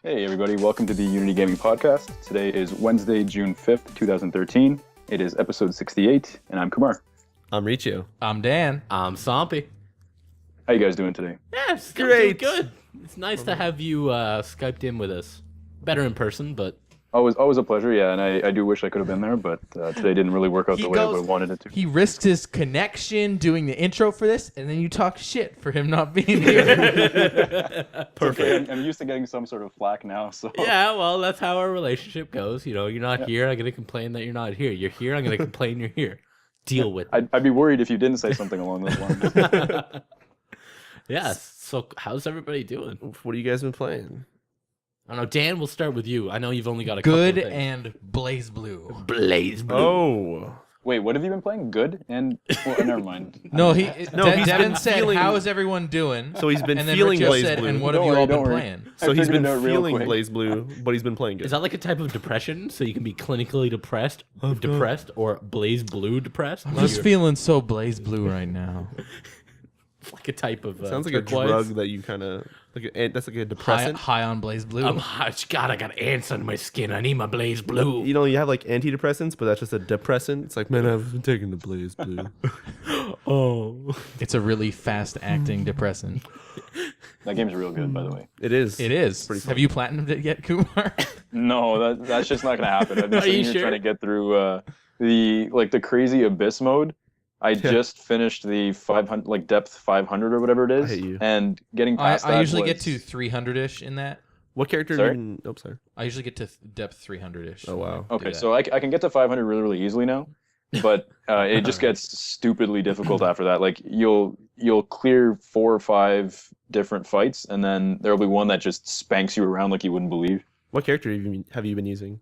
Hey everybody, welcome to the Unity Gaming Podcast. Today is Wednesday, June 5th, 2013. It is episode 68, and I'm Kumar. I'm Riccio. I'm Dan. I'm Somppi. How you guys doing today? Yeah, it's Great. good. It's nice to have you Skyped in with us. Better in person, but... Always a pleasure, yeah, and I do wish I could have been there, but today didn't really work out the way I would have wanted it to. He risked his connection doing the intro for this, and then you talk shit for him not being here. Perfect. I'm used to getting some sort of flack now, so... Yeah, well, that's how our relationship goes. You know, you're not here, I'm going to complain that you're not here. You're here, I'm going to complain you're here. Deal with it. I'd be worried if you didn't say something along those lines. Yes. So how's everybody doing? What have you guys been playing? I don't know, Dan, we'll start with you. I know you've only got a couple Good of things. and Blaze Blue. Blaze Blue. Oh. Wait, what have you been playing? Good? And... Well, never mind. No, he's Devin been said, feeling- how is everyone doing? So he's been and then feeling Riccio Blaze said, Blue. and what Don't have you worry, all don't been worry. playing? So he's figured been it out real feeling quick. Blaze Blue, but he's been playing good. Is that like a type of depression? So you can be clinically depressed or Blaze Blue depressed? I'm just feeling so Blaze Blue right now. like a type of Sounds like turquoise. a drug that you kind of that's like a High, depressant. high on Blaze Blue. I'm hot. God, I got ants on my skin. I need my Blaze Blue. You know, you have like antidepressants, but that's just a depressant. It's like, man, I've been taking the Blaze Blue. Oh. It's a really fast-acting depressant. That game's real good, by the way. It is. It is. Pretty Have you platinumed it yet, Kumar? No, that's just not going to happen. I've been Are you sitting here sure? trying to get through the crazy abyss mode. I just finished the 500, like depth 500 or whatever it is, hate you. and getting past that I usually was- get to 300-ish in that. What character Sorry? have you been... Oh, sorry. I usually get to depth 300-ish. Oh, wow. Okay, so I can get to 500 really easily now, but it just gets stupidly difficult after that. Like you'll clear 4 or 5 different fights, and then there'll be one that just spanks you around like you wouldn't believe. What character have you been using?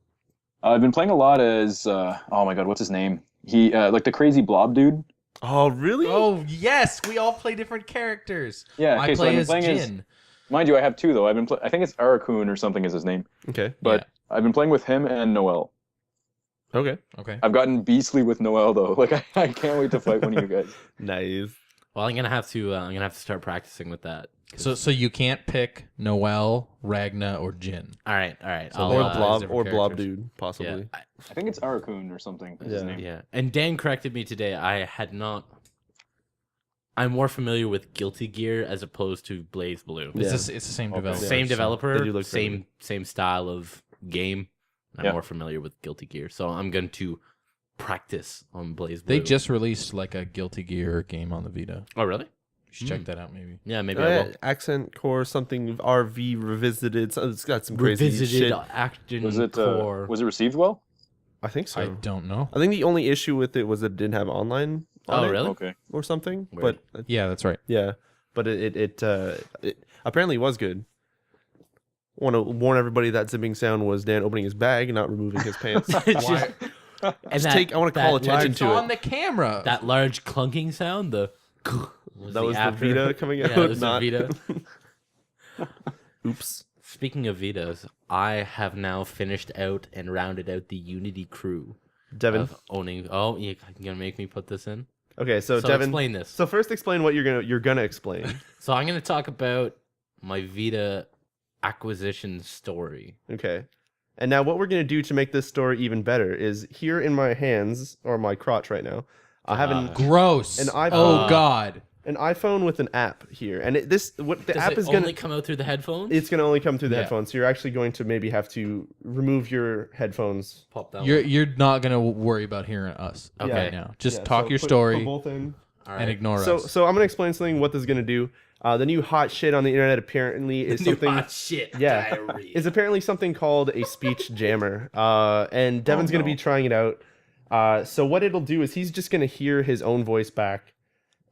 I've been playing a lot as oh my god, what's his name? He like the crazy blob dude. Oh, really? Oh, yes! We all play different characters. Yeah, I okay, so play I've been as playing as- Jin. Mind you, I have 2 though. I think it's Arakun or something is his name, Okay. but I've been playing with him and Noel. Okay. Okay. I've gotten beastly with Noel though. Like I can't wait to fight one of you guys. Nice. Well, I'm gonna have to start practicing with that. So you can't pick Noel, Ragna, or Jin. All right. Or Blob different Blob characters. Dude, possibly. Yeah, I think it's Arakun or something is his Yeah. name. yeah. And Dan corrected me today. I'm more familiar with Guilty Gear as opposed to Blaze Blue. Yeah. It's the same Okay. developer. Same They do developer, look same style of game. I'm Yeah. more familiar with Guilty Gear, so I'm going to practice on Blaze Blue. They just released like a Guilty Gear game on the Vita. Oh, really? You should check that out maybe. Yeah, maybe I will. Accent Core something RV revisited. So it's got some crazy Revisited shit. Action Was it Core. was it received well? I think so. I don't know. I think the only issue with it was that it didn't have online on Oh, it really? Okay. or something. Weird. But Yeah, that's right. yeah, but it apparently was good. Want to warn everybody that zipping sound was Dan opening his bag and not removing his pants. It's just, and I want to call attention It's to on it. the camera. that large clunking sound. That was the after- Vita coming out. Yeah, that was not... the Vita. Oops. Speaking of Vitas, I have now finished out and rounded out the Unity crew Devin. of owning. Oh, you're gonna make me put this in? Okay, so So Devin. explain this. So first, explain what you're gonna explain. So I'm gonna talk about my Vita acquisition story. Okay. And now what we're going to do to make this story even better is here in my hands, or my crotch right now, I have Gross. An iPhone. Oh God. an iPhone with an app here. And the Does app it is only going to... come out through the headphones? It's going to only come through the Yeah. headphones. So you're actually going to maybe have to remove your headphones. Pop that You're not gonna worry about hearing us Okay. right now. Just Yeah, talk so your put story both in. All and ignore So us. I'm going to explain something, what this is going to do. The new hot shit on the internet apparently is something... hot shit. Yeah, diarrhea. is apparently something called a speech jammer. And Devin's going to be trying it out. So what it'll do is he's just going to hear his own voice back.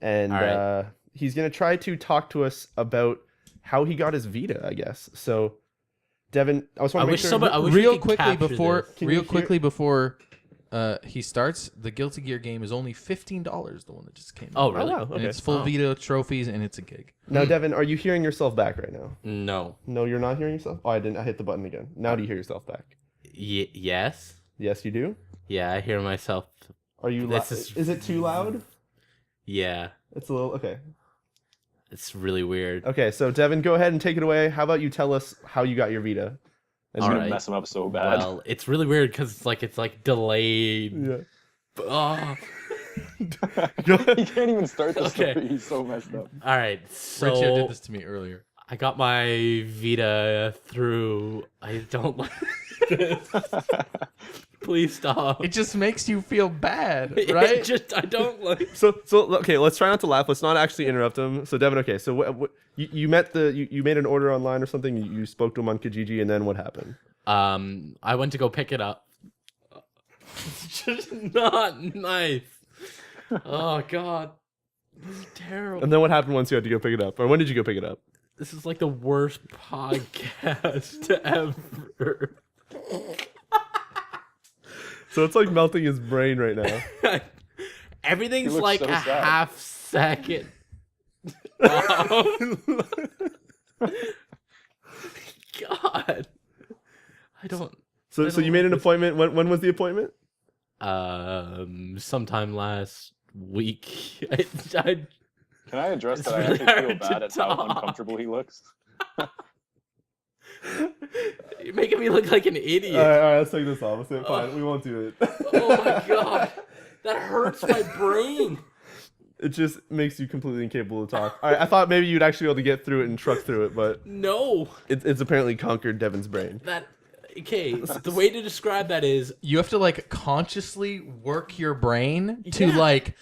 And All right. he's going to try to talk to us about how he got his Vita, I guess. So, Devin, I just want I to make wish sure... somebody. I wish real we could quickly capture before this. Can you hear- before he starts, the Guilty Gear game is only $15. The one that just came. Oh, out. really? wow, And okay. it's full Oh. Vita trophies and it's a gig. Now, Devin, are you hearing yourself back right now? No. No, you're not hearing yourself? Oh, I didn't. I hit the button again. Now do you hear yourself back? Yes. Yes, you do? Yeah, I hear myself. Are you... This is it too loud? Yeah. It's a little... Okay. It's really weird. Okay, so Devin, go ahead and take it away. How about you tell us how you got your Vita? It's All gonna right. mess him up so bad. Well, it's really weird because it's like delayed. Yeah. Oh. He can't even start the Okay. story. He's so messed up. All right, so Riccio did this to me earlier. I got my Vita through. I don't like this. Please stop. It just makes you feel bad, right? I don't like. So okay, let's try not to laugh. Let's not actually interrupt him. So Devin, okay, so you made an order online or something. You spoke to him on Kijiji, and then what happened? I went to go pick it up. It's just not nice. Oh God, this is terrible. And then what happened once you had to go pick it up, or when did you go pick it up? This is like the worst podcast ever. So it's like melting his brain right now. Everything's He looks like so a sad. half second. God, I don't. So you made an appointment. When was the appointment? Sometime last week. I Can I address It's that? I really actually feel hard to bad at how talk. uncomfortable he looks. You're making me look like an idiot. All right, let's take this off. Let's say it. Fine, we won't do it. Oh my God, that hurts my brain. It just makes you completely incapable to talk. All right, I thought maybe you'd actually be able to get through it and truck through it, but No, it's apparently conquered Devin's brain. okay. The way to describe that is You have to like consciously work your brain to Yeah. like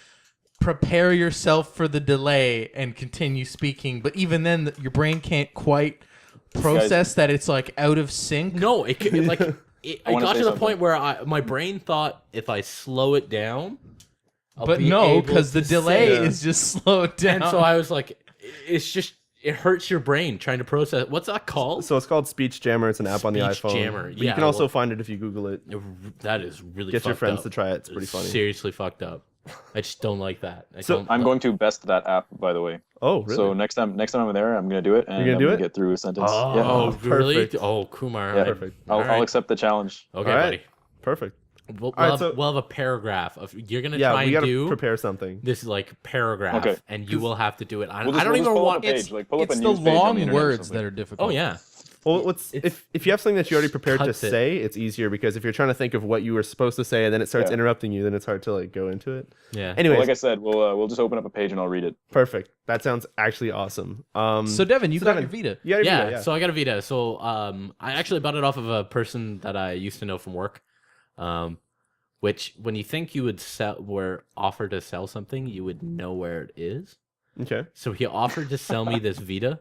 prepare yourself for the delay and continue speaking. But even then, your brain can't quite process that it's like out of sync. no. It I wanna got say to the something. point where my brain thought if I slow it down, I'll But be no, able because the to delay say- is just slowed down. And so I was like, it's just it hurts your brain trying to process. What's that called? So it's called Speech Jammer. It's an app on the Speech iPhone. Jammer, But you yeah, can also well- find it if you Google it. That is really Get your fucked friends up. to try it. It's pretty funny. Seriously fucked up. I just don't like that. I'm going to best that app, by the way. Oh, really? So next time I'm there, I'm gonna do it, and You're gonna I'm do gonna it? get through a sentence. Oh, Yeah. really? perfect. Oh, Kumar. Yeah. Perfect. I'll Alright. accept the challenge. Okay, All right. buddy. Perfect. We'll, All right, have, so- we'll have a paragraph of you're gonna Yeah, try we and gotta do prepare something. this like paragraph, Okay. and you will have to do it. I We'll don't just even pull want. up a page. it's Like, pull up it's a the news page on the long internet or words something. that are difficult. Oh yeah. Well, if you have something that you already prepared to cuts it. say, it's easier because if you're trying to think of what you were supposed to say and then it starts Yeah. interrupting you, then it's hard to like go into it. Yeah. Anyways, Well, like I said, we'll just open up a page and I'll read it. perfect. That sounds actually awesome. So Devin, you got Devin, your Vita. You got your Yeah, Vita, yeah. so I got a Vita. So I actually bought it off of a person that I used to know from work. Which when you think you would were offered to sell something, you would know where it is. Okay. So he offered to sell me this Vita,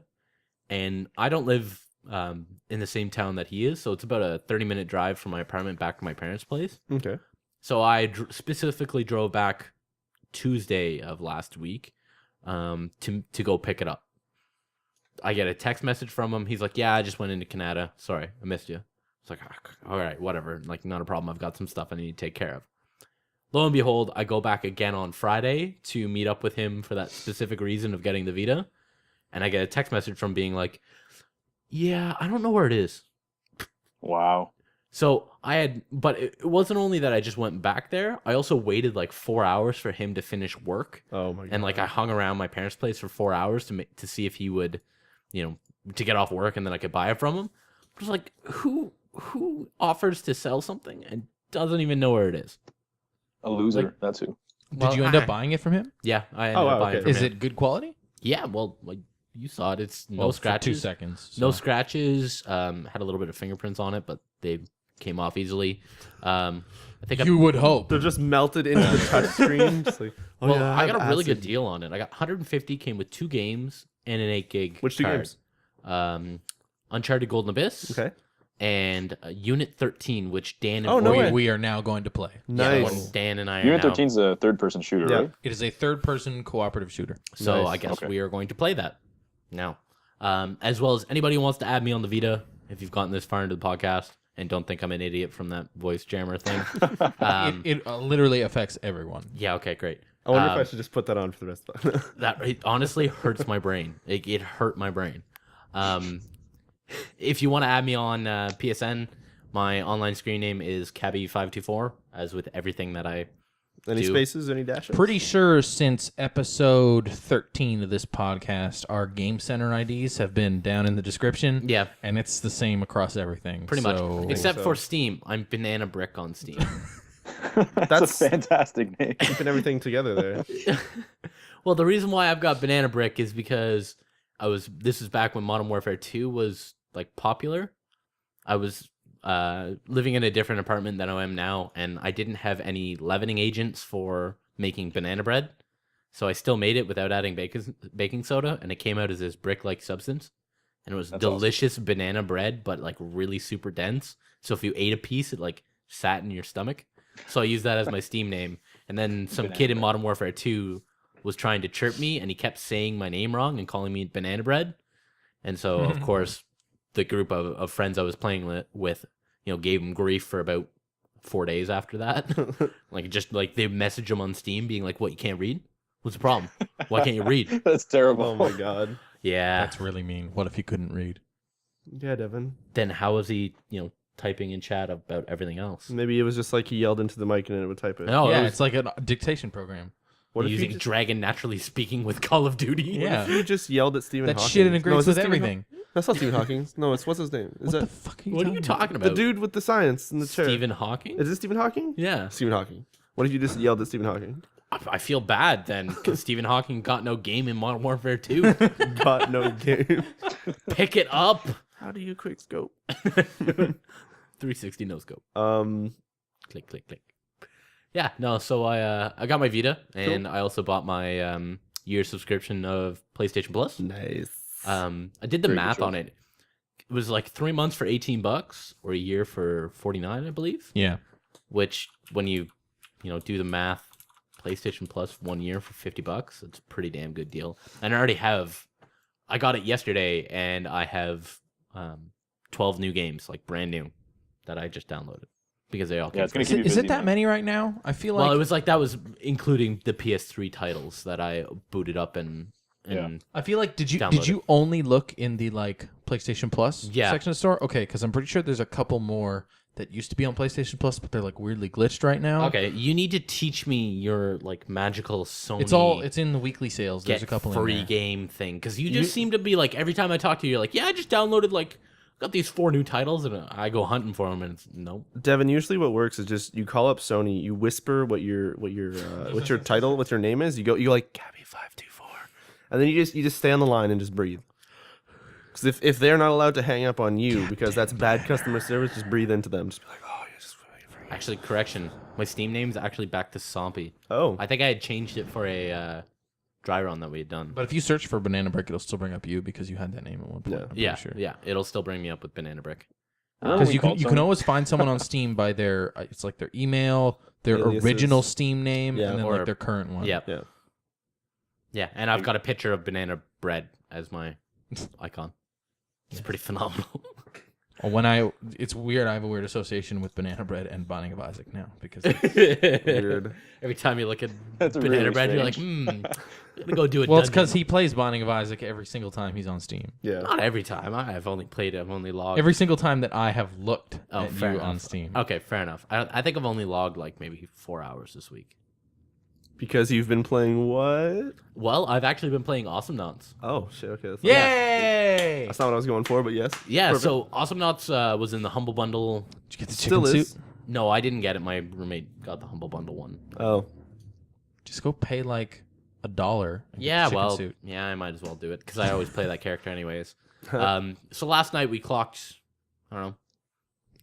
and I don't live in the same town that he is, so it's about a 30-minute drive from my apartment back to my parents' place. Okay. So I specifically drove back Tuesday of last week to go pick it up. I get a text message from him. He's like, "Yeah, I just went into Canada. Sorry, I missed you." It's like, all right, whatever. Like, not a problem. I've got some stuff I need to take care of. Lo and behold, I go back again on Friday to meet up with him for that specific reason of getting the Vita. And I get a text message from being yeah, I don't know where it is. Wow. So but it wasn't only that I just went back there. I also waited 4 hours for him to finish work. Oh my god. And I hung around my parents' place for 4 hours to see if he would, to get off work and then I could buy it from him. I was like, who offers to sell something and doesn't even know where it is? A loser. That's who. Did you end up buying it from him? Yeah, I ended Oh, up wow, buying okay. it from Is him. it good quality? Yeah, well, you saw it. It's no Well, for scratches. 2 seconds. No so. scratches. Had a little bit of fingerprints on it, but they came off easily. I think You would hope. They're just melted into the touchscreen. Just like, oh, well, yeah, I got a have really good acid. deal on it. I got 150, came with 2 games and an 8 gig. Which 2 card. games? Uncharted Golden Abyss. Okay. And Unit 13, which Dan and Oh, no way. we are now going to play. Yeah, Nice. what Dan and I are Unit now. 13 is a third-person shooter, Yeah. right? It is a third-person cooperative shooter. So Nice. I guess Okay. we are going to play that now. As well as anybody who wants to add me on the Vita, if you've gotten this far into the podcast and don't think I'm an idiot from that voice jammer thing. It literally affects everyone. Yeah, okay, great. I wonder if I should just put that on for the rest of it. That it honestly hurts my brain. It hurt my brain. If you want to add me on PSN, my online screen name is Cabby524, as with everything that I Any spaces? Any dashes? Pretty sure since episode 13 of this podcast, our Game Center IDs have been down in the description. Yeah. And it's the same across everything. Pretty much. Except for Steam. I'm Banana Brick on Steam. That's a fantastic name. Keeping everything together there. Well, the reason why I've got Banana Brick is because this is back when Modern Warfare 2 was like popular. I was living in a different apartment than I am now, and I didn't have any leavening agents for making banana bread. So I still made it without adding baking soda, and it came out as this brick-like substance. And it was delicious banana bread, but like really super dense. So if you ate a piece, it like sat in your stomach. So I used that as my Steam name. And then some kid in Modern Warfare 2 was trying to chirp me, and he kept saying my name wrong and calling me banana bread. And so, of course, the group of friends I was playing with, gave him grief for about 4 days after that. like they message him on Steam being like, "What, you can't read? What's the problem? Why can't you read?" That's terrible. Oh my god. Yeah. That's really mean. What if he couldn't read? Yeah, Devin. Then how was he, typing in chat about everything else? Maybe it was just like he yelled into the mic and it would type it. No, Yeah, it's like a dictation program. What if using Dragon Naturally Speaking with Call of Duty? Yeah. If you just yelled at Stephen That Hawking? shit integrates is it with Stephen everything. That's not Stephen Hawking. No, what's his name? Is What that the fuck are you What are you talking about? the dude with the science in the chair? Stephen Hawking? Is it Stephen Hawking? Yeah. Stephen Hawking. What if you just yelled at Stephen Hawking? I feel bad then, because Stephen Hawking got no game in Modern Warfare 2. Got no game. Pick it up. How do you quick scope? 360 no scope. Click, click, click. Yeah, no, so I got my Vita, and I also bought my year subscription of PlayStation Plus. Nice. I did the math on it. It was like 3 months for $18 or a year for $49, I believe. Yeah. Which, when you do the math, PlayStation Plus 1 year for $50, it's a pretty damn good deal. And I got it yesterday, and I have 12 new games, like brand new, that I just downloaded because they all came. It's gonna keep you Is busy, it that man. many right now? I feel like. Well, it was like that was including the PS3 titles that I booted up and I feel like did download you only look in the like PlayStation Plus section of the store? Okay, because I'm pretty sure there's a couple more that used to be on PlayStation Plus, but they're like weirdly glitched right now. Okay, you need to teach me your like magical Sony. It's in the weekly sales. There's a couple free in there. game thing because you just seem to be like every time I talk to you, you're like, yeah, I just downloaded got these 4 new titles and I go hunting for them and it's nope. Devin, usually what works is just you call up Sony, you whisper what your title, what your name is. You go like Gabby 524, and then you just stay on the line and just breathe. Because if they're not allowed to hang up on you because that's bad customer service, just breathe into them. Just be like, oh, you're just free. Actually, correction. My Steam name's actually back to Somppi. Oh, I think I had changed it for a dry run that we had done. But if you search for Banana Brick, it'll still bring up you because you had that name at one point. Yeah. I'm pretty yeah, sure. yeah, it'll still bring me up with Banana Brick. Because you can always find someone on Steam by their it's like their email, their Aliases. original Steam name, Yeah. and then Or- like their current one. Yeah, yeah. yeah, and I've got a picture of banana bread as my icon. It's pretty phenomenal. It's weird. I have a weird association with Banana Bread and Binding of Isaac now because Weird. Every time you look at That's banana really bread, you're like, strange. I'm gonna go do it. well, it's because he plays Binding of Isaac every single time he's on Steam. Yeah. Not every time. I've only logged. Every single time that I have looked at fair you enough. on Steam. Okay, fair enough. I think I've only logged like maybe 4 hours this week. Because you've been playing what? Well, I've actually been playing Awesome Nuts. Oh shit. Okay. That's Yay! That's not what I was going for, but yes. Yeah, Perfect. so Awesome Nuts was in the Humble Bundle. Did you get the Still chicken is. suit? No, I didn't get it. My roommate got the Humble Bundle one. Oh. Just go pay like $1. and get the Yeah, chicken well, suit. yeah, I might as well do it because I always play that character anyways. So last night we clocked, I don't know.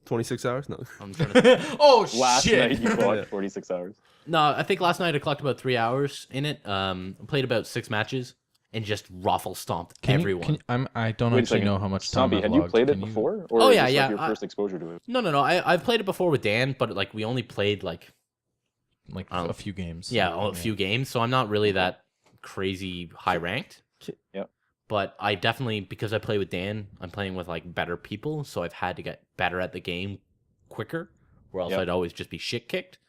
26 hours? No. I'm trying to Oh Last shit! night you clocked 46 hours. No, I think last night I clocked about 3 hours in it. Played about 6 matches and just raffle stomped everyone. I don't Wait a actually second. know how much time Zombie, I've had you logged. played it Can you- before? Or Oh, is yeah, this yeah, like your first exposure to it? No. I've played it before with Dan, but like we only played like Like I don't a few games. a few games, so I'm not really that crazy high ranked. Yep. But I definitely, because I play with Dan, I'm playing with like better people, so I've had to get better at the game quicker, or else Yep. I'd always just be shit kicked.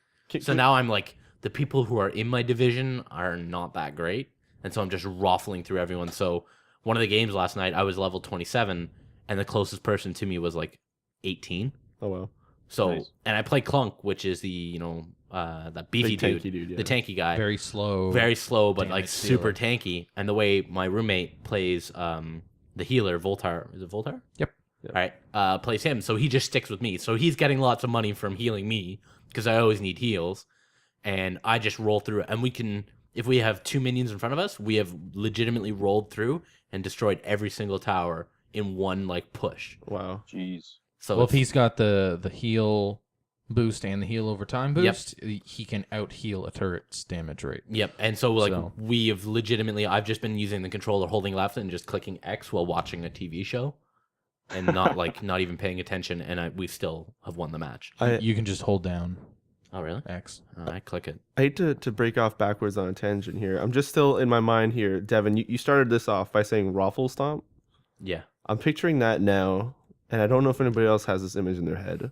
So now I'm like, the people who are in my division are not that great, and so I'm just raffling through everyone. So one of the games last night, I was level 27, and the closest person to me was like 18. Oh well. So, Nice. and I play Clunk, which is the, that beefy Big dude, tanky dude, yeah. the tanky guy, Very slow. but like damage super dealer. tanky. And the way my roommate plays the healer, Voltar, is it Voltar? Yep. All right, plays him, so he just sticks with me. So he's getting lots of money from healing me because I always need heals, and I just roll through it. And we can, if we have 2 minions in front of us, we have legitimately rolled through and destroyed every single tower in one like push. Wow. Jeez. So Well, if he's got the heal boost and the heal over time boost, he can out heal a turret's damage rate. Yep, and so like So- we have legitimately, I've just been using the controller, holding left and just clicking X while watching a TV show, and not even paying attention, and we still have won the match. You can just hold down Oh really? X. I click it. I hate to break off backwards on a tangent here. I'm just still in my mind here. Devin, you started this off by saying Raffle Stomp. Yeah. I'm picturing that now, and I don't know if anybody else has this image in their head,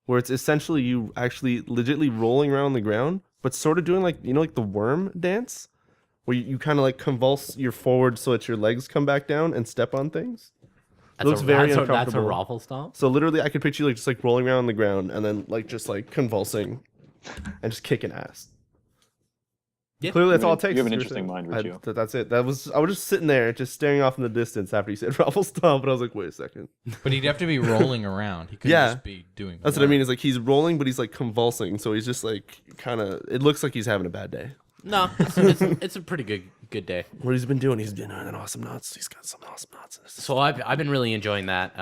where it's essentially you actually legitly rolling around the ground, but sort of doing like, you know, like the worm dance, where you kind of like convulse your forward so that your legs come back down and step on things. Looks very that's a uncomfortable. raffle stomp. So literally, I could picture you like just like rolling around on the ground and then like just like convulsing and just kicking ass. Yeah. Clearly, that's You all have it takes. you have an as interesting were mind, saying. Riccio. That's it. I was just sitting there, just staring off in the distance after you said Raffle Stomp, and I was like, wait a second. But he'd have to be rolling around. He couldn't Yeah. just be doing. That's what I mean. Is like he's rolling, but he's like convulsing. So he's just like kind of. It looks like he's having a bad day. No, it's a pretty good day. What he's been doing, he's been doing awesome knots. He's got some awesome knots in his system. So I've been really enjoying that.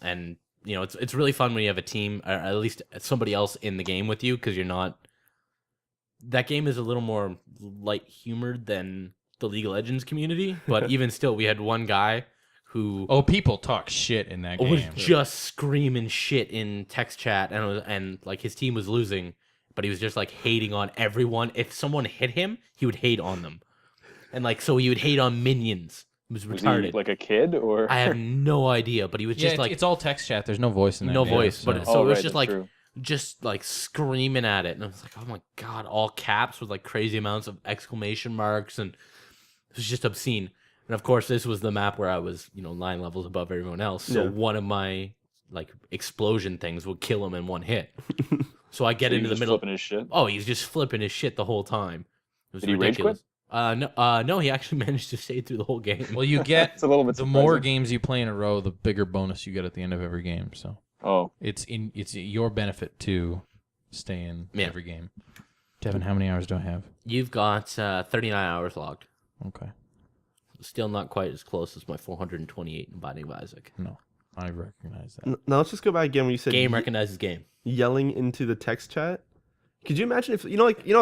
And you know, it's really fun when you have a team, or at least somebody else in the game with you, because you're not. That game is a little more light humored than the League of Legends community, but even still, we had one guy who Oh, people talk shit in that was game. just screaming shit in text chat, and like his team was losing, but he was just like hating on everyone. If someone hit him, he would hate on them, and like so he would hate on minions. It was Was retarded. he like a kid or? I have no idea, but he was just Yeah, like it's all text chat. There's no voice in that no game, voice, but so Oh, it was right, just that's like true. just like screaming at it, and I was like, oh my god, all caps with like crazy amounts of exclamation marks, and it was just obscene. And of course, this was the map where I was, 9 levels above everyone else, so Yeah. one of my like explosion things would kill him in one hit. So I get So he into was the just middle. flipping his shit. Oh, he's just flipping his shit the whole time. It was Did he rage ridiculous. No, he actually managed to stay through the whole game. Well, you get It's a little bit the more surprising. games you play in a row, the bigger bonus you get at the end of every game. So Oh, it's your benefit to stay in Yeah. every game. Devin, how many hours do I have? You've got 39 hours logged. Okay, Still not quite as close as my 428 in Binding of Isaac. no, I recognize that. Now let's just go back again when you said Game recognizes game. yelling into the text chat. Could you imagine if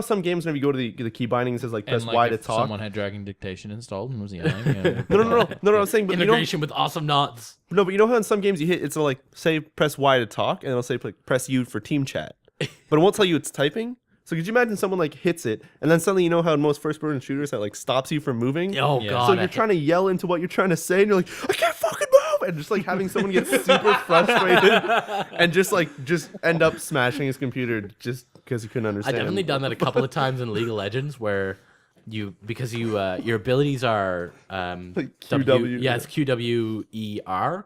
some games whenever you go to the key binding it says like press And Y like to if talk. someone had Dragon Dictation installed and was yelling. Yeah. No. I was saying, but Integration with awesome knots. but you know how in some games you hit it's like say press Y to talk and it'll say like press U for team chat, but it won't tell you it's typing. So could you imagine someone like hits it and then suddenly how in most first-person shooters that like stops you from moving? Oh Yeah. god. So you're trying to yell into what you're trying to say, and you're like, I can't fucking move, and just like having someone get super frustrated and just end up smashing his computer just because he couldn't I've understand. definitely done that a couple of times in League of Legends where your abilities are Like QW. it's QWER,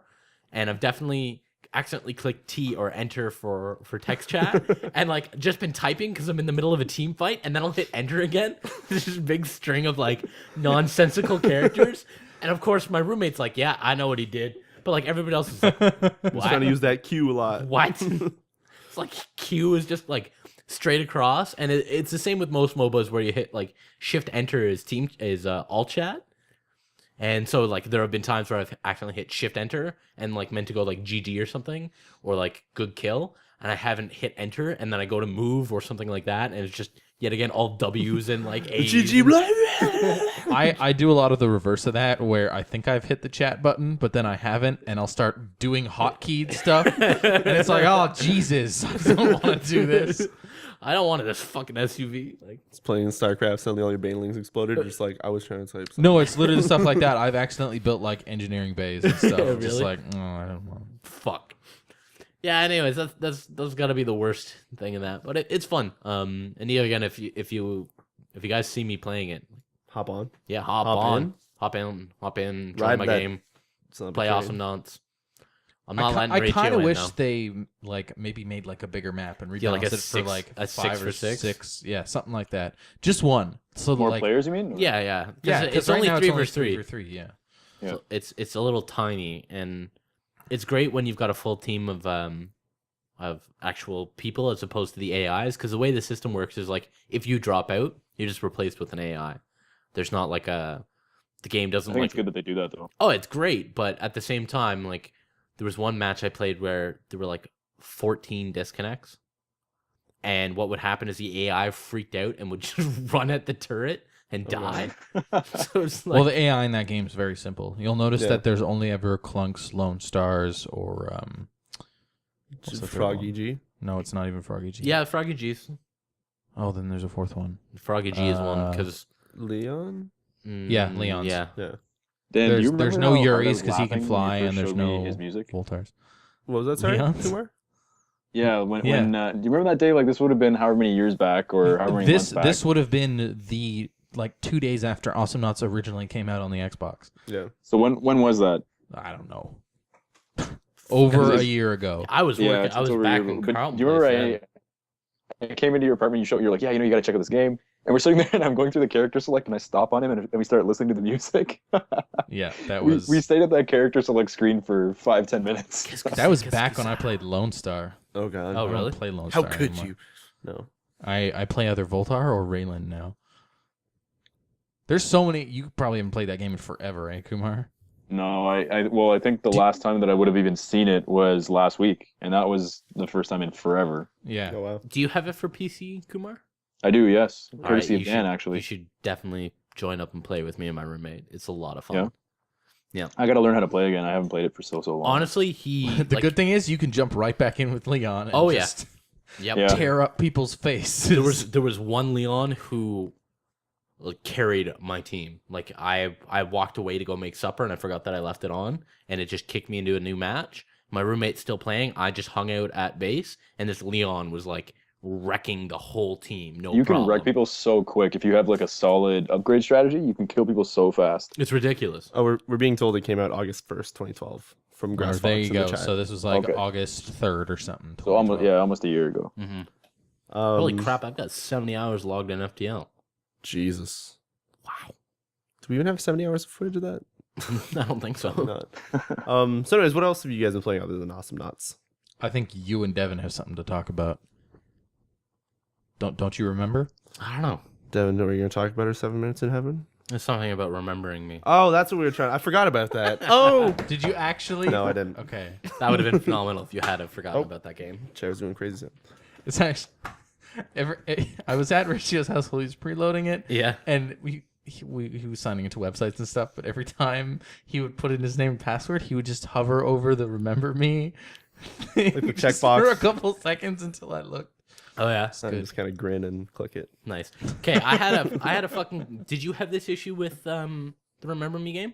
and I've definitely accidentally clicked T or enter for text chat and like just been typing because I'm in the middle of a team fight, and then I'll hit enter again. This is a big string of like nonsensical characters, and of course my roommate's like, yeah, I know what he did, but like everybody else is like, Just trying to use that Q a lot. what? It's like Q is just like straight across, and it's the same with most MOBAs where you hit like shift enter is alt chat. And so like there have been times where I've accidentally hit shift enter and like meant to go like GG or something or like good kill, and I haven't hit enter, and then I go to move or something like that, and it's just yet again all W's and like A's. GG blah. I do a lot of the reverse of that, where I think I've hit the chat button, but then I haven't, and I'll start doing hotkeyed stuff, and it's like, oh Jesus, I don't want to do this. I don't want this fucking SUV. Like It's playing StarCraft, suddenly all your banelings exploded. Just like I was trying to type something. No, it's literally stuff like that. I've accidentally built like engineering bays and stuff. Just Really? like, oh, I don't want. fuck. Yeah. Anyways, that's got to be the worst thing in that, but it's fun. And again, if you guys see me playing it, Hop on. yeah, hop Hop on, in. hop in, join Ride my that game, It's not play betraying. awesome knots. I'm not letting I Riccio kind of in, wish though. they like maybe made like a bigger map and rebalanced Yeah, like a it for six- like a 5 6 or for 6? 6. Yeah, something like that. Just one. So More like, players, you mean? Yeah. 'Cause Yeah, it's right only now 3 it's only versus 3. 3. Yeah. Yeah. So it's a little tiny, and it's great when you've got a full team of actual people as opposed to the AIs. Because the way the system works is like if you drop out, you're just replaced with an AI. There's not like the game I doesn't think like. it's good that they do that though. Oh, it's great, but at the same time, like there was one match I played where there were like 14 disconnects, and what would happen is the AI freaked out and would just run at the turret and die. So it's like, Well, the AI in that game is very simple. You'll notice Yeah. that there's only ever Clunks, Lone Stars, or what's the third Froggy one? G. No, it's not even Froggy G. yeah, Froggy G's. Oh, then there's a fourth one. Froggy G is one because Leon. Yeah, Leon's. Yeah, Yeah. Dan, do you There's remember no how hard I Yuris was because he can laughing when you fly, first and there's showed me no his music. Voltars. What was that? Sorry, Leon's? Kumar? Yeah, when Yeah. do you remember that day? Like this would have been however many years back, or however many months back. This would have been the like 2 days after Awesome Knots originally came out on the Xbox. Yeah. So when was that? I don't know. Over a it's- year ago. I was Yeah, working. I it's was over back a year in ago. But Carlton. do you remember Place I came into your apartment? You're like, yeah, you got to check out this game. And we're sitting there, and I'm going through the character select, and I stop on him, and we start listening to the music. Yeah, that we was stayed at that character select screen for 5-10 minutes. that was back when I played Lone Star. Oh God. Oh, I don't really? play Lone How Star could anymore. you? No. I play either Voltar or Raylan now. There's so many. You probably haven't played that game in forever, eh, Kumar? No, I think the last time that I would have even seen it was last week, and that was the first time in forever. Yeah. Oh wow. Do you have it for PC, Kumar? I do, yes. All right, Courtesy you of Dan, should- actually. You should definitely join up and play with me and my roommate. It's a lot of fun. Yeah. I got to learn how to play again. I haven't played it for so long. Honestly, he The like, good thing is you can jump right back in with Leon. And Oh, yeah. just Yep. Yeah. tear up people's faces. There was one Leon who like, carried my team. Like I walked away to go make supper and I forgot that I left it on, and it just kicked me into a new match. My roommate's still playing. I just hung out at base, and this Leon was like wrecking the whole team. No You problem. can wreck people so quick if you have like a solid upgrade strategy. You can kill people so fast. It's ridiculous. Oh, we're being told it came out August 1st, 2012 from Or Grass there Fox you in the go. chat. So this was like Okay. August 3rd or something. So almost a year ago. hmm Um, Holy crap! I've got 70 hours logged in FTL. Jesus. Wow. Do we even have 70 hours of footage of that? I don't think so. Probably not. So anyways, what else have you guys been playing other than Awesome Knots? I think you and Devin have something to talk about. Don't you remember? I don't know. Devin, are we going to talk about our 7 minutes in heaven? There's something about remembering me. Oh, that's what we were trying. I forgot about that. Oh, Did you actually? no, I didn't. Okay. That would have been phenomenal if you had forgotten Oh. about that game. Chair's doing crazy. Stuff. It's actually. I was at Riccio's house while he was preloading it. Yeah. And he was signing into websites and stuff, but every time he would put in his name and password, he would just hover over the remember me. Like the Just checkbox. for a couple seconds until I looked. Oh yeah. I just kind of grin and click it. Nice. Okay, I had a fucking. Did you have this issue with the Remember Me game?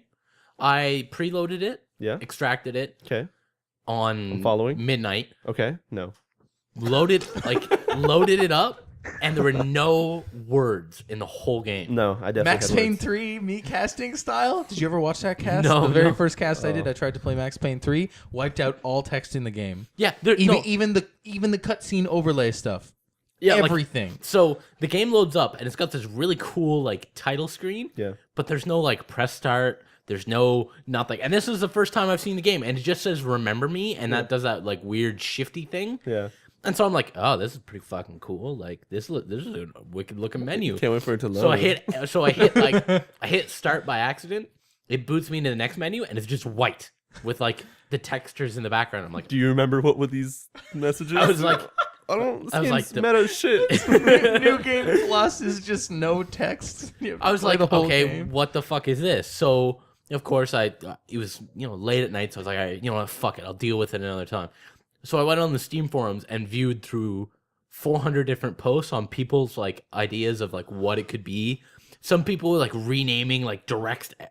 I preloaded it, Yeah. extracted it Okay. on I'm following. midnight, Okay. No. loaded it up, and there were no words in the whole game. No, I definitely Max had Payne words. 3 me casting style. Did you ever watch that cast? No, the very no. first cast I did, I tried to play Max Payne 3, wiped out all text in the game. Yeah, Even the cutscene overlay stuff. yeah, like, Everything. so the game loads up, and it's got this really cool like title screen. Yeah. But there's no like press start. There's no nothing. And this is the first time I've seen the game, and it just says "Remember Me," and that does that like weird shifty thing. Yeah. And so I'm like, oh, this is pretty fucking cool. Like this is a wicked looking menu. Can't wait for it to load. So I hit I hit start by accident. It boots me into the next menu, and it's just white with like the textures in the background. I'm like, Do you remember what were these messages? I was like, I don't. This I was game's like, meta shit. New Game Plus is just no text. You have to I was play like, the whole okay, game. what the fuck is this? So of course it was late at night, so I was like, all right, you know what, fuck it, I'll deal with it another time. So I went on the Steam forums and viewed through 400 different posts on people's like ideas of like what it could be. Some people were like renaming like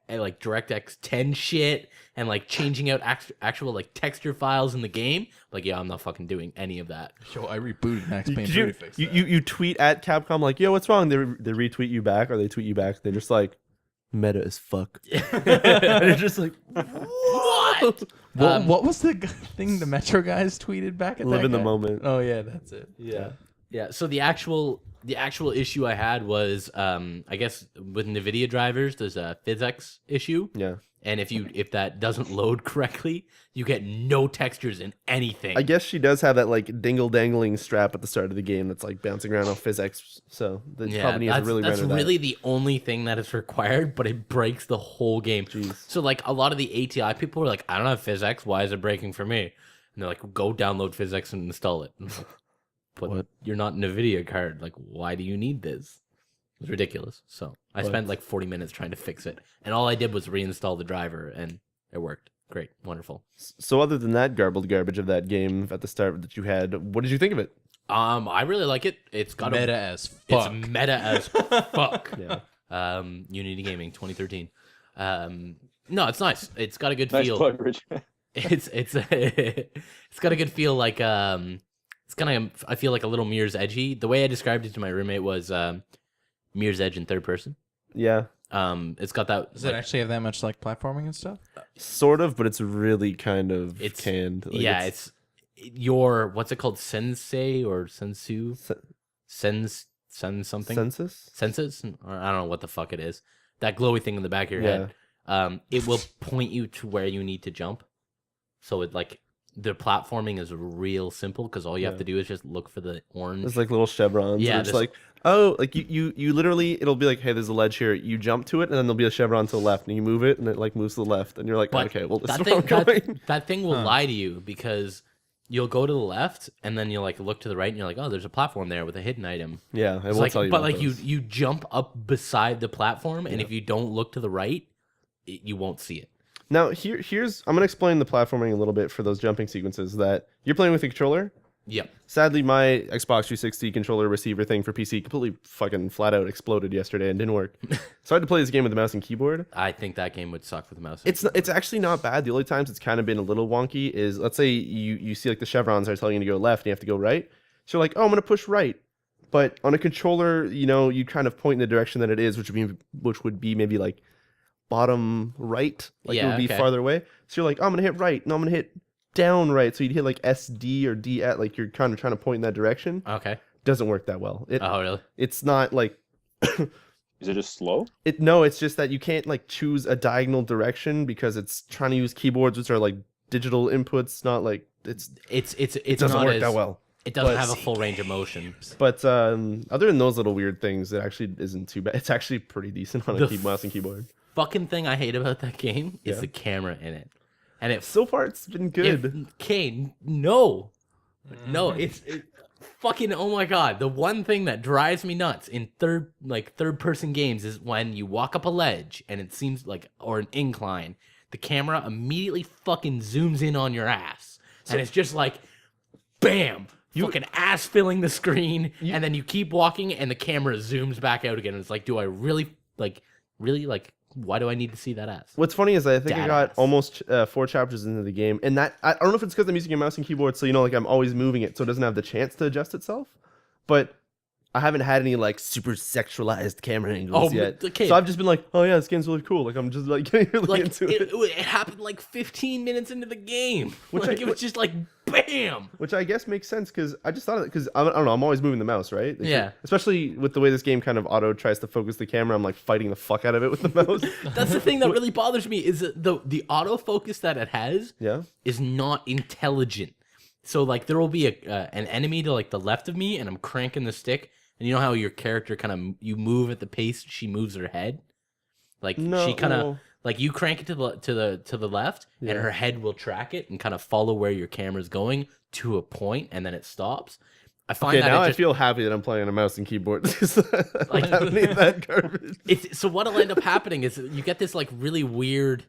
DirectX 10 shit and like changing out actual like texture files in the game. Like, yeah, I'm not fucking doing any of that. Yo, I rebooted Max Payne Did 3 you, to fix you, that. you tweet at Capcom like, yo, what's wrong? They retweet you back, or they tweet you back. They're just like, meta as fuck. And you're just like, What? What was the thing the Metro guys tweeted back at Live that in the guy? moment. Oh yeah, that's it. Yeah. So the actual issue I had was, I guess with NVIDIA drivers, there's a physics issue. Yeah. And if that doesn't load correctly, you get no textures in anything. I guess she does have that like dingle dangling strap at the start of the game that's like bouncing around off physics. So the probably needs to really that's render really the only thing that is required, but it breaks the whole game. Jeez. So like a lot of the ATI people are like, I don't have physics. Why is it breaking for me? And they're like, go download physics and install it. And I'm like, but What? you're not an NVIDIA card. Like, why do you need this? It's ridiculous. So I spent like 40 minutes trying to fix it, and all I did was reinstall the driver, and it worked. Great, wonderful. So other than that garbled garbage of that game at the start that you had, what did you think of it? I really like it. It's got Meta as fuck. It's meta as fuck. Yeah. Unity Gaming 2013. No, it's nice. It's got a good Nice feel. plug, Rich. It's it's got a good feel. Like it's kind of, I feel like a little Mirror's Edgy. The way I described it to my roommate was Mirror's Edge in third person. Yeah. It's got that. Does it actually have that much like platforming and stuff? Sort of, but it's really kind of It's- canned. Like, yeah, it's your, what's it called, Sensei or Sensu? Sens something? Census? Senses? Or I don't know what the fuck it is. That glowy thing in the back of your head. It will point you to where you need to jump. So it like, the platforming is real simple because all you have to do is just look for the orange. There's like little chevrons. Yeah, Yeah, it's this- like, oh, like you literally, it'll be like, hey, there's a ledge here. You jump to it, and then there'll be a chevron to the left, and you move it, and it like moves to the left, and you're like, But okay, well, this that is where thing, I'm going. that thing will lie to you because you'll go to the left and then you'll like look to the right and you're like, oh, there's a platform there with a hidden item. Yeah, I It's will like, tell you. but about like those. you jump up beside the platform, and if you don't look to the right, you won't see it. Now here's I'm gonna explain the platforming a little bit for those jumping sequences that you're playing with a controller. Yep. Sadly, my Xbox 360 controller receiver thing for PC completely fucking flat out exploded yesterday and didn't work. So I had to play this game with a mouse and keyboard. I think that game would suck with a mouse. It's actually not bad. The only times it's kind of been a little wonky is, let's say you see like the chevrons are telling you to go left and you have to go right. So you're like, oh, I'm gonna push right. But on a controller, you kind of point in the direction that it is, which would be maybe like bottom right, like it would be farther away. So you're like, oh, I'm gonna hit right. No, I'm gonna hit down right. So you'd hit like SD or D at, like you're kind of trying to point in that direction. Okay. Doesn't work that well. Oh, really? It's not like Is it just slow? no, it's just that you can't like choose a diagonal direction because it's trying to use keyboards, which are like digital inputs, not like it doesn't not work as, that well. It doesn't But- have a full range of motion. But other than those little weird things, it actually isn't too bad. It's actually pretty decent on a mouse and keyboard. Fucking thing I hate about that game is Yeah. the camera in it, and it So far, it's been good. Kane, no, it's fucking, oh my god. The one thing that drives me nuts in third person games is when you walk up a ledge and it seems like, or an incline, the camera immediately fucking zooms in on your ass, and it's just like, bam, fucking ass filling the screen, and then you keep walking and the camera zooms back out again. And it's like, do I really like? Why do I need to see that ass? What's funny is I think I got Badass. almost 4 chapters into the game, and that I don't know if it's because I'm using a mouse and keyboard, so like I'm always moving it, so it doesn't have the chance to adjust itself. But I haven't had any like super sexualized camera angles yet. okay. So I've just been like, oh yeah, this game's really cool. Like I'm just like getting really Like into it happened like 15 minutes into the game. It was just like bam. Which I guess makes sense because I just thought of it because I don't know, I'm always moving the mouse, right? Like, Yeah. Especially with the way this game kind of auto tries to focus the camera, I'm like fighting the fuck out of it with the mouse. That's the thing that really bothers me is that the autofocus that it has Yeah. is not intelligent. So like there will be an enemy to like the left of me, and I'm cranking the stick, and you know how your character kind of you move at the pace she moves her head, like No. she kind of like you crank it to the left, and her head will track it and kind of follow where your camera's going to a point, and then it stops. I find Okay, that now it I just, feel happy that I'm playing on a mouse and keyboard. Like, I don't need that garbage. so what'll end up happening is you get this like really weird,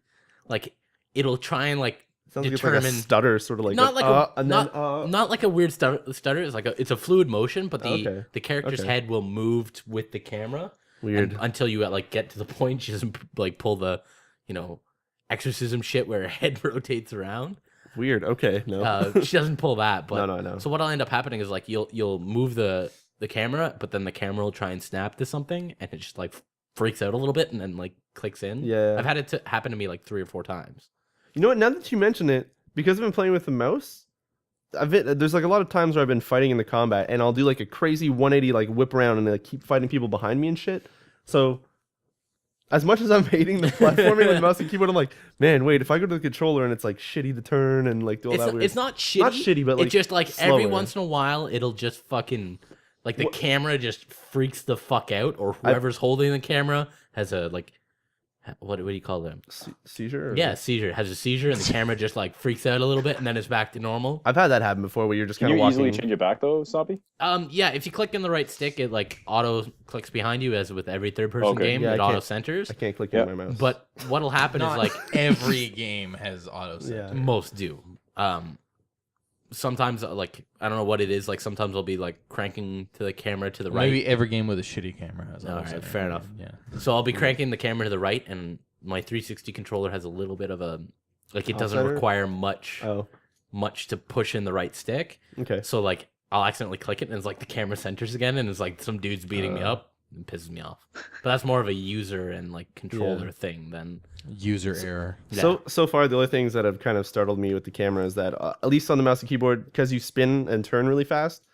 like it'll try and like Sounds like determine it's like a stutter, sort of like not like and not, then not like a weird stutter. It's like it's a fluid motion, but Okay. the character's Okay. head will move with the camera. Weird. Until you like get to the point she doesn't like pull the exorcism shit where her head rotates around. Weird. Okay, no. She doesn't pull that, but No, I know. So what'll end up happening is like you'll move the camera, but then the camera will try and snap to something, and it just like freaks out a little bit, and then like clicks in. Yeah. I've had it happen to me like 3 or 4 times. You know what? Now that you mention it, because I've been playing with the mouse, there's like a lot of times where I've been fighting in the combat, and I'll do like a crazy 180 like whip around and like keep fighting people behind me and shit. So as much as I'm hating the platforming with mouse and keyboard, I'm like, man, wait, if I go to the controller and it's like shitty to turn and like do all that weird. It's not shitty. Not shitty, but like it's just like slower. every once in a while it'll just fucking like the camera just freaks the fuck out, or whoever's holding the camera has a like what do you call them? Seizure? Yeah, seizure. Has a seizure and the camera just like freaks out a little bit and then it's back to normal. I've had that happen before where you're just Can kind of you walking. easily change it back though, Soppy? Yeah, if you click in the right stick, it like auto clicks behind you, as with every third person game. Yeah, It auto centers. I can't click on my mouse. But what'll happen is Not like every game has auto center. Yeah. most do. Sometimes like I don't know what it is. Like sometimes I'll be like cranking to the camera to the right. Maybe every game with a shitty camera has auto Alright, center. fair enough. Yeah. So I'll be cranking the camera to the right, and my 360 controller has a little bit of a like it doesn't Offsetter? require much Oh, to push in the right stick. okay. So like I'll accidentally click it and it's like the camera centers again, and it's like some dude's beating me up and pisses me off. But that's more of a user and like controller thing than User error. Yeah. So far, the only things that have kind of startled me with the camera is that, at least on the mouse and keyboard, because you spin and turn really fast,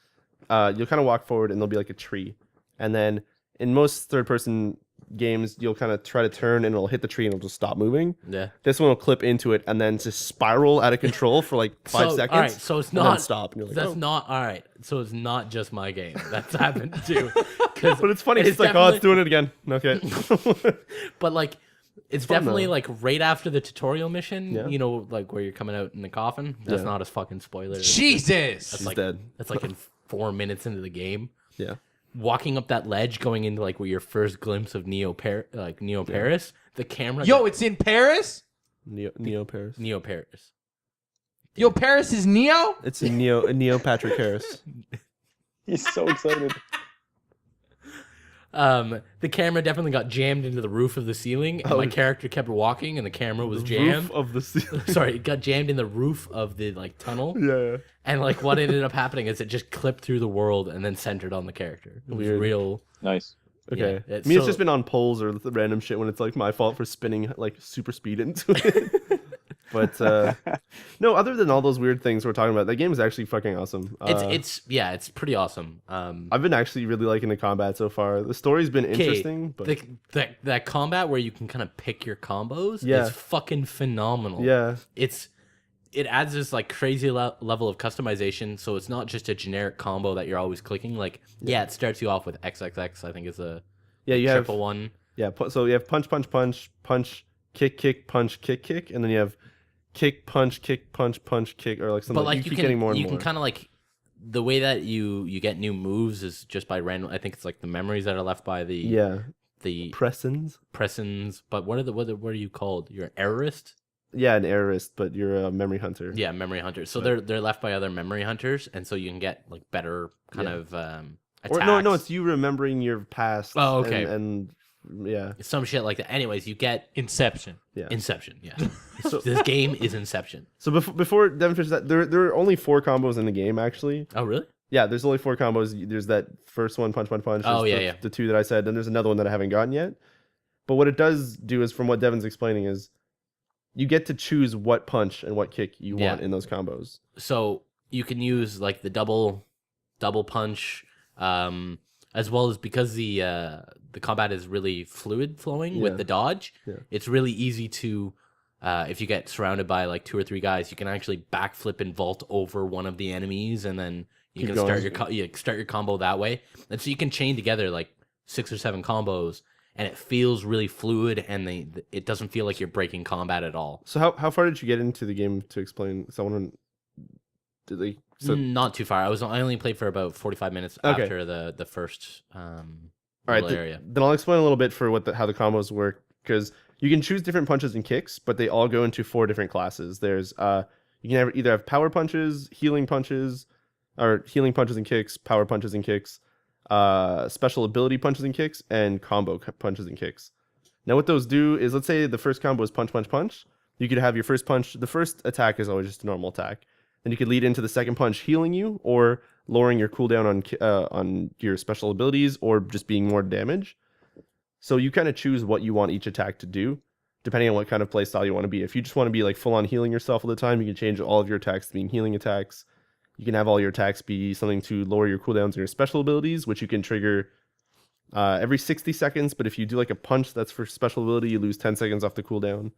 you'll kind of walk forward and there'll be like a tree. And then in most third-person games, you'll kind of try to turn and it'll hit the tree and it'll just stop moving. Yeah. This one will clip into it and then just spiral out of control for like 5 seconds. All right, so it's and then not stop. And you're like, that's oh. not all right. So it's not just my game. That's happened too. But it's funny. It's like, oh, it's doing it again. Okay. But like, it's fun, definitely though. like right after the tutorial mission. Yeah. You know, like where you're coming out in the coffin. That's Yeah. not a fucking spoiler. Jesus. That's He's like dead. that's like in 4 minutes into the game. Yeah. Walking up that ledge, going into like where your first glimpse of Neo Paris, the camera. Yo, it's in Paris? Neo Paris. Neo Paris. Yo, Paris is Neo? It's a Neo Patrick Harris. He's so excited. The camera definitely got jammed into the roof of the ceiling, and my character kept walking, and the camera was jammed. Roof of the ceiling. Sorry, it got jammed in the roof of the like tunnel. Yeah. And like what ended up happening is it just clipped through the world and then centered on the character. It was Weird. real. Nice. Okay. Yeah, I mean, it's so- just been on polls or the random shit when it's like my fault for spinning like super speed into it. But no, other than all those weird things we're talking about, that game is actually fucking awesome. It's pretty awesome. I've been actually really liking the combat so far. The story's been interesting, but that combat where you can kind of pick your combos Yeah. is fucking phenomenal. yeah, It adds this like crazy level of customization, so it's not just a generic combo that you're always clicking. Like, it starts you off with XXX. I think is a you have triple one. So you have punch, punch, punch, punch, kick, kick, punch, kick, kick, and then you have kick, punch, kick, or like something. But like you you keep can getting more and you more. can kind of like the way that you get new moves is just by random. I think it's like the memories that are left by the the Pressins. But what are you called? You're an errorist. Yeah, an errorist, but you're a memory hunter. Yeah, memory hunters. So they're left by other memory hunters, and so you can get like better kind of attacks. Or no, it's you remembering your past. Oh, okay. And yeah, some shit like that. Anyways, you get Inception. yeah. Inception. Yeah, So- this game is Inception. So before Devin finishes that, there are only 4 combos in the game actually. Oh, really? Yeah, there's only 4 combos. There's that first one, punch, punch, punch. Oh, There's yeah. the 2 that I said. Then there's another one that I haven't gotten yet. But what it does do is, from what Devin's explaining, is you get to choose what punch and what kick you want in those combos. So you can use like the double punch, as well as because the combat is really fluid flowing with the dodge. Yeah. It's really easy to. If you get surrounded by like 2 or 3 guys, you can actually backflip and vault over one of the enemies, and then you Keep can going. start your combo that way. And so you can chain together like 6 or 7 combos, and it feels really fluid, and it doesn't feel like you're breaking combat at all. So how far did you get into the game to explain? Someone did they? So Not too far. I only played for about 45 minutes Okay. after the first all right, little area. then I'll explain a little bit for how the combos work, because you can choose different punches and kicks, but they all go into 4 different classes. There's you can either have power punches, healing punches, or healing punches and kicks, power punches and kicks, special ability punches and kicks, and combo punches and kicks. Now what those do is, let's say the first combo is punch, punch, punch. You could have your first punch. The first attack is always just a normal attack. Then you could lead into the second punch healing you, or lowering your cooldown on your special abilities, or just being more damage. So you kind of choose what you want each attack to do. depending on what kind of play style you want to be. If you just want to be like full on healing yourself all the time, you can change all of your attacks to being healing attacks. You can have all your attacks be something to lower your cooldowns and your special abilities, which you can trigger every 60 seconds. But if you do like a punch that's for special ability, you lose 10 seconds off the cooldown.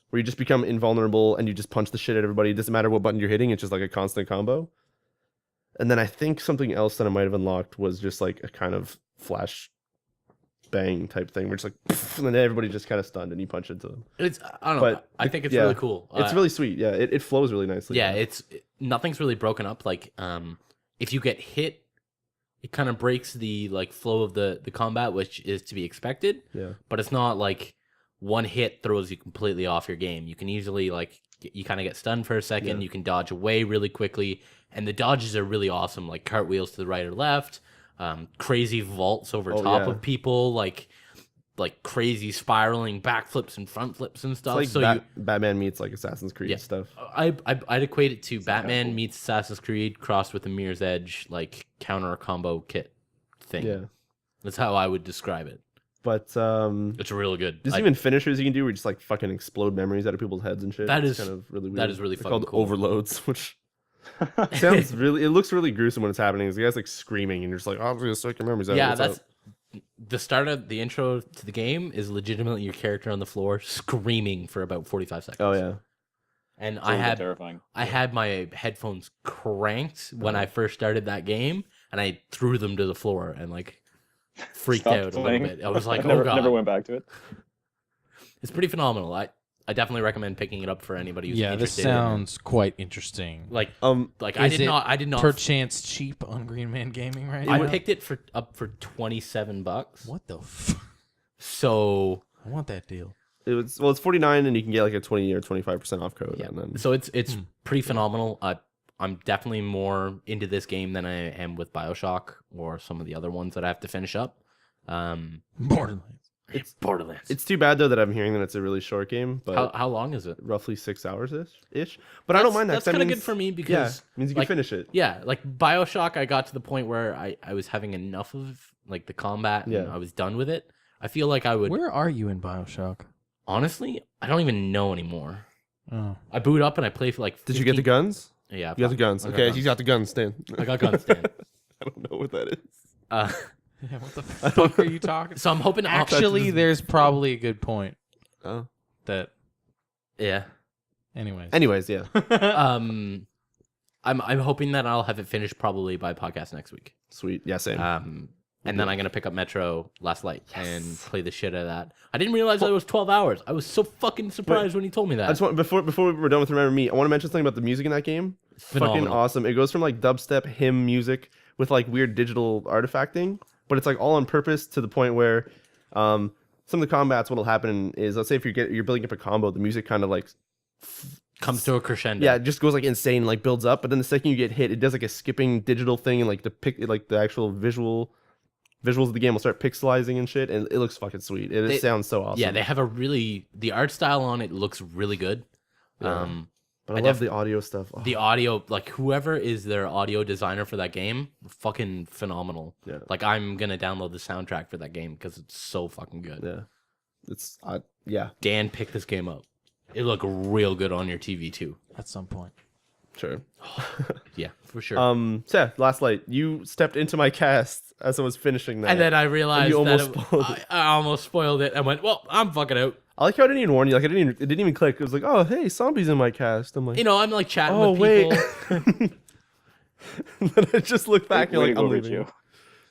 Where you just become invulnerable and you just punch the shit at everybody. It doesn't matter what button you're hitting. It's just like a constant combo. And then I think something else that I might have unlocked was just like a kind of flash bang type thing where it's like, and then everybody just kind of stunned and you punch into them. It's I don't know. But I think it's yeah, really cool. It's really sweet. Yeah, it flows really nicely. Yeah, nothing's really broken up. Like, if you get hit, it kind of breaks the like flow of the combat, which is to be expected. Yeah. But it's not like one hit throws you completely off your game. You can easily like you kind of get stunned for a second. Yeah. You can dodge away really quickly, and the dodges are really awesome. Like cartwheels to the right or left, crazy vaults over top of people, like crazy spiraling backflips and front flips and stuff. It's like Batman meets like Assassin's Creed stuff. I'd equate it to Batman meets Assassin's Creed crossed with a Mirror's Edge like counter combo kit thing. Yeah. That's how I would describe it. But It's really good. there's even finishers you can do where you just like fucking explode memories out of people's heads and shit. That It's is- kind of really weird. that is really They're fucking called cool. overloads, which sounds really. It looks really gruesome when it's happening. The guy's like screaming, and you're just like, "Oh, I'm gonna suck your memories out." Yeah, What's that's up? the start of the intro to the game is legitimately your character on the floor screaming for about 45 seconds. Oh yeah. And It's a little bit I terrifying. had my headphones cranked when I first started that game, and I threw them to the floor and like freaked Stopped out playing. a little bit. I was like, never, oh god, never went back to it. it's pretty phenomenal. I definitely recommend picking it up for anybody who's Yeah, this interested. sounds quite interesting. like Is I did it not perchance cheap on Green Man Gaming right I now. picked it up for $27. What the? So I want that deal. It's 49, and you can get like a 20 or 25% off code. yeah, And then so it's pretty phenomenal. I'm definitely more into this game than I am with BioShock or some of the other ones that I have to finish up. Borderlands. It's Borderlands. it's too bad though that I'm hearing that it's a really short game, but How long is it? roughly 6 hours ish. But I don't mind that. That's 'cause kind of means- good for me Yeah, because means you can like, finish it. Yeah, like BioShock, I got to the point where I was having enough of like the combat and Yeah. I was done with it. I feel like I would Where are you in Bioshock? honestly, I don't even know anymore. Oh, I boot up and I play for like 15... Did you get the guns? Yeah, You got the guns. I got Okay, guns. he's got the guns, Stan. I got guns, Dan. I don't know what that is. yeah. What the fuck are you talking? So I'm hoping to Actually, there's probably a good point Oh. that. yeah. Anyways, yeah. I'm hoping that I'll have it finished probably by podcast next week. Sweet. Yeah, same. And then I'm gonna pick up Metro last night and play the shit out of that. I didn't realize that it was 12 hours. I was so fucking surprised when he told me that. I just want before we're done with Remember Me, I want to mention something about the music in that game. Fucking Phenomenal. awesome. It goes from like dubstep hymn music with like weird digital artifacting, but it's like all on purpose to the point where some of the combats what'll happen is, let's say if you're building up a combo, the music kind of like Comes to a crescendo. yeah, it just goes like insane, like builds up, but then the second you get hit, it does like a skipping digital thing, and like the actual visuals of the game will start pixelizing and shit, and it looks fucking sweet. It sounds so awesome. Yeah, they have the art style on it looks really good. Yeah. But I love the audio stuff. Oh, The audio, like whoever is their audio designer for that game, fucking phenomenal. Yeah. Like I'm gonna download the soundtrack for that game because it's so fucking good. yeah, it's yeah, Dan picked this game up. It looked real good on your TV too. At some point. sure. Yeah, for sure. So yeah, last light, you stepped into my cast as I was finishing that, and then I realized you that almost spoiled it. I almost spoiled it and went, well, I'm fucking out. I like how I didn't even warn you. Like it didn't even click. It was like, oh hey, Zombie's in my cast. I'm like, You know, I'm like chatting oh with wait. people. Then I just look back and Way you're to like, go, I'm leaving. Riccio.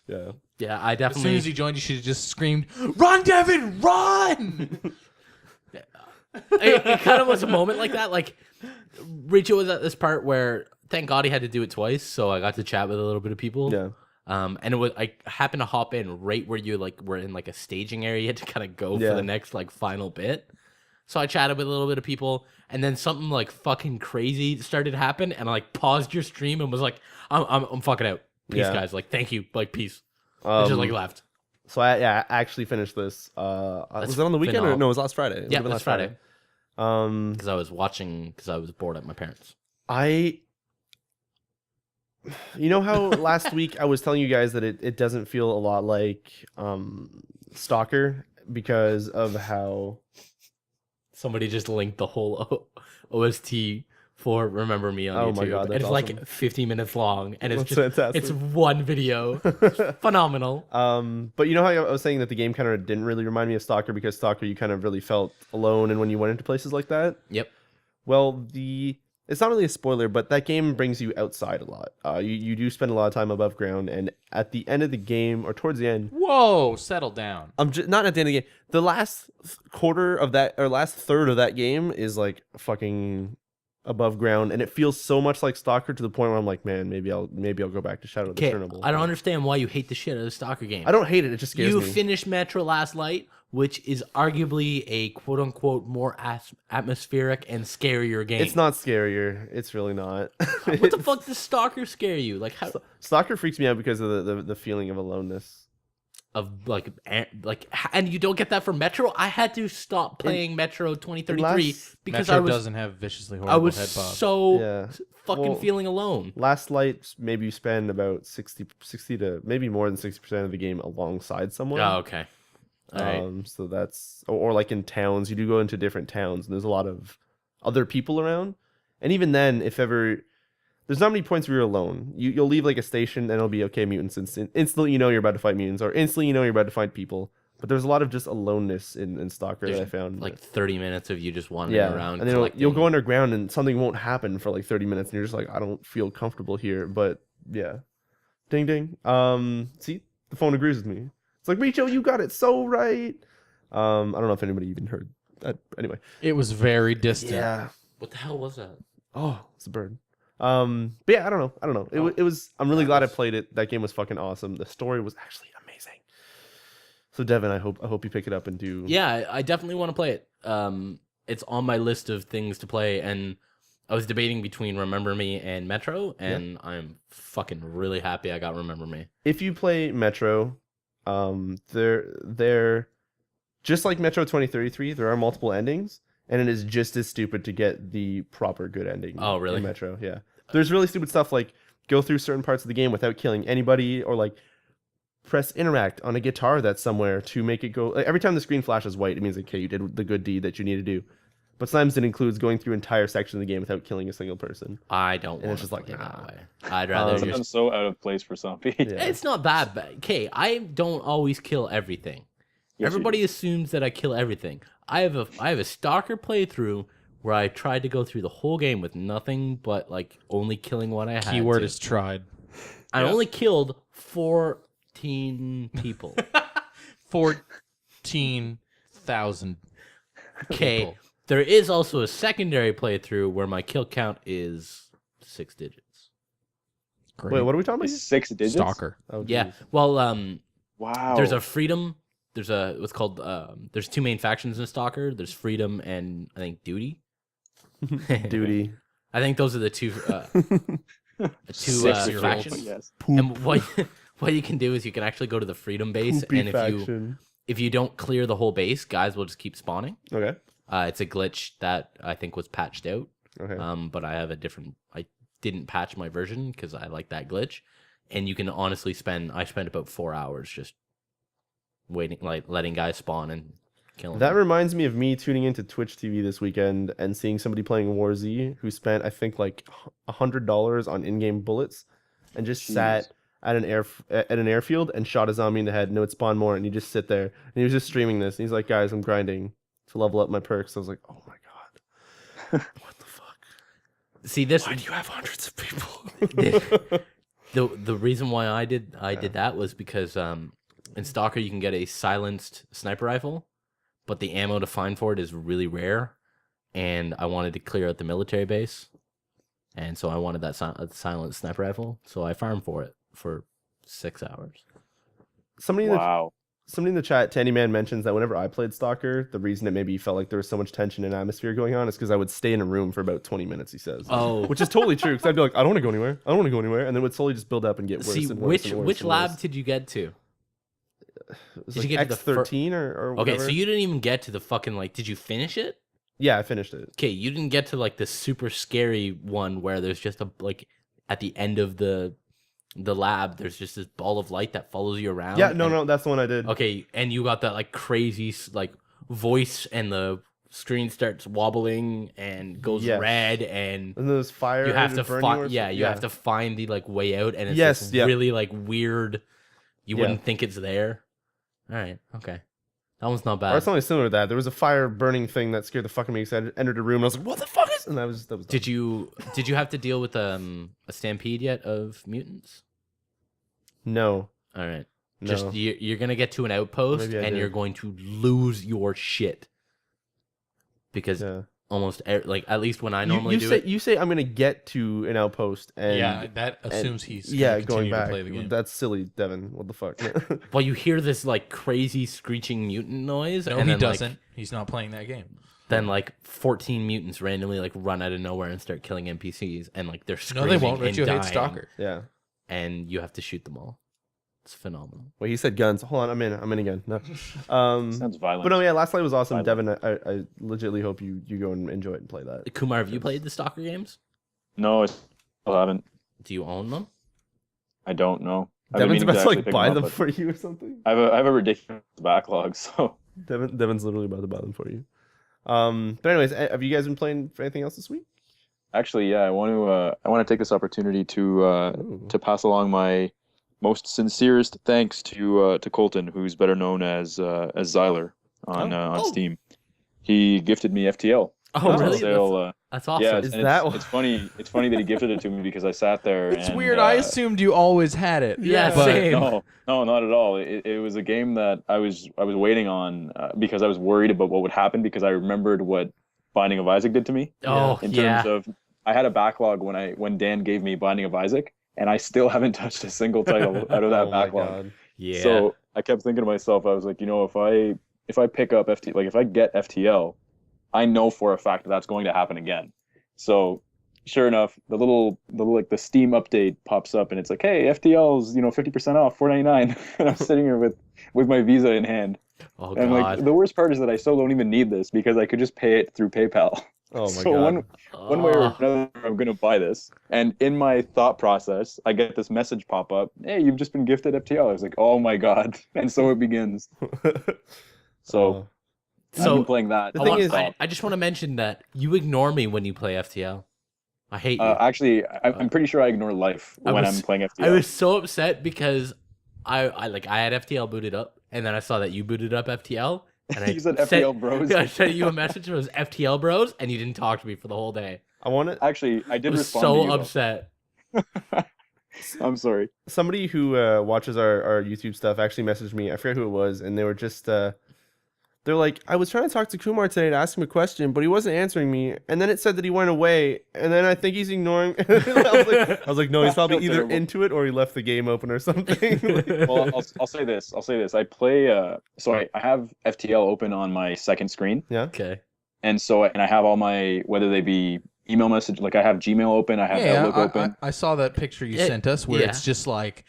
Yeah. Yeah, I As soon definitely. as you joined, you should have just screamed, "Run, Devin, run!" It kind of was a moment like that. Like Riccio was at this part where, thank God he had to do it twice, so I got to chat with a little bit of people. Yeah. And it was I happened to hop in right where you like were in like a staging area. You had to kind of go Yeah. for the next like final bit. So I chatted with a little bit of people, and then something like fucking crazy started to happen, and I like paused your stream and was like, I'm fucking out. Peace, Yeah. guys. Like, thank you. Like, peace. And just like left. So I actually finished this. Was it on the weekend or phenomenal. no? It was last Friday. It Yeah, would've been last Friday. Because Because I was watching, because I was bored at my parents. you know how last week I was telling you guys that it doesn't feel a lot like Stalker because of how Somebody just linked the whole OST for Remember Me on Oh YouTube. my God, and that's it's awesome. like 50 minutes long, and it's That's just fantastic. it's one video. Phenomenal. But you know how I was saying that the game kind of didn't really remind me of Stalker because Stalker you kind of really felt alone and when you went into places like that. Yep. Well, it's not really a spoiler, but that game brings you outside a lot. You do spend a lot of time above ground, and at the end of the game or towards the end, Whoa, settle down. I'm just not at the end of the game. The last quarter of that or last third of that game is like fucking above ground, and it feels so much like Stalker to the point where I'm like, man, maybe I'll go back to Shadow of the Okay, Chernobyl. I don't understand why you hate the shit out of the Stalker game. I don't hate it. It just scares You me. finished Metro Last Light, which is arguably a quote unquote more atmospheric and scarier game. It's not scarier. It's really not. What the fuck does Stalker scare you? Like how Stalker freaks me out because of the feeling of aloneness. of like and you don't get that from Metro? I had to stop playing Metro 2033 because Metro I was doesn't have viciously horrible I was head bob. so Yeah. fucking Well, feeling alone. Last Light, maybe you spend about 60 to maybe more than 60% of the game alongside someone. Oh, okay. All right. So that's or like in towns, you do go into different towns, and there's a lot of other people around. And even then, if ever there's not many points where you're alone. You'll leave like a station, and it'll be okay. Mutants, instantly you know you're about to fight mutants, or instantly you know you're about to fight people. But there's a lot of just aloneness in Stalker that I found. Like 30 minutes of you just wandering around. And then you'll go underground, and something won't happen for like 30 minutes, and you're just like, I don't feel comfortable here. But yeah, ding ding. See, the phone agrees with me. It's like, Riccio, you got it so right. I don't know if anybody even heard that. Anyway, It was very distant. yeah. What the hell was that? Oh, it's a bird. But yeah, I don't know. It was. I'm really glad I played it. That game was fucking awesome. The story was actually amazing. So Devin, I hope you pick it up and do. Yeah, I definitely want to play it. It's on my list of things to play, and I was debating between Remember Me and Metro, and I'm fucking really happy I got Remember Me. If you play Metro, they're just like Metro 2033. There are multiple endings, and it is just as stupid to get the proper good ending. Oh, really? In Metro, yeah. There's really stupid stuff like go through certain parts of the game without killing anybody, or like press interact on a guitar that's somewhere to make it go. Like, every time the screen flashes white, it means okay, you did the good deed that you need to do. But sometimes it includes going through entire sections of the game without killing a single person. I don't And want it's to just like, play nah. that way. I'd rather I'm just... so out of place for Sompy. Yeah. It's not that bad. Okay, I don't always kill everything. Yes, you Everybody assumes that I kill everything. I have a Stalker playthrough where I tried to go through the whole game with nothing but like only killing what I had. Keyword to. is tried. I only killed 14 people. 14,000. Okay, people. there is also a secondary playthrough where my kill count is 6 digits. Great. Wait, what are we talking about? It's 6 digits. Stalker. Oh, Yeah, geez. well, Wow. there's a freedom. There's a what's called there's two main factions in Stalker. There's freedom and I think duty. Duty. I think those are the two Six-year-old, factions. yes. And what you can do is you can actually go to the freedom base, Poopy and faction. if you don't clear the whole base, guys will just keep spawning. Okay. It's a glitch that I think was patched out. Okay. But I have a different. I didn't patch my version because I like that glitch, and you can honestly spend. I spent about 4 hours just waiting, like letting guys spawn and killing That them. reminds me of me tuning into Twitch TV this weekend and seeing somebody playing War Z who spent, I think, like $100 on in-game bullets and just sat at an airfield and shot a zombie in the head and it would spawn more, and you just sit there and he was just streaming this and he's like, guys, I'm grinding to level up my perks. I was like, oh my god, what the fuck? See this. Why do you have hundreds of people? The reason why I did that was because in Stalker you can get a silenced sniper rifle, but the ammo to find for it is really rare, and I wanted to clear out the military base, and so I wanted that silenced sniper rifle, so I farmed for it for 6 hours. Somebody Wow. in the chat, Tandyman, mentions that whenever I played Stalker, the reason it maybe felt like there was so much tension and atmosphere going on is because I would stay in a room for about 20 minutes, he says. Oh. Which is totally true, because I'd be like, I don't want to go anywhere. I don't want to go anywhere. And then it would slowly just build up and get worse See, and worse and worse which and lab worse. did you get to? It was did like you get to the X13 or Okay, whatever. so you didn't even get to the fucking, like, did you finish it? Yeah, I finished it. Okay, you didn't get to like the super scary one where there's just a like at the end of the lab there's just this ball of light that follows you around. Yeah, no, that's the one I did. Okay, and you got that like crazy like voice and the screen starts wobbling and goes Yes. red, and And there's fire. you have to burn you or find. Yeah, something? you have to find the like way out, and it's Yes, just yeah. really like weird. You Yeah. wouldn't think it's there. All right, okay, that one's not Or bad. something similar to that. There was a fire burning thing that scared the fuck out of me. Because I entered a room and I was like, "What the fuck is?" And that was. Did you have to deal with a stampede yet of mutants? No. All right. No. Just you're gonna get to an outpost Maybe I and did. you're going to lose your shit because Yeah. almost like at least when I You normally do say it. you say I'm gonna get to an outpost and yeah, that assumes he's yeah, gonna going continue back. to play the game. That's silly, Devin. What the fuck? Well, you hear this like crazy screeching mutant noise, No, and he then, like, doesn't. He's not playing that game. then like 14 mutants randomly like run out of nowhere and start killing NPCs, and like they're No, screaming they won't. and Riccio dying, hates Stalker. Yeah. and you have to shoot them all. It's phenomenal. Wait, he said guns. Hold on, I'm in again. No. Sounds violent. But no, yeah, last night was awesome. Violent. Devin, I legitimately hope you go and enjoy it and play that. Kumar, have you played the Stalker games? No, I still haven't. Do you own them? I don't know. I've been Devin's meaning to about to actually like pick buy up, them but for you or something. I have a ridiculous backlog, so Devin's literally about to buy them for you. But anyways, have you guys been playing for anything else this week? actually, yeah, I want to take this opportunity to pass along my most sincerest thanks to Colton, who's better known as Zyler on Steam. He gifted me FTL. Oh, It's on really? sale, That's awesome. yeah, Is and that it's funny. It's funny that he gifted it to me because I sat there. It's and, weird. I assumed you always had it. Yeah, but same. No, not at all. It was a game that I was waiting on because I was worried about what would happen because I remembered what Binding of Isaac did to me. Oh, In yeah. terms of, I had a backlog when Dan gave me Binding of Isaac, and I still haven't touched a single title out of that Oh my backlog. God. Yeah. So I kept thinking to myself, I was like, if I pick up if I get FTL, I know for a fact that that's going to happen again. So sure enough, the little like the Steam update pops up and it's like, hey, FTL's 50% off, $4.99, and I'm sitting here with my Visa in hand. Oh, And God. like the worst part is that I still don't even need this because I could just pay it through PayPal. Oh my So God. one way or another, I'm gonna buy this. And in my thought process, I get this message pop up. Hey, you've just been gifted FTL. I was like, oh my God. And so it begins. So I've So been playing that. the thing is- I just want to mention that you ignore me when you play FTL. I hate you. Actually, I'm pretty sure I ignore life I when was- I'm playing FTL. I was so upset because I had FTL booted up, and then I saw that you booted up FTL, and I You said FTL bros. I sent you a message. It was FTL bros, and you didn't talk to me for the whole day. I want it. Actually, I I did was respond so to you. though. upset. I'm sorry. Somebody who watches our YouTube stuff actually messaged me. I forget who it was, and they were just they're like, I was trying to talk to Kumar today to ask him a question, but he wasn't answering me. And then it said that he went away, and then I think he's ignoring. I was like, no, he's probably That's either terrible. into it or he left the game open or something. Well, I'll say this. I play. So I have FTL open on my second screen, Yeah. Okay. and I have all my, whether they be email message, like I have Gmail open, I have Outlook open. I saw that picture you Yeah, sent us where yeah. it's just like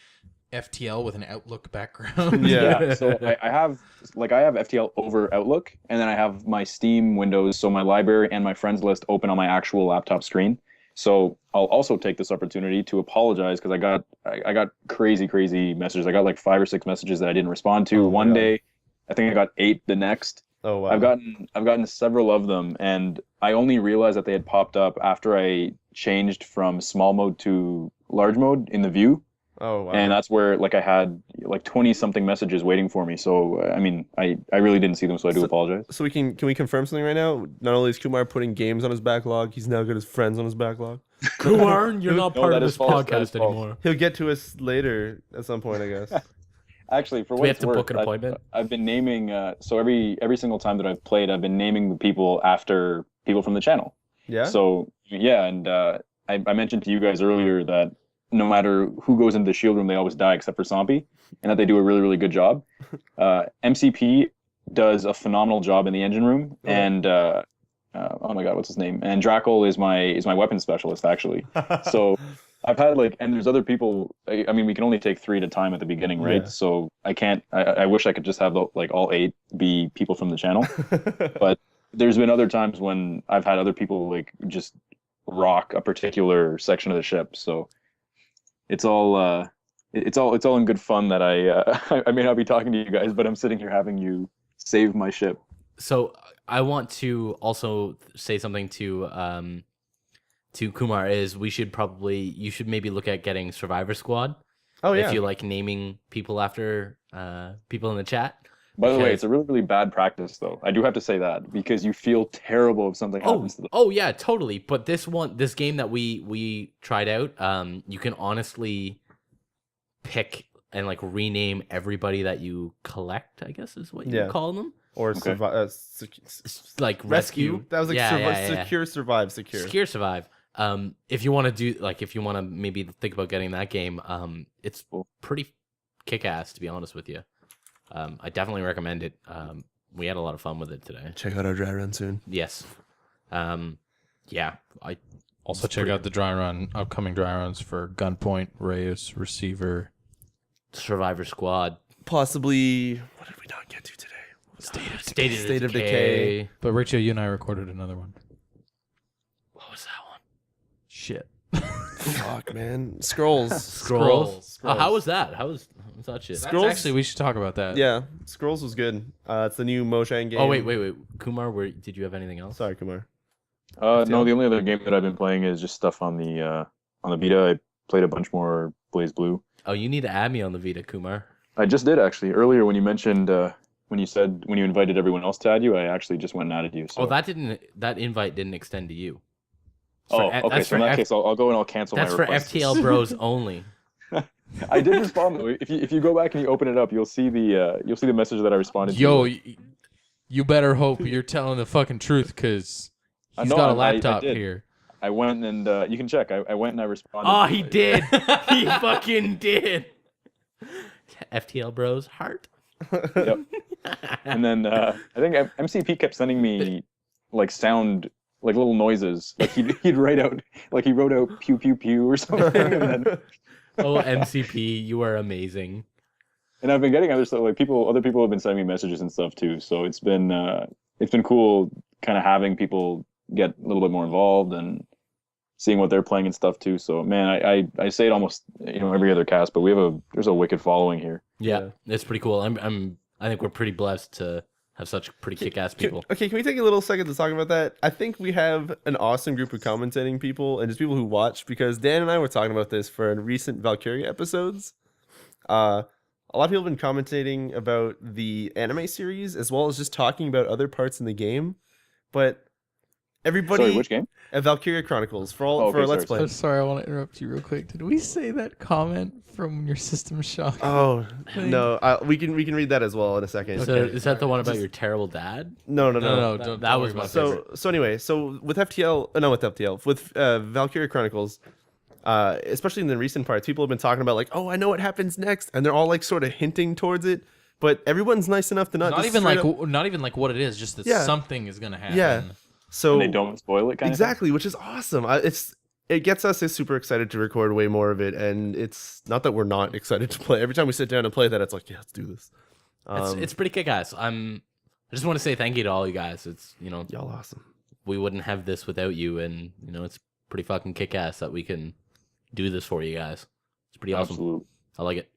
FTL with an Outlook background. Yeah. So I have FTL over Outlook, and then I have my Steam windows, so my library and my friends list open on my actual laptop screen. So I'll also take this opportunity to apologize because I got crazy messages. I got like 5 or 6 messages that I didn't respond to. Oh my One God. day, I think I got 8 the next. Oh wow. I've gotten several of them, and I only realized that they had popped up after I changed from small mode to large mode in the view. Oh wow. And that's where like I had like 20 something messages waiting for me. So I mean, I really didn't see them, so I do apologize. So can we confirm something right now? Not only is Kumar putting games on his backlog, he's now got his friends on his backlog. Kumar, you're not No, part that of is this false. That is podcast false. anymore. He'll get to us later at some point, I guess. Actually, for Do what we have it's to worth, book an appointment? I've been naming. So every single time that I've played, I've been naming the people after people from the channel. Yeah. So yeah, and I mentioned to you guys earlier that no matter who goes into the shield room, they always die except for Somppi, and that they do a really good job. MCP does a phenomenal job in the engine room, and oh my God, what's his name? And Drackle is my weapons specialist actually. So I've had and there's other people. I mean, we can only take 3 at a time at the beginning, right? Yeah. So I can't. I wish I could just have all 8 be people from the channel. But there's been other times when I've had other people just rock a particular section of the ship. So it's all in good fun that I may not be talking to you guys, but I'm sitting here having you save my ship. So I want to also say something to Kumar is you should maybe look at getting Survivor Squad. Oh yeah. If you like naming people after people in the chat. By the way, Because- it's a really, really bad practice, though. I do have to say that because you feel terrible if something happens to them. Oh yeah, totally. But this game that we tried out, you can honestly pick and like rename everybody that you collect, I guess is what you call them. Or Okay. Like rescue. That was like Yeah. secure, survive, secure. Secure survive. If you want to maybe think about getting that game, it's pretty kick-ass, to be honest with you. I definitely recommend it. We had a lot of fun with it today. Check out our dry run soon. Yes. Yeah. Also check out the upcoming dry runs for Gunpoint, Reyes, Receiver, Survivor Squad. Possibly. What did we not get to today? State of Decay. But Riccio, you and I recorded another one. What was that one? Shit. Fuck, man. Scrolls. Scrolls. Oh, how was that? How was that shit? Scrolls? Actually, we should talk about that. Yeah, Scrolls was good. It's the new Mojang game. Oh wait. Kumar, did you have anything else? Sorry, Kumar. No, the only other game that I've been playing is just stuff on the Vita. I played a bunch more Blaze Blue. Oh, you need to add me on the Vita, Kumar. I just did actually earlier when you mentioned when you invited everyone else to add you. I actually just went and added you. So. Oh, that invite didn't extend to you. Okay. So in that case, I'll go and I'll cancel my request. That's for FTL Bros only. I did respond though. If you go back and you open it up, you'll see the message that I responded Yo, to. you better hope you're telling the fucking truth, because he's No, got a I laptop did. here. I went and you can check. I went and I responded. Oh, to he it. did. He fucking did. FTL Bros heart. Yep. And then I think MCP kept sending me like sound, like little noises. Like he'd write out, like he wrote out pew pew pew or something. And then Oh, MCP, you are amazing. and I've been getting other stuff. Like other people have been sending me messages and stuff too. So it's been cool, kind of having people get a little bit more involved seeing what they're playing and stuff too. So man, I say it almost every other cast, but there's a wicked following here. Yeah, it's pretty cool. I think we're pretty blessed to have such pretty kick-ass people. Okay, can we take a little second to talk about that? I think we have an awesome group of commentating people and just people who watch, because Dan and I were talking about this for recent Valkyria episodes. A lot of people have been commentating about the anime series as well as just talking about other parts in the game. But everybody, Sorry, which game? Valkyria Chronicles for Let's Play. I'm sorry, I want to interrupt you real quick. Did we say that comment from your System Shock? Oh no, we can read that as well in a second. So is that the one about your terrible dad? No. That was my favorite. So anyway, with Valkyria Chronicles, especially in the recent parts, people have been talking about like, oh, I know what happens next, and they're all like sort of hinting towards it. But everyone's nice enough to not even like what it is, just that something is gonna happen. Yeah. So And they don't spoil it, kind exactly, which is awesome. It gets us super excited to record way more of it, and it's not that we're not excited to play. Every time we sit down and play that, it's like, yeah, let's do this. It's pretty kick-ass. I just want to say thank you to all you guys. It's y'all awesome. We wouldn't have this without you, and it's pretty fucking kick-ass that we can do this for you guys. It's pretty awesome. Absolutely. I like it.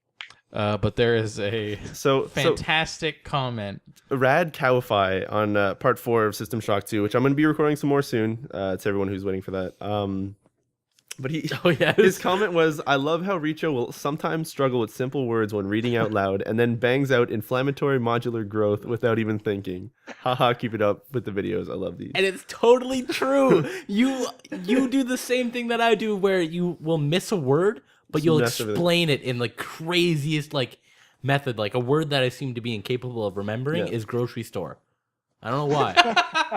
But there is a fantastic comment. Rad Cowify on part 4 of System Shock 2, which I'm going to be recording some more soon. To everyone who's waiting for that. But his comment was, I love how Riccio will sometimes struggle with simple words when reading out loud and then bangs out inflammatory modular growth without even thinking. Haha, keep it up with the videos. I love these. And it's totally true. You do the same thing that I do, where you will miss a word, but you'll explain it in the craziest method. Like a word that I seem to be incapable of remembering is grocery store. I don't know why.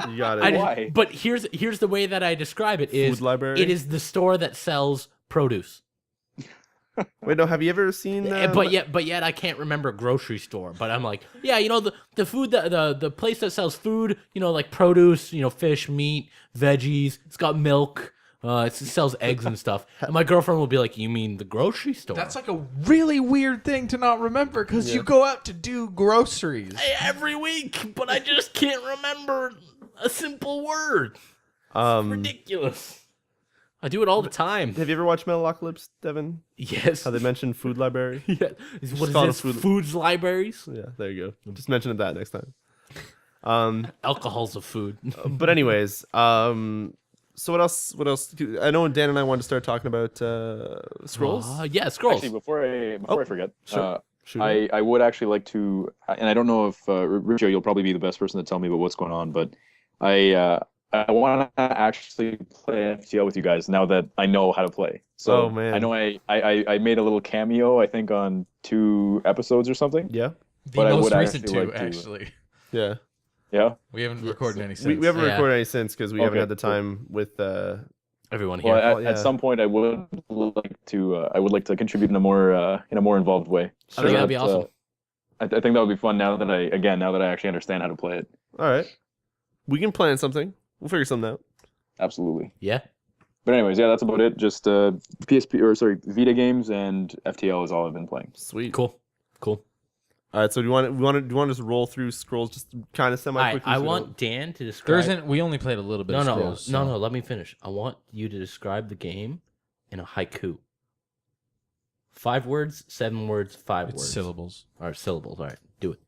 You got it. Why? But here's the way that I describe it is Food library? It is the store that sells produce. Wait, no, have you ever seen But yet I can't remember grocery store. But I'm like, yeah, the food, the place that sells food, like produce, fish, meat, veggies. It's got milk. It sells eggs and stuff. And my girlfriend will be like, you mean the grocery store? That's like a really weird thing to not remember, because you go out to do groceries every week, but I just can't remember a simple word. It's ridiculous. I do it all the time. Have you ever watched Metalocalypse, Devin? Yes. How they mentioned food library? Yeah. What is this? Foods libraries? Yeah, there you go. Just mention that next time. Alcohol's a food. But anyways, so what else? What else? I know Dan and I wanted to start talking about scrolls. Yeah, scrolls. Actually, before I forget, sure. Shoot it. I would actually like to, and I don't know if Riccio, you'll probably be the best person to tell me about what's going on, but I want to actually play FTL with you guys now that I know how to play. So Oh, man. I know I made a little cameo, I think, on 2 episodes or something. Yeah. The But I most would recent actually 2, like to- actually. Yeah. Yeah. We haven't recorded any since. We haven't Yeah. recorded any since because we haven't Okay, had the time with. Everyone here. Well, Well, yeah. at some point, I would like to contribute in a more involved way. I think that'd be that, awesome. I think that would be fun now that I actually understand how to play it. All right. We can plan something. We'll figure something out. Absolutely. Yeah. But anyways, yeah, that's about it. Just Vita games and FTL is all I've been playing. Sweet. Cool. All right. So do you want to just roll through scrolls just kind of semi quickly? I want Dan to There describe. isn't. We only played a little bit. No, of no, Scrolls, no, so- no. Let me finish. I want you to describe the game in a haiku. 5 words, 7 words, 5 It's words. syllables. Or syllables. All right, do it.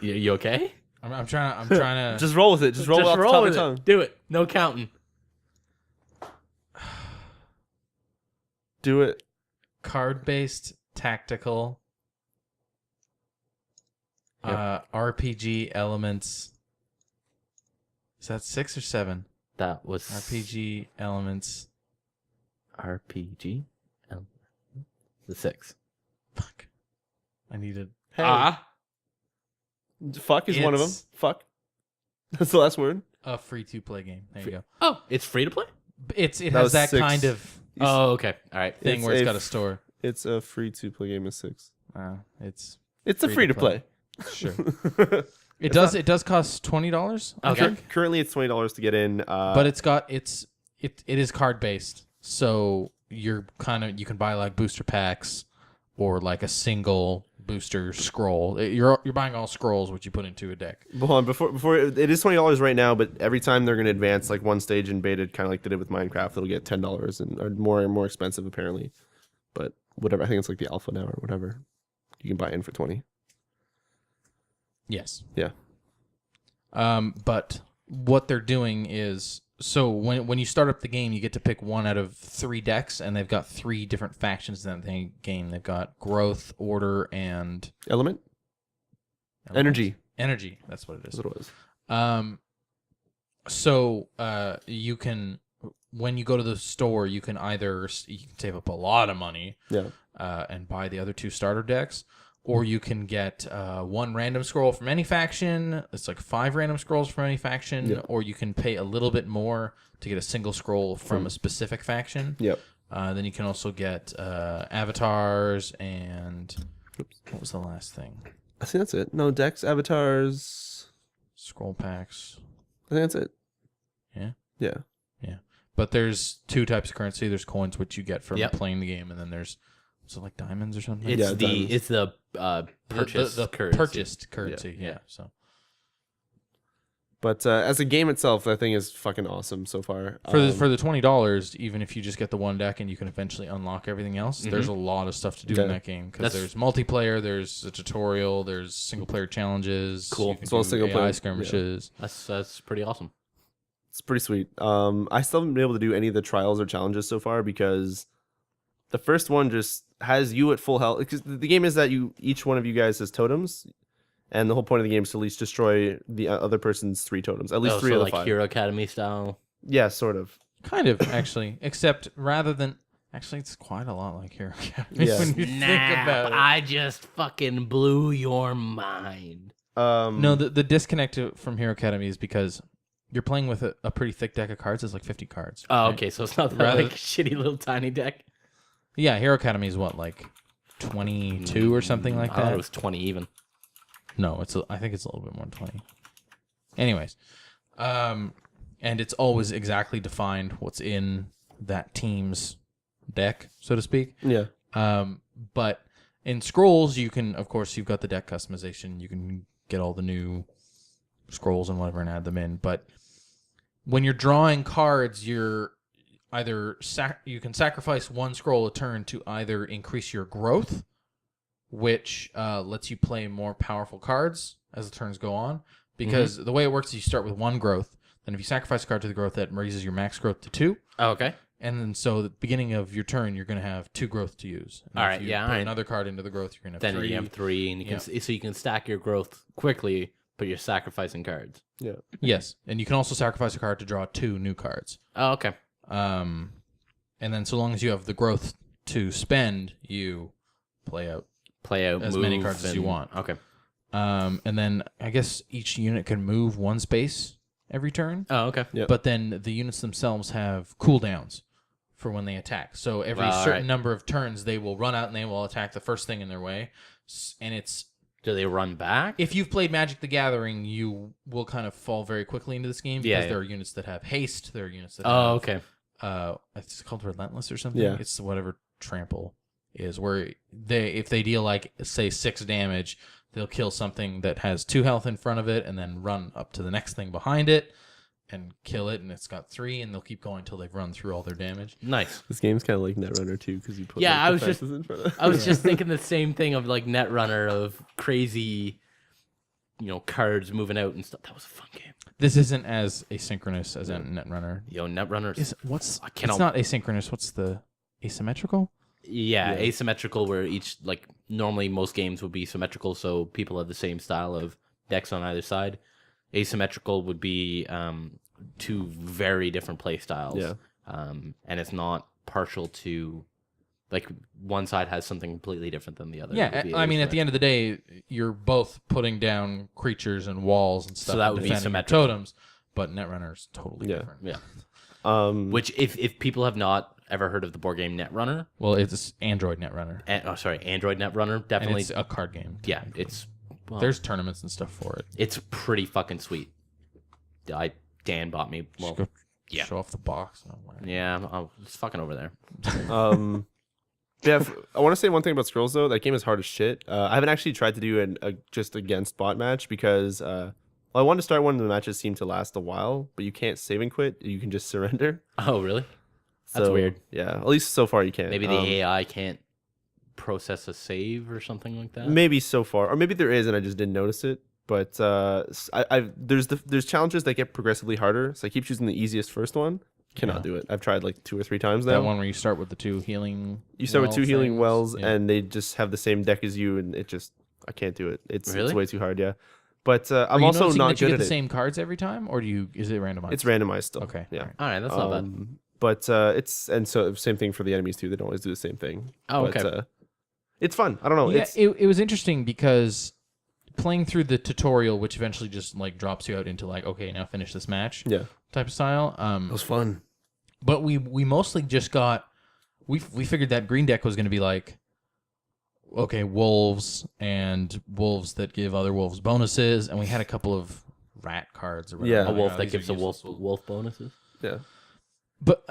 You okay? I'm trying to. Just roll with it. Just roll off the top of with your it. tongue. Do it. No counting. Do it. Card-based tactical. RPG elements. Is that 6 or 7? That was RPG elements. RPG. The 6. Fuck. I needed. Hey. Fuck is one of them. It's- Fuck. That's the last word. A free-to-play game. There you go. Oh, it's free to play. It That has was that 6. kind of Oh, okay. All right. thing It's where it's a got a store. It's a free to play game of 6. It's It's a free to play. sure. It does cost $20. I Okay. think. Currently, it's $20 to get in. But it is card based, so you can buy like booster packs or like a single booster scroll. You're buying all scrolls which you put into a deck. hold on, before it is $20 right now, but every time they're going to advance like one stage in beta, kind of like they did with Minecraft, it'll get $10 and are more and more expensive apparently. But whatever, I think it's like the alpha now or whatever. You can buy in for 20. Yes. Yeah. But what they're doing is, so when you start up the game, you get to pick one out of 3 decks, and they've got 3 different factions in that game. They've got growth, order, and Element? Energy. Energy. That's what it is. That's what it was. So you can, when you go to the store, you can save up a lot of money, Yeah. and buy the other 2 starter decks, or you can get 1 random scroll from any faction. It's like 5 random scrolls from any faction, Yeah. or you can pay a little bit more to get a single scroll from a specific faction. Yep. Then you can also get avatars and what was the last thing? I think that's it. No, decks, avatars. Scroll packs. I think that's it. Yeah. Yeah. But there's 2 types of currency. There's coins which you get from Yep. playing the game, and then there's like diamonds or something. It's Yeah, the diamonds. it's the purchase the currency. purchased currency. Yeah. Yeah. So But as a game itself, that thing is fucking awesome so far. for the $20, even if you just get the 1 deck and you can eventually unlock everything else, there's a lot of stuff to do in Okay. that game because That's- there's multiplayer, there's a tutorial, there's single player challenges, Cool. you can As well as do single AI player, yeah. skirmishes. That's pretty awesome. It's pretty sweet. I still haven't been able to do any of the trials or challenges so far because the first one just has you at full health. Because the game is that each one of you guys has totems, and the whole point of the game is to at least destroy the other person's 3 totems. At least 3 so of the like 5. Hero Academy style. Yeah, sort of. Kind of actually, except rather than actually, it's quite a lot like Hero Academy Yeah. when you think about it. I just fucking blew your mind. No, the disconnect from Hero Academy is because you're playing with a pretty thick deck of cards. It's like 50 cards. Oh, right? okay. So it's not that Rather- like shitty little tiny deck. Yeah, Hero Academy is what, like 22 or something like I thought that? it was 20 even. No, I think it's a little bit more than 20. Anyways, and it's always exactly defined what's in that team's deck, so to speak. Yeah. But in Scrolls, you can, of course, you've got the deck customization. You can get all the new scrolls and whatever and add them in. But when you're drawing cards, either you can sacrifice one scroll a turn to either increase your growth, which lets you play more powerful cards as the turns go on. Because the way it works is you start with 1 growth. Then if you sacrifice a card to the growth, that raises your max growth to 2. Oh, okay. And then so at the beginning of your turn, you're going to have 2 growth to use. And All if right, you yeah, put all right. another card into the growth, you're going to have Then 3. you have 3, and you can so you can stack your growth quickly, but you're sacrificing cards. Yeah. Yes, and you can also sacrifice a card to draw 2 new cards. Oh, okay. And then so long as you have the growth to spend, you play out as many move, cards as you want. Okay. And then I guess each unit can move 1 space every turn. Oh, okay. Yep. But then the units themselves have cooldowns for when they attack. So every certain number of turns, they will run out and they will attack the first thing in their way. And it's... Do they run back? If you've played Magic the Gathering, you will kind of fall very quickly into this game because there are units that have haste. There are units that have... Oh, okay. It's called Relentless or something. Yeah. It's whatever trample is, where if they deal like, say, 6 damage, they'll kill something that has 2 health in front of it and then run up to the next thing behind it and kill it, and it's got 3, and they'll keep going until they've run through all their damage. Nice. This game's kind of like Netrunner too, because you put Yeah, like, I was just- defenses in front of I was just thinking the same thing of like Netrunner, of crazy, cards moving out and stuff. That was a fun game. This isn't as asynchronous as Netrunner. Yo, Netrunner. It's not asynchronous. What's the asymmetrical? Yeah, asymmetrical, where normally most games would be symmetrical, so people have the same style of decks on either side. Asymmetrical would be 2 very different play styles. Yeah. And it's not partial to, like, one side has something completely different than the other. Yeah, I mean, at the end of the day, you're both putting down creatures and walls and stuff. So that would be defending your symmetrical. Totems, but Netrunner's totally different. Yeah. Which, if people have not ever heard of the board game Netrunner, Well, it's Android Netrunner. Android Netrunner, And definitely. it's a card game. Yeah, it's There's tournaments and stuff for it. it's pretty fucking sweet. Dan bought me. Just Well, go yeah. show off the box. Oh, wow. yeah, it's fucking over there. Yeah, I want to say one thing about Scrolls though. That game is hard as shit. I haven't actually tried to do a just against bot match because I wanted to start one of the matches seemed to last a while, but you can't save and quit. You can just surrender. Oh, really? That's So, weird. Yeah, at least so far you can. Maybe the AI can't process a save or something like that. Maybe so far, or maybe there is, and I just didn't notice it. But there's challenges that get progressively harder. So I keep choosing the easiest first one. Cannot do it. I've tried like 2 or 3 times now. That one where you start with the 2 healing. You start with 2 healing wells, Yeah. and they just have the same deck as you, and I can't do it. It's Really? way too hard. Yeah, but Are I'm you also noticing not that you good get at the it. same cards every time, or is it randomized? It's randomized still. Okay. Yeah. all right. All right, that's not bad. But so same thing for the enemies too. They don't always do the same thing. Oh, But, okay. it's fun. I don't know. Yeah, It's it was interesting because playing through the tutorial, which eventually just like drops you out into like, okay, now finish this match yeah. type of style. It was fun. But we mostly just got we figured that green deck was going to be like, okay, wolves and wolves that give other wolves bonuses, and we had a couple of rat cards or whatever. Yeah. A Like, wolf oh, that these are gives a useless wolf bonuses. Yeah. But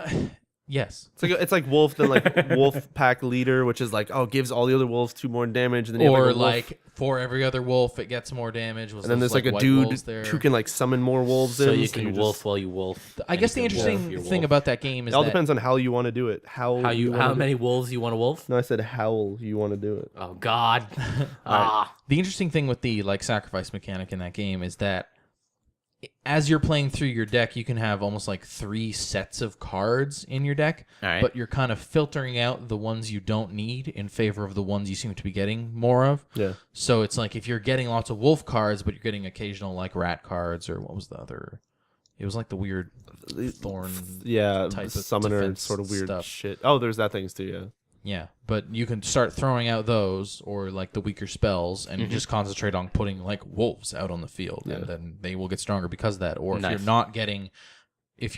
yes. It's like wolf, then like wolf pack leader, which is like gives all the other wolves 2 more damage, and then you have, Or like, a wolf, like for every other wolf, it gets more damage. and then there's like a white dude wolves there. who can like summon more wolves. So in, you you can just- wolf while you wolf. I guess the and you can wolf interesting your thing wolf. about that game is It all that depends on how you want to do it. How How many wolves you want to wolf? No, I said how you want to do it. Oh God. the interesting thing with the like sacrifice mechanic in that game is that as you're playing through your deck, you can have almost like 3 sets of cards in your deck, All right. but you're kind of filtering out the ones you don't need in favor of the ones you seem to be getting more of. Yeah. So it's like if you're getting lots of wolf cards, but you're getting occasional like rat cards, or what was the other? It was like the weird thorn. Yeah, type of summoner defense sort of weird stuff. shit. Oh, there's that things too. Yeah. Yeah, but you can start throwing out those or like the weaker spells and Mm-hmm. just concentrate on putting like wolves out on the field, Yeah. and then they will get stronger because of that. Or if Nice.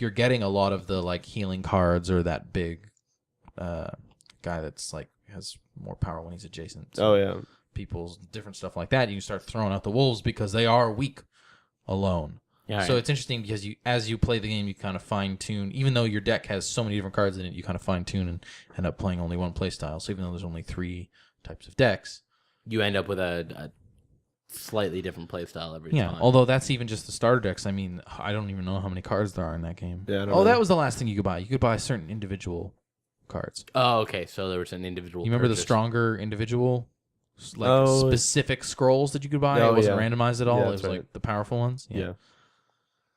you're getting a lot of the like healing cards or that big guy that's like has more power when he's adjacent to Oh yeah. people's different stuff like that, you can start throwing out the wolves because they are weak alone. Yeah. So it's interesting because as you play the game, you kind of fine tune. Even though your deck has so many different cards in it, you kind of fine tune and end up playing only one play style. So even though there's only 3 types of decks, you end up with a slightly different playstyle every Yeah, time. although that's even just the starter decks. I mean, I don't even know how many cards there are in that game. Yeah, I don't Oh, know. that was the last thing you could buy. You could buy certain individual cards. Oh, okay. So there was an individual. You remember the purchase. stronger individual, like Oh, specific scrolls that you could buy? Oh, It wasn't yeah. randomized at all. Yeah, It that's was right. like the powerful ones. Yeah.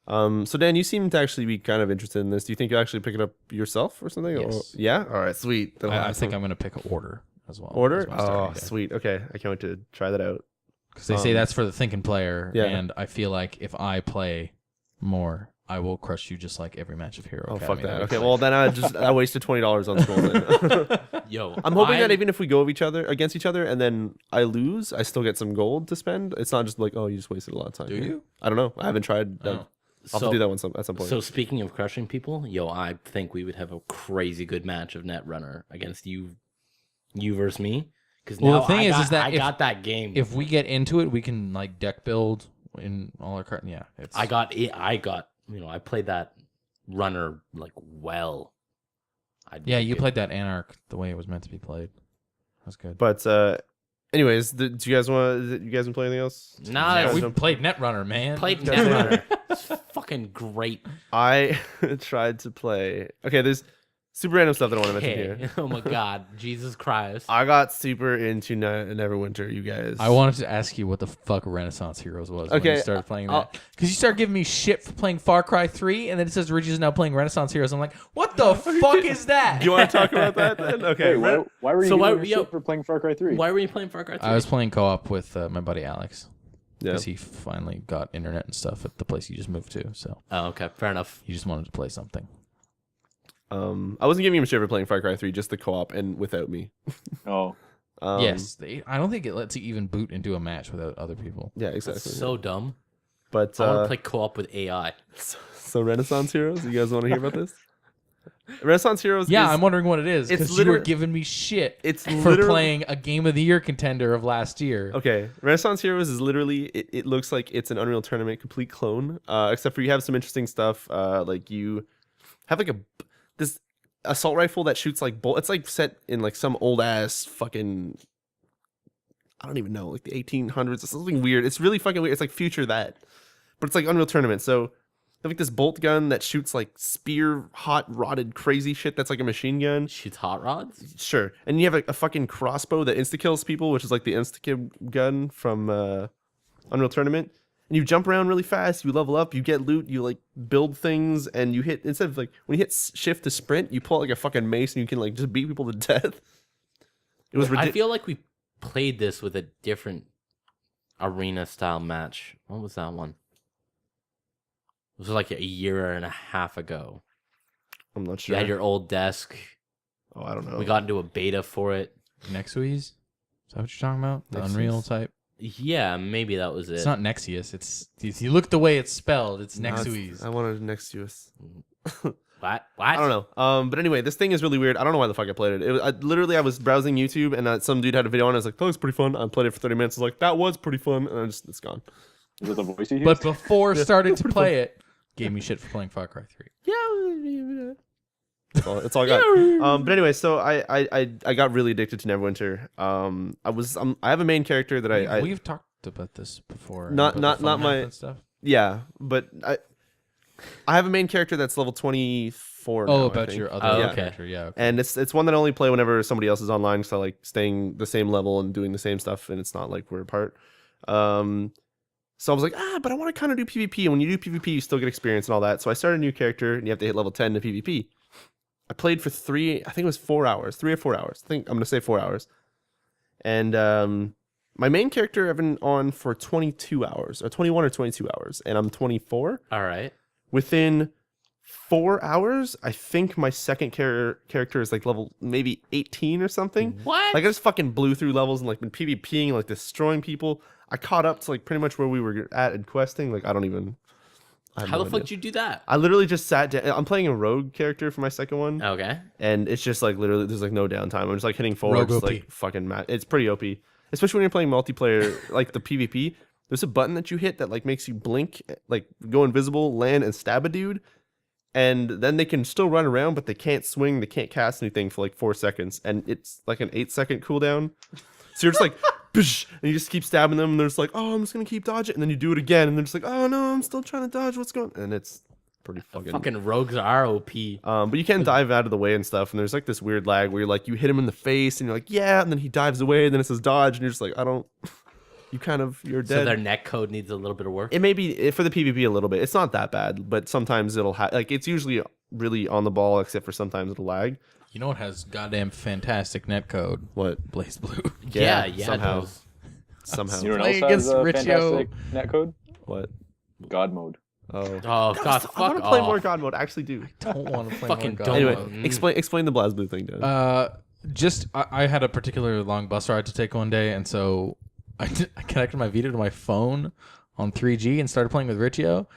So Dan, you seem to actually be kind of interested in this. Do you think you'll actually pick it up yourself or something? Yes. Or, yeah. All right. Sweet. That'll I have think some- I'm going to pick an order as well. order. as my starting Oh, deck. sweet. Okay, I can't wait to try that out. Because they say that's for the thinking player, Yeah. and I feel like if I play more, I will crush you just like every match of Hero Oh, Academy fuck that. we Okay, play. well then I wasted $20 on scroll. Then. Yo, I'm hoping that even if we go of against each other and then I lose, I still get some gold to spend. It's not just like, oh, you just wasted a lot of time. Do here. you? I don't know. I haven't tried. Oh. I'll have to do that at some point. So speaking of crushing people, yo, I think we would have a crazy good match of Netrunner against you versus me. Because Well, now the thing is that I if- got that game. If we get into it, we can like deck build in all our cards. Yeah, it's I got I played that runner like well. yeah. You played that Anarch the way it was meant to be played. That's good. But anyways, do you guys want? You guys been playing anything else? Nah, Yeah, we we played Netrunner, man. played Netrunner. It's fucking great. I tried to play. Okay, there's super random stuff that I want to mention here. Oh my god, Jesus Christ! I got super into Neverwinter, you guys. I wanted to ask you what the fuck Renaissance Heroes was when Okay, you started playing that. Because you started giving me shit for playing Far Cry 3, and then it says Richie is now playing Renaissance Heroes. I'm like, what the fuck is that? Do you want to talk about that then? Okay. Wait, why were you So why- giving me yo- shit for playing Far Cry 3? Why were you playing Far Cry 3? I was playing co-op with my buddy Alex. Yeah. Because he finally got internet and stuff at the place he just moved to. So Oh, okay, fair enough. he just wanted to play something. I wasn't giving him shit for playing Far Cry 3, just the co-op and without me. Oh, Yes. I don't think it lets you even boot into a match without other people. Yeah, That's exactly. so dumb. But I want to play co-op with AI. so Renaissance Heroes, you guys want to hear about this? Renaissance Heroes. Yeah, is, I'm wondering what it is. it's Because you were liter- giving me shit It's for literally playing a Game of the Year contender of last year. Okay, Renaissance Heroes is literally it looks like it's an Unreal Tournament complete clone, except for you have some interesting stuff. Like you have like this assault rifle that shoots like It's like set in like some old ass fucking, I don't even know, like the 1800s or something weird. It's really fucking weird. It's like future that, but it's like Unreal Tournament. So they have like this bolt gun that shoots like spear hot rotted crazy shit that's like a machine gun. Shoots hot rods. Sure. And you have a fucking crossbow that insta-kills people, which is like the insta-kill gun from Unreal Tournament. And you jump around really fast, you level up, you get loot, you like build things, and you hit, instead of like, when you hit shift to sprint, you pull out like a fucking mace and you can like just beat people to death. It was I ridiculous. feel like we played this with a different arena style match. What was that one? It was like a year and a half ago. I'm not You sure. had your old desk. Oh, I don't know. We got into a beta for it. Nexuiz? Is that what you're talking about? The Nexus? Unreal type? Yeah, maybe that was it. It's not Nexius. It's if you look the way it's spelled, it's No, Nexuiz. I wanted next to us. What? I don't know. But anyway, this thing is really weird. I don't know why the fuck I played it. I was browsing YouTube and some dude had a video on it. I was like, that looks pretty fun. I played it for 30 minutes. I was like, that was pretty fun. And it's gone. is it the voice you hear? But before starting to play it, gave me shit for playing Far Cry 3. Yeah. It's all I got. But anyway, so I got really addicted to Neverwinter. I have a main character that We've talked about this before. Not- about the not phone my- app and stuff. yeah, but I have a main character that's level 24 now, Oh, I about think. your Oh, other okay. character, yeah. Okay. And it's one that I only play whenever somebody else is online, because I like staying the same level and doing the same stuff, and it's not like we're apart. So I was like, but I want to kind of do PvP, and when you do PvP, you still get experience and all that. So I started a new character, and you have to hit level 10 to PvP. I played for 3 or 4 hours. I think I'm gonna say 4 hours. And my main character I've been on for 22 hours, or 21 or 22 hours, and I'm 24. All right. Within 4 hours, I think my second character is like level maybe 18 or something. What? Like I just fucking blew through levels and like been PvPing, like destroying people. I caught up to like pretty much where we were at in questing. Like I have How no the fuck idea. did you do that? I literally just sat down. I'm playing a rogue character for my second one, Okay. and it's just like literally there's like no downtime. I'm just like hitting forward, Rogue just OP. like fucking mad. It's pretty OP, especially when you're playing multiplayer, like the PvP. There's a button that you hit that like makes you blink, like go invisible, land, and stab a dude, and then they can still run around, but they can't swing, they can't cast anything for like 4 seconds, and it's like an 8-second cooldown. So you're just like and you just keep stabbing them, and they're just like, oh, I'm just gonna keep dodging, and then you do it again, and they're just like, oh no, I'm still trying to dodge. What's going? And it's pretty Fucking rogues are OP. But you can dive out of the way and stuff, and there's like this weird lag where you're like, you hit him in the face, and you're like, yeah, and then he dives away, and then it says dodge, and you're just like, I don't. You're dead. So their netcode needs a little bit of work. It may be for the PvP a little bit. It's not that bad, but sometimes it'll like it's usually really on the ball, except for sometimes it'll lag. You know what has goddamn fantastic netcode? What? Blaze Blue. Yeah, somehow. it does. Somehow. You know what Play else has against Riccio. fantastic netcode? What? God mode. Oh. Oh God, God, I fuck want to play off. more God mode. I actually do. Don't want to play Fucking more don't. God. Anyway, explain the BlazBlue thing, Dan. Just I had a particular long bus ride to take one day, and so I connected my Vita to my phone on 3G and started playing with Riccio,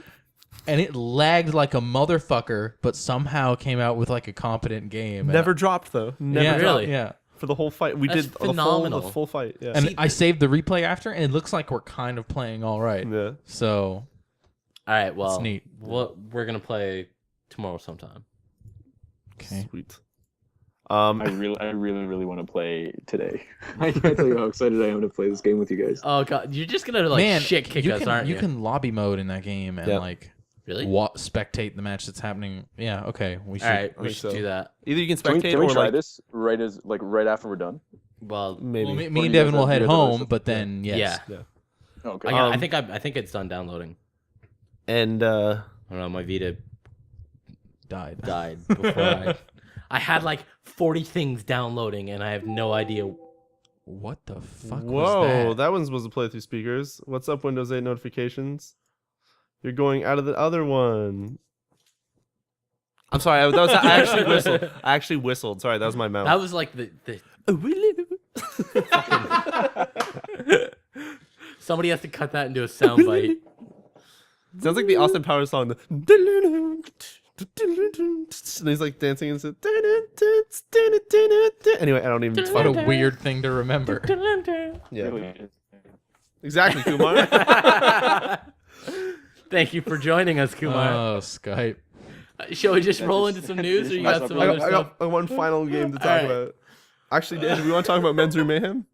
and it lagged like a motherfucker, but somehow came out with like a competent game. Never dropped though. Never yeah, dropped. Really? Yeah. For the whole fight, we That's did phenomenal. the full fight. Yeah. And I saved the replay after, and it looks like we're kind of playing all right. Yeah. So All right, well, It's neat. We're gonna play tomorrow sometime. okay. Sweet. I really want to play today. I can't tell you how excited I am to play this game with you guys. Oh God, you're just gonna like Man, shit kick you us, can, aren't you? You can lobby mode in that game and Yeah. like Really? spectate the match that's happening. Yeah. Okay. We should. All right, we think should so. do that. Either you can Can spectate we or try like this right after we're done? Well, maybe. Well, me Or and you Devin guys will have- head you guys have home, other but stuff? then yes. yeah. Okay. I think it's done downloading. and I don't know. My Vita Died. died before I had like 40 things downloading, and I have no idea. What the fuck whoa, was that? that one's supposed to play through speakers. What's up, Windows 8 notifications? You're going out of the other one. I'm sorry, I actually whistled. I actually whistled. Sorry, that was my mouth. That was like the somebody has to cut that into a soundbite. Sounds like the Austin Powers song. And he's like dancing and said, anyway, I don't even. What a weird thing to remember. Yeah, Really? exactly, Kumar. Thank you for joining us, Kumar. Oh, Skype. Shall we just roll into some news, or you got some I other stuff? got one final game to talk Alright. about. Actually, Dan, do we want to talk about Men's Room Mayhem?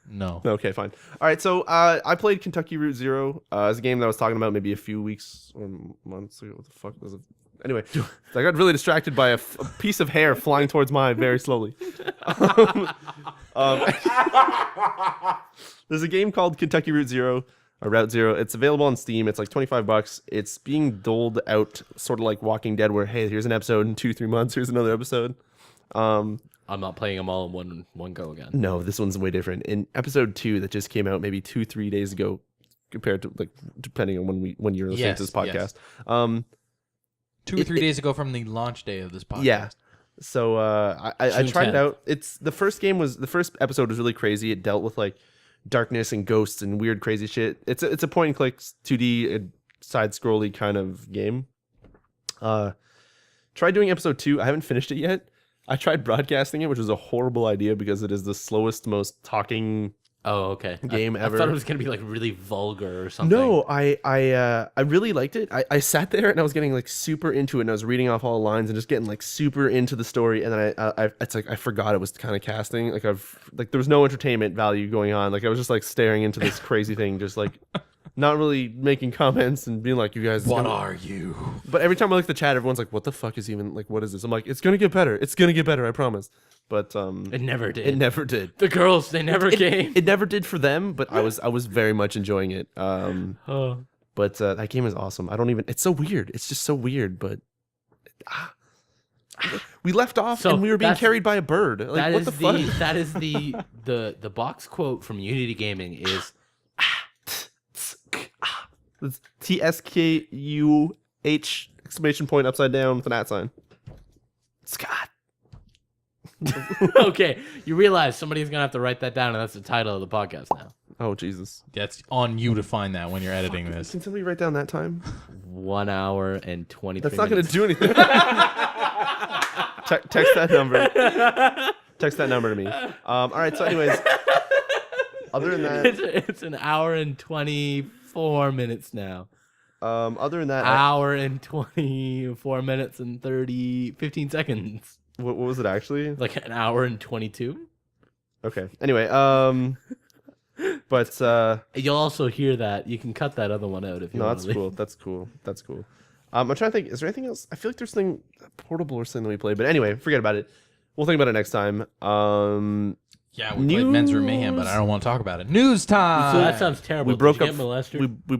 No. Okay, fine. All right, so I played Kentucky Route Zero. It's a game that I was talking about maybe a few weeks or months ago. What the fuck was it? Anyway, I got really distracted by a piece of hair flying towards mine very slowly. There's a game called Kentucky Route Zero, or Route Zero. It's available on Steam. It's like $25. It's being doled out sort of like Walking Dead, where, hey, here's an episode in 2-3 months. Here's another episode. I'm not playing them all in one go again. No, this one's way different. In episode 2 that just came out maybe 2-3 days ago, compared to like depending on when you're listening to this podcast. Yes. 2 or 3 days ago from the launch day of this podcast. Yeah. So I June tried it 10th. out. The first episode was really crazy. It dealt with like darkness and ghosts and weird crazy shit. It's a point and click 2D side scrolly kind of game. Tried doing episode 2. I haven't finished it yet. I tried broadcasting it, which was a horrible idea because it is the slowest, most talking Oh, okay. game ever. I thought it was gonna be like really vulgar or something. No, I really liked it. I sat there and I was getting like super into it, and I was reading off all the lines and just getting like super into the story. And then it's like I forgot it was kind of casting. Like there was no entertainment value going on. Like I was just like staring into this crazy thing, just like not really making comments and being like, "You guys, What are you? But every time I look at the chat, everyone's like, "What the fuck is even like? What is this?" I'm like, "It's gonna get better. It's gonna get better. I promise." But It never did. it never did. The girls, they never came. It never did for them. But I was very much enjoying it. Oh. But that game is awesome. It's so weird. It's just so weird. But we left off So and we were being that's- carried by a bird. Like That what is the fuck? that is the box quote from Unity Gaming is It's TSKUH exclamation point upside down with an @ sign. Scott. okay. You realize somebody's gonna have to write that down, and that's the title of the podcast now. Oh Jesus. That's on you to find that when you're editing this. Can somebody write down that time? 1 hour and 23 That's not going to minutes. do anything. Text that number. Text that number to me. All right. So, anyways, other than that, It's an hour and 24 minutes now. other than that, Hour and 24 minutes and 15 seconds. what was it actually? Like an hour and 22. Okay. Anyway, But You'll also hear that. You can cut that other one out if you no, want. that's cool. That's cool. That's cool. I'm trying to think. Is there anything else? I feel like there's something portable or something that we played. But anyway, forget about it. We'll think about it next time. Yeah, we played Men's Room Mayhem, but I don't want to talk about it. News time. So that sounds terrible. We broke Did you up. get molested? We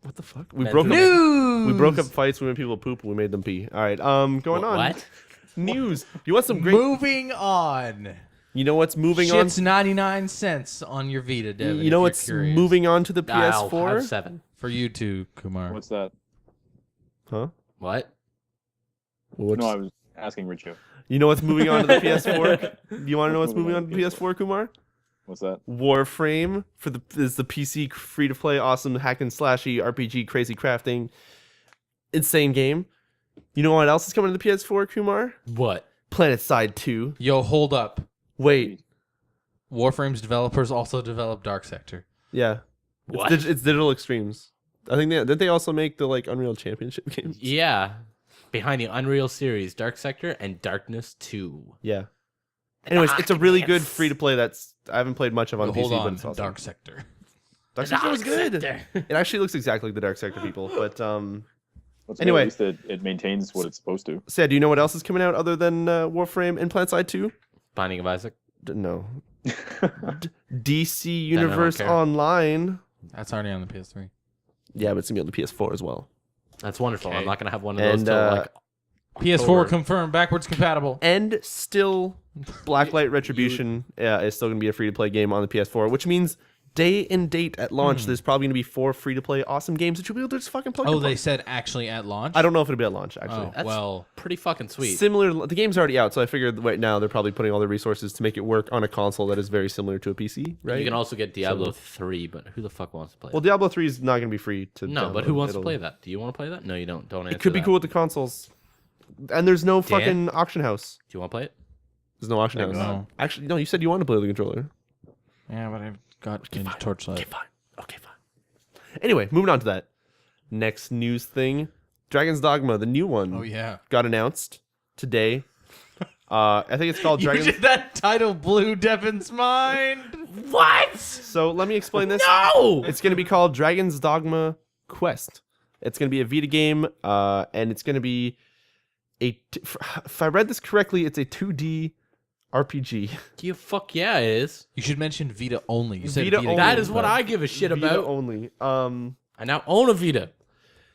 what the fuck? We Men's broke up. Room. News. We broke up fights. We made people poop. We made them pee. All right. Going on. What? News. You want some great? Moving on. You know what's moving on? Shit's 99 cents on your Vita, Devin. You know if what's you're curious. moving on to the I'll PS4? have 7. For you too, Kumar. What's that? Huh? What? What's, No, I was asking Riccio. you know what's moving on to the PS4? Do you want to know what's moving on to the PS4, Kumar? What's that? Warframe is the PC free to play awesome hack and slashy RPG crazy crafting insane game. You know what else is coming to the PS4, Kumar? What? PlanetSide 2. Yo, hold up. Wait. Warframe's developers also developed Dark Sector. Yeah. What? It's Digital Extremes. I think did they also make the like Unreal Championship games? Yeah. Behind the Unreal series, Dark Sector and Darkness 2. Yeah. Anyways, it's a really good Darkness. free to play that's I haven't played much of on Yo, PC, hold but on, it's awesome. Dark Sector. Dark Sector was good. Sector. It actually looks exactly like the Dark Sector people, but Let's Anyway. at least it maintains what it's supposed to. Sad, do you know what else is coming out other than Warframe and PlanetSide 2? Binding of Isaac. No. DC Universe care. Online. That's already on the PS3. Yeah, but it's gonna be on the PS4 as well. That's wonderful. Okay. I'm not going to have one of those And till like PS4 October. confirmed, backwards compatible. And still, Blacklight Retribution is still gonna be a free to play game on the PS4, which means day and date at launch, there's probably gonna be 4 free to play awesome games that you'll be able to just fucking plug. Oh, and play. they said actually at launch? I don't know if it'll be at launch actually. Oh, That's well, pretty fucking sweet. Similar, the game's already out, so I figured right now they're probably putting all their resources to make it work on a console that is very similar to a PC, right? You can also get Diablo 3, but who the fuck wants to play Well, that? Diablo 3 is not going to be free to No, but download. who wants to It'll- play that? Do you want to play that? No, you don't. Don't answer It could be that. cool with the consoles. And there's no fucking auction house. Do you want to play it? There's no auction house. no. Actually, no, you said you wanted to play with the controller. yeah, but I've got Ninja Torchlight. Okay, fine. Okay, fine. Anyway, moving on to that. Next news thing. Dragon's Dogma, the new one, Oh, yeah. got announced today. I think it's called Dragon's... That title blew Devin's mind. What? So let me explain this. No! It's going to be called Dragon's Dogma Quest. It's going to be a Vita game, and it's going to be if I read this correctly, it's a 2D RPG. You fuck yeah, it is. You should mention Vita only. You said Vita Vita only. That game, is what but- I give a shit Vita about. only. I now own a Vita.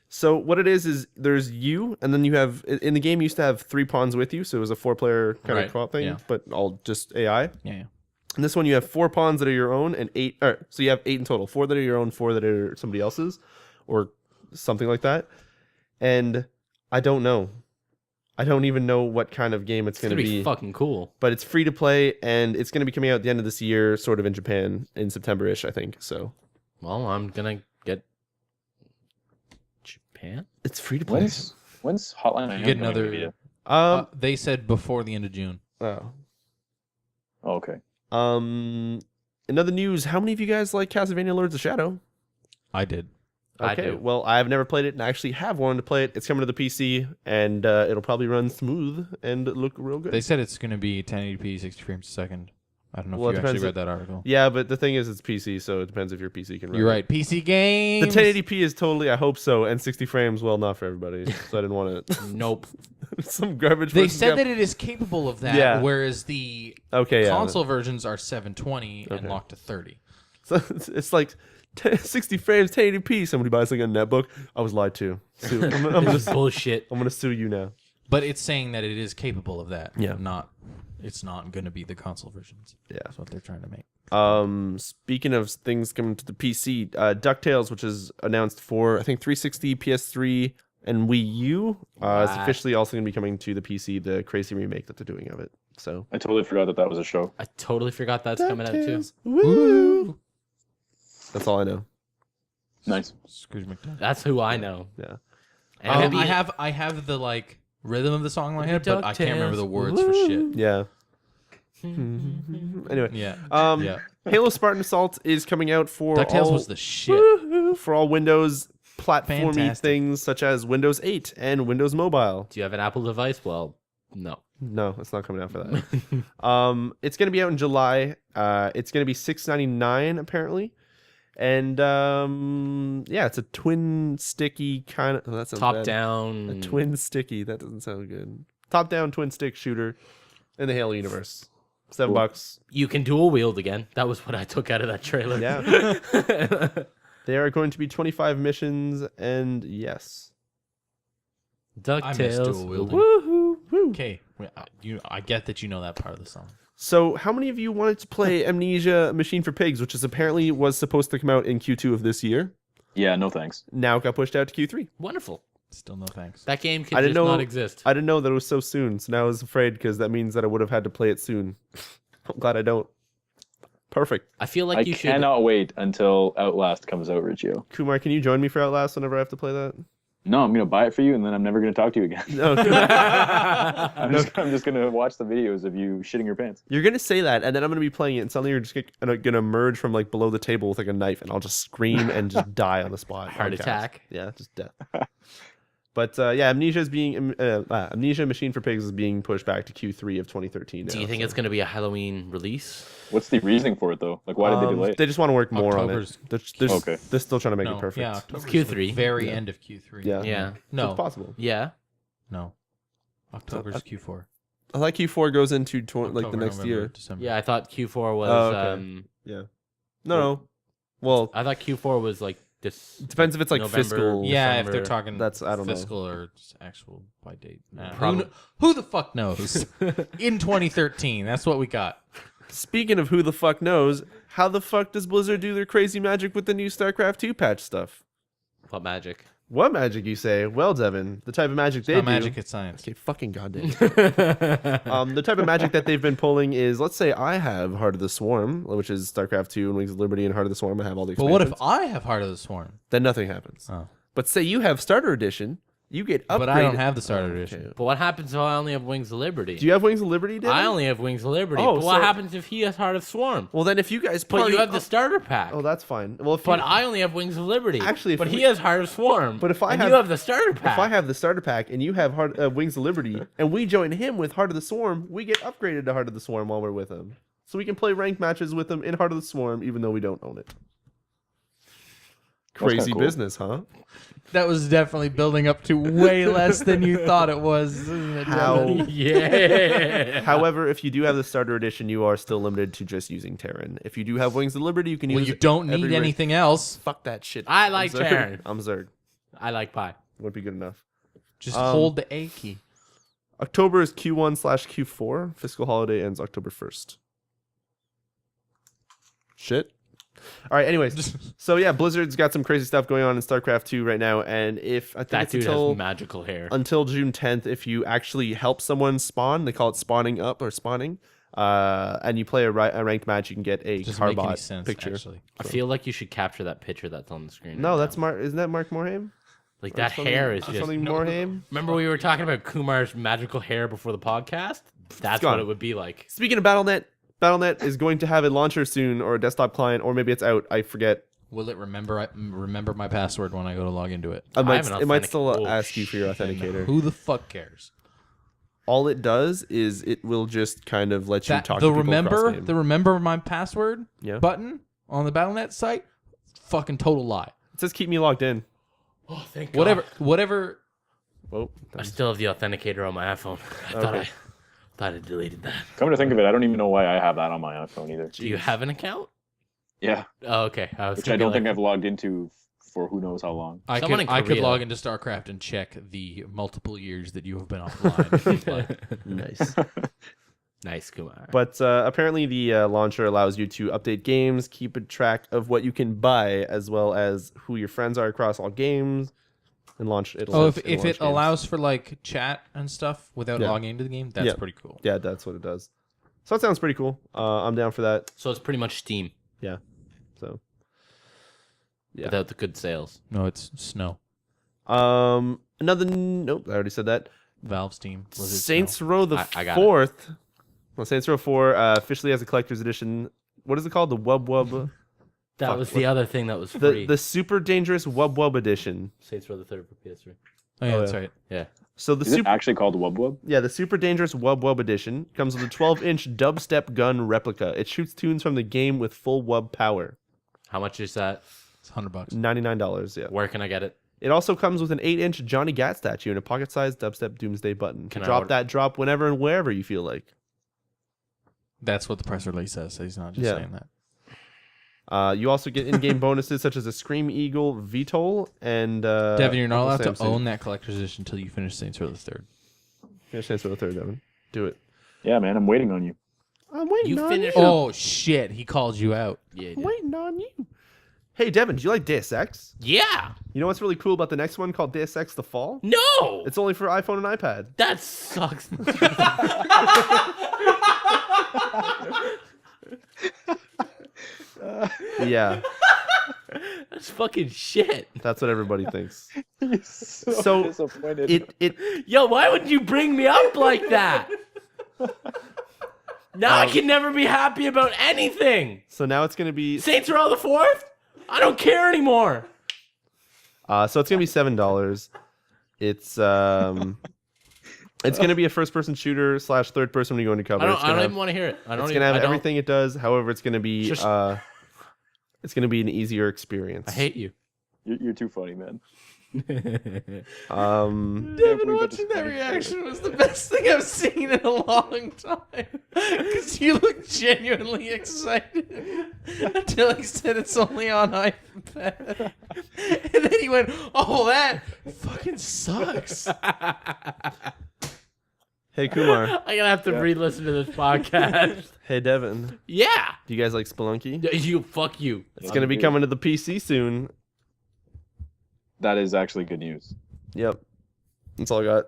So what it is there's you, and then you have in the game you used to have 3 pawns with you, so it was a 4-player kind Right, of co-op thing, yeah. but all just AI. Yeah. And this one you have 4 pawns that are your own, and 8. So you have 8 in total. 4 that are your own, 4 that are somebody else's, or something like that. And I don't know. I don't even know what kind of game it's It's going gonna to be be. fucking cool. But it's free to play, and it's going to be coming out at the end of this year, sort of in Japan, in September-ish, I think. So Well, I'm gonna get Japan. it's free to play. When's Hotline Miami get coming to another- Vita? They said before the end of June. Oh. Oh, okay. In other news, how many of you guys like Castlevania Lords of Shadow? I did. I Okay, do. well, I've never played it, and I actually have wanted to play it. It's coming to the PC, and it'll probably run smooth and look real good. They said it's going to be 1080p, 60 frames a second. I don't know Well, if it you actually depends read that article. Yeah, but the thing is, it's PC, so it depends if your PC can run You're it. right. PC games. The 1080p is totally, I hope so, and 60 frames, well, not for everybody, so I didn't want to. Nope. Some garbage. They versus said gab- that it is capable of that, Yeah. whereas the Okay, yeah. console versions are 720 and Okay. locked to 30. So it's like 60 frames, 1080p. Somebody buys like a netbook. I was lied to. Sue. I'm This is bullshit. gonna sue you now. But it's saying that it is capable of that. Yeah. It's not going to be the console versions. Yeah. That's what they're trying to make. Speaking of things coming to the PC, DuckTales, which is announced for I think 360, PS3, and Wii U, is What? officially also going to be coming to the PC. The crazy remake that they're doing of it. So I totally forgot that was a show. I totally forgot that's coming out too. DuckTales, woo! That's all I know. Nice. Scrooge McDuck. That's who I know. Yeah. And it'll be- I have the like rhythm of the song in my head, but I can't remember the DuckTales, words for shit. Yeah. Anyway, Yeah. yeah. Halo Spartan Assault is coming out for DuckTales all, was the shit. woohoo, for all Windows platformy Fantastic. things such as Windows 8 and Windows Mobile. Do you have an Apple device? Well, no. No, it's not coming out for that. It's gonna be out in July. It's gonna be $6.99 apparently, and yeah, it's a twin sticky kind of. Oh, that sounds Top bad. down. A twin sticky. That doesn't sound good. Top down twin stick shooter in the Halo universe. $7. You can dual wield again. That was what I took out of that trailer. Yeah. There are going to be 25 missions, and yes. I miss dual DuckTales. wielding. Woohoo! Woo. Okay, I get that you know that part of the song. So, how many of you wanted to play Amnesia Machine for Pigs, which is apparently was supposed to come out in Q2 of this year? Yeah, no thanks. Now it got pushed out to Q3. Wonderful. Still no thanks. That game I could didn't just know- not exist. I didn't know that it was so soon, so now I was afraid because that means that I would have had to play it soon. I'm glad I don't. Perfect. I feel like I you should. cannot wait until Outlast comes out, Riccio. Kumar, can you join me for Outlast whenever I have to play that? No, I'm gonna buy it for you, and then I'm never gonna talk to you again. No. I'm just gonna watch the videos of you shitting your pants. You're gonna say that, and then I'm gonna be playing it, and suddenly you're just gonna emerge from like below the table with like a knife, and I'll just scream and just die on the spot. Heart on cast. attack. Yeah, just death. But yeah, Amnesia Machine for Pigs is being pushed back to Q3 of 2013. Do now, you think so. it's going to be a Halloween release? What's the reasoning for it though? Like, why did they delay it? They just want to work more October's- on it. They're Okay. still trying to make No, it perfect. yeah, October's Q3. the very Yeah. end of Q3. Yeah. Yeah. No, It's possible. Yeah. no. October's Q4. I like Q4 goes into like the October, next November, year. December. Yeah, I thought Q4 was. Oh, okay. No. Well, I thought Q4 was like this. it depends if it's like November. fiscal. Yeah, if December. they're talking That's- I don't know. fiscal or just actual by date. Probably. Who the fuck knows? In 2013, that's what we got. Speaking of who the fuck knows, how the fuck does Blizzard do their crazy magic with the new StarCraft 2 patch stuff? What magic? What magic, you say? Well, Devin, the type of magic they Not do. magic, it's science. Okay, fucking goddamn. The type of magic that they've been pulling is, let's say I have Heart of the Swarm, which is StarCraft 2 and Wings of Liberty and Heart of the Swarm. I have all the But what if expansions. I have Heart of the Swarm? Then nothing happens. Oh. But say you have Starter Edition, you get upgraded. But I don't have the starter edition. Okay. But what happens if I only have Wings of Liberty? Do you have Wings of Liberty, Devin? I only have Wings of Liberty. Oh, but what so- happens if he has Heart of Swarm? Well, then if you guys But party you have the up- starter pack. Oh, that's fine. Well, if But you, I only have Wings of Liberty. Actually, if but we- he has Heart of Swarm. But if I and have- you have the starter pack. if I have the Starter Pack and you have Wings of Liberty, and we join him with Heart of the Swarm, we get upgraded to Heart of the Swarm while we're with him. So we can play ranked matches with him in Heart of the Swarm, even though we don't own it. kinda Crazy cool. business, huh? That was definitely building up to way less than you thought it was. Isn't it, How- Devin? yeah. However, if you do have the Starter Edition, you are still limited to just using Terran. If you do have Wings of Liberty, you can Well, use you don't every need rank- anything else. Fuck that shit. I like I'm Zerg. Terran. I'm Zerg. I like pie. Wouldn't be good enough. Just Um, hold the A key. October is Q1/Q4. Fiscal holiday ends October 1st. Shit. All right. Anyways, so yeah, Blizzard's got some crazy stuff going on in StarCraft 2 right now, and if I think That it's dude until has magical hair. June 10th, if you actually help someone spawn, they call it spawning up or spawning, and you play a ranked match, you can get a Doesn't make any Carbot sense, picture. actually. I feel like you should capture that picture that's on the screen. No, right that's now. Mark. Isn't that Mark Morhaime? Like Or that something- hair is or just. something Morhaime. Remember we were talking about Kumar's magical hair before the podcast? That's gone. what it would be like. Speaking of BattleNet is going to have a launcher soon, or a desktop client, or maybe it's out. I forget. Will it remember my password when I go to log into it? It might, have an it might still authentic- oh, ask you for your authenticator. Who the fuck cares? All it does is it will just kind of let you That, talk the to people across remember game. the remember my password Yeah. button on the BattleNet site, fucking total lie. It says keep me logged in. Oh, thank God. Whatever. Whoa. I still have the authenticator on my iPhone. I thought I deleted that. Come to think of it, I don't even know why I have that on my iPhone either. Do you have an account? Yeah, Oh, okay. I was which I thinking, don't think like, I've logged into for who knows how long. I Someone could in I could Korea- log into StarCraft and check the multiple years that you have been offline. But Nice. Nice, Kumar. But apparently the launcher allows you to update games, keep a track of what you can buy, as well as who your friends are across all games, and launch. It'll oh, launch if games. it allows for like chat and stuff without Yeah. logging into the game, that's Yeah. pretty cool. Yeah, that's what it does. So that sounds pretty cool. I'm down for that. So it's pretty much Steam Yeah. So. Yeah. without the good sales. No, it's Snow. Nope. I already said that. Valve Steam. Blizzard Saints Snow. Row the I got it. 4th. Well, Saints Row 4 officially has a collector's edition. What is it called? The Wub Wub. That Fuck, was what- the other thing that was free. The Super Dangerous Wub Wub edition. Saints Row the 3rd for PS3. Oh yeah, Oh, that's yeah. right. Yeah. So the Is it actually called Wub Wub? Yeah, the Super Dangerous Wub Wub Edition comes with a 12-inch dubstep gun replica. It shoots tunes from the game with full wub power. How much is that? It's $100. $99, yeah. Where can I get it? It also comes with an 8-inch Johnny Gat statue and a pocket-sized dubstep Doomsday button. Can I Drop order- that drop whenever and wherever you feel like. That's what the press release says. So he's not just Yeah. saying that. You also get in-game bonuses such as a Scream Eagle VTOL and... Devin, you're not allowed Uncle to Sam own that collector's edition until you finish Saints Row the Third. Finish Saints Row the Third, Devin. Do it. Yeah, man, I'm waiting on you. I'm waiting You on finished- you. Oh, shit. He called you out. Yeah. I'm waiting on you. Hey, Devin, do you like Deus Ex? Yeah. You know what's really cool about the next one called Deus Ex The Fall? No. It's only for iPhone and iPad. That sucks. Yeah, That's fucking shit. that's what everybody thinks. He's So, disappointed. It Yo, why would you bring me up like that? Now I can never be happy about anything. so now it's gonna be Saints Row the Fourth? I don't care anymore. so it's gonna be $7. It's gonna be a first-person shooter / third-person when you go into cover. I It's don't gonna even want to hear it. I don't It's even, gonna have I don't- everything it does. However, it's gonna be Shush. it's gonna be an easier experience. I hate you. You're too funny, man. Devin, believe I watching just that finished reaction was the best thing I've seen in a long time. Because you look genuinely excited until he said it's only on iPad. And then he went, oh, that fucking sucks. Hey Kumar. I'm gonna have to re-listen to this podcast. Hey Devin. Yeah. Do you guys like Spelunky? You fuck you. It's gonna be coming to the PC soon. That is actually good news. Yep. That's all I got.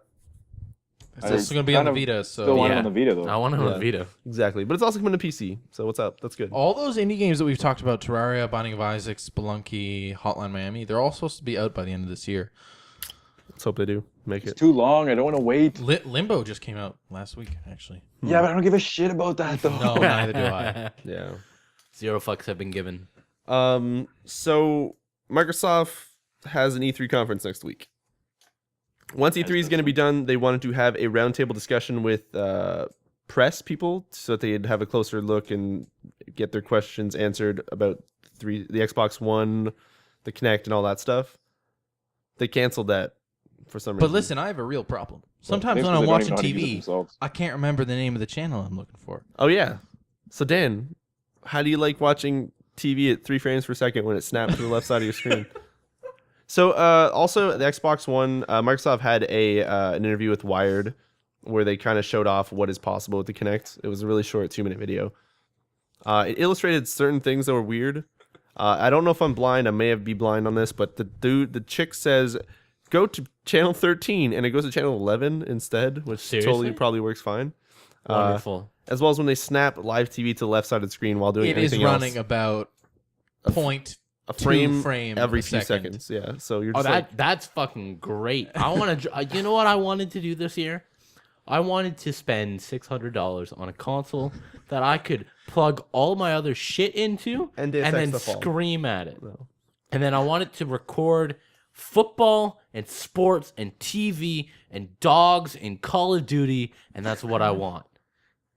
It's also going to be on the Vita, so... Still want it Yeah. on the Vita, though. I want it on Yeah. Vita. Exactly. But it's also coming to PC. So what's up? That's good. All those indie games that we've talked about, Terraria, Binding of Isaac, Spelunky, Hotline Miami, they're all supposed to be out by the end of this year. Let's hope they do. Make It's it. too long. I don't want to wait. Limbo just came out last week, actually. Yeah, but I don't give a shit about that, though. No, neither do I. Yeah. 0 fucks have been given. So Microsoft has an E3 conference next week. Once E3 is going to be done, they wanted to have a roundtable discussion with press people so that they'd have a closer look and get their questions answered about the Xbox One, the Kinect, and all that stuff. They canceled that for some reason. But listen, I have a real problem. Sometimes Maybe when I'm they don't watching even know how to use it TV, themselves. I can't remember the name of the channel I'm looking for. Oh, yeah. So, Dan, how do you like watching TV at 3 frames per second when it snaps to the left side of your screen? So, also, the Xbox One, Microsoft had an interview with Wired where they kind of showed off what is possible with the Kinect. It was a really short 2-minute video. It illustrated certain things that were weird. I don't know if I'm blind. I may be blind on this, but the chick says, go to channel 13, and it goes to channel 11 instead, which Seriously? totally probably works fine. Wonderful. As well as when they snap live TV to the left side of the screen while doing It is anything running else. about A frame, frame every a few second. seconds. Yeah, so you're Oh, just that's fucking great. I want to. You know what I wanted to do this year? I wanted to spend $600 on a console that I could plug all my other shit into And and Deus Ex then the Fall. scream at it. No. And then I wanted to record football and sports and TV and dogs and Call of Duty, and that's what I want.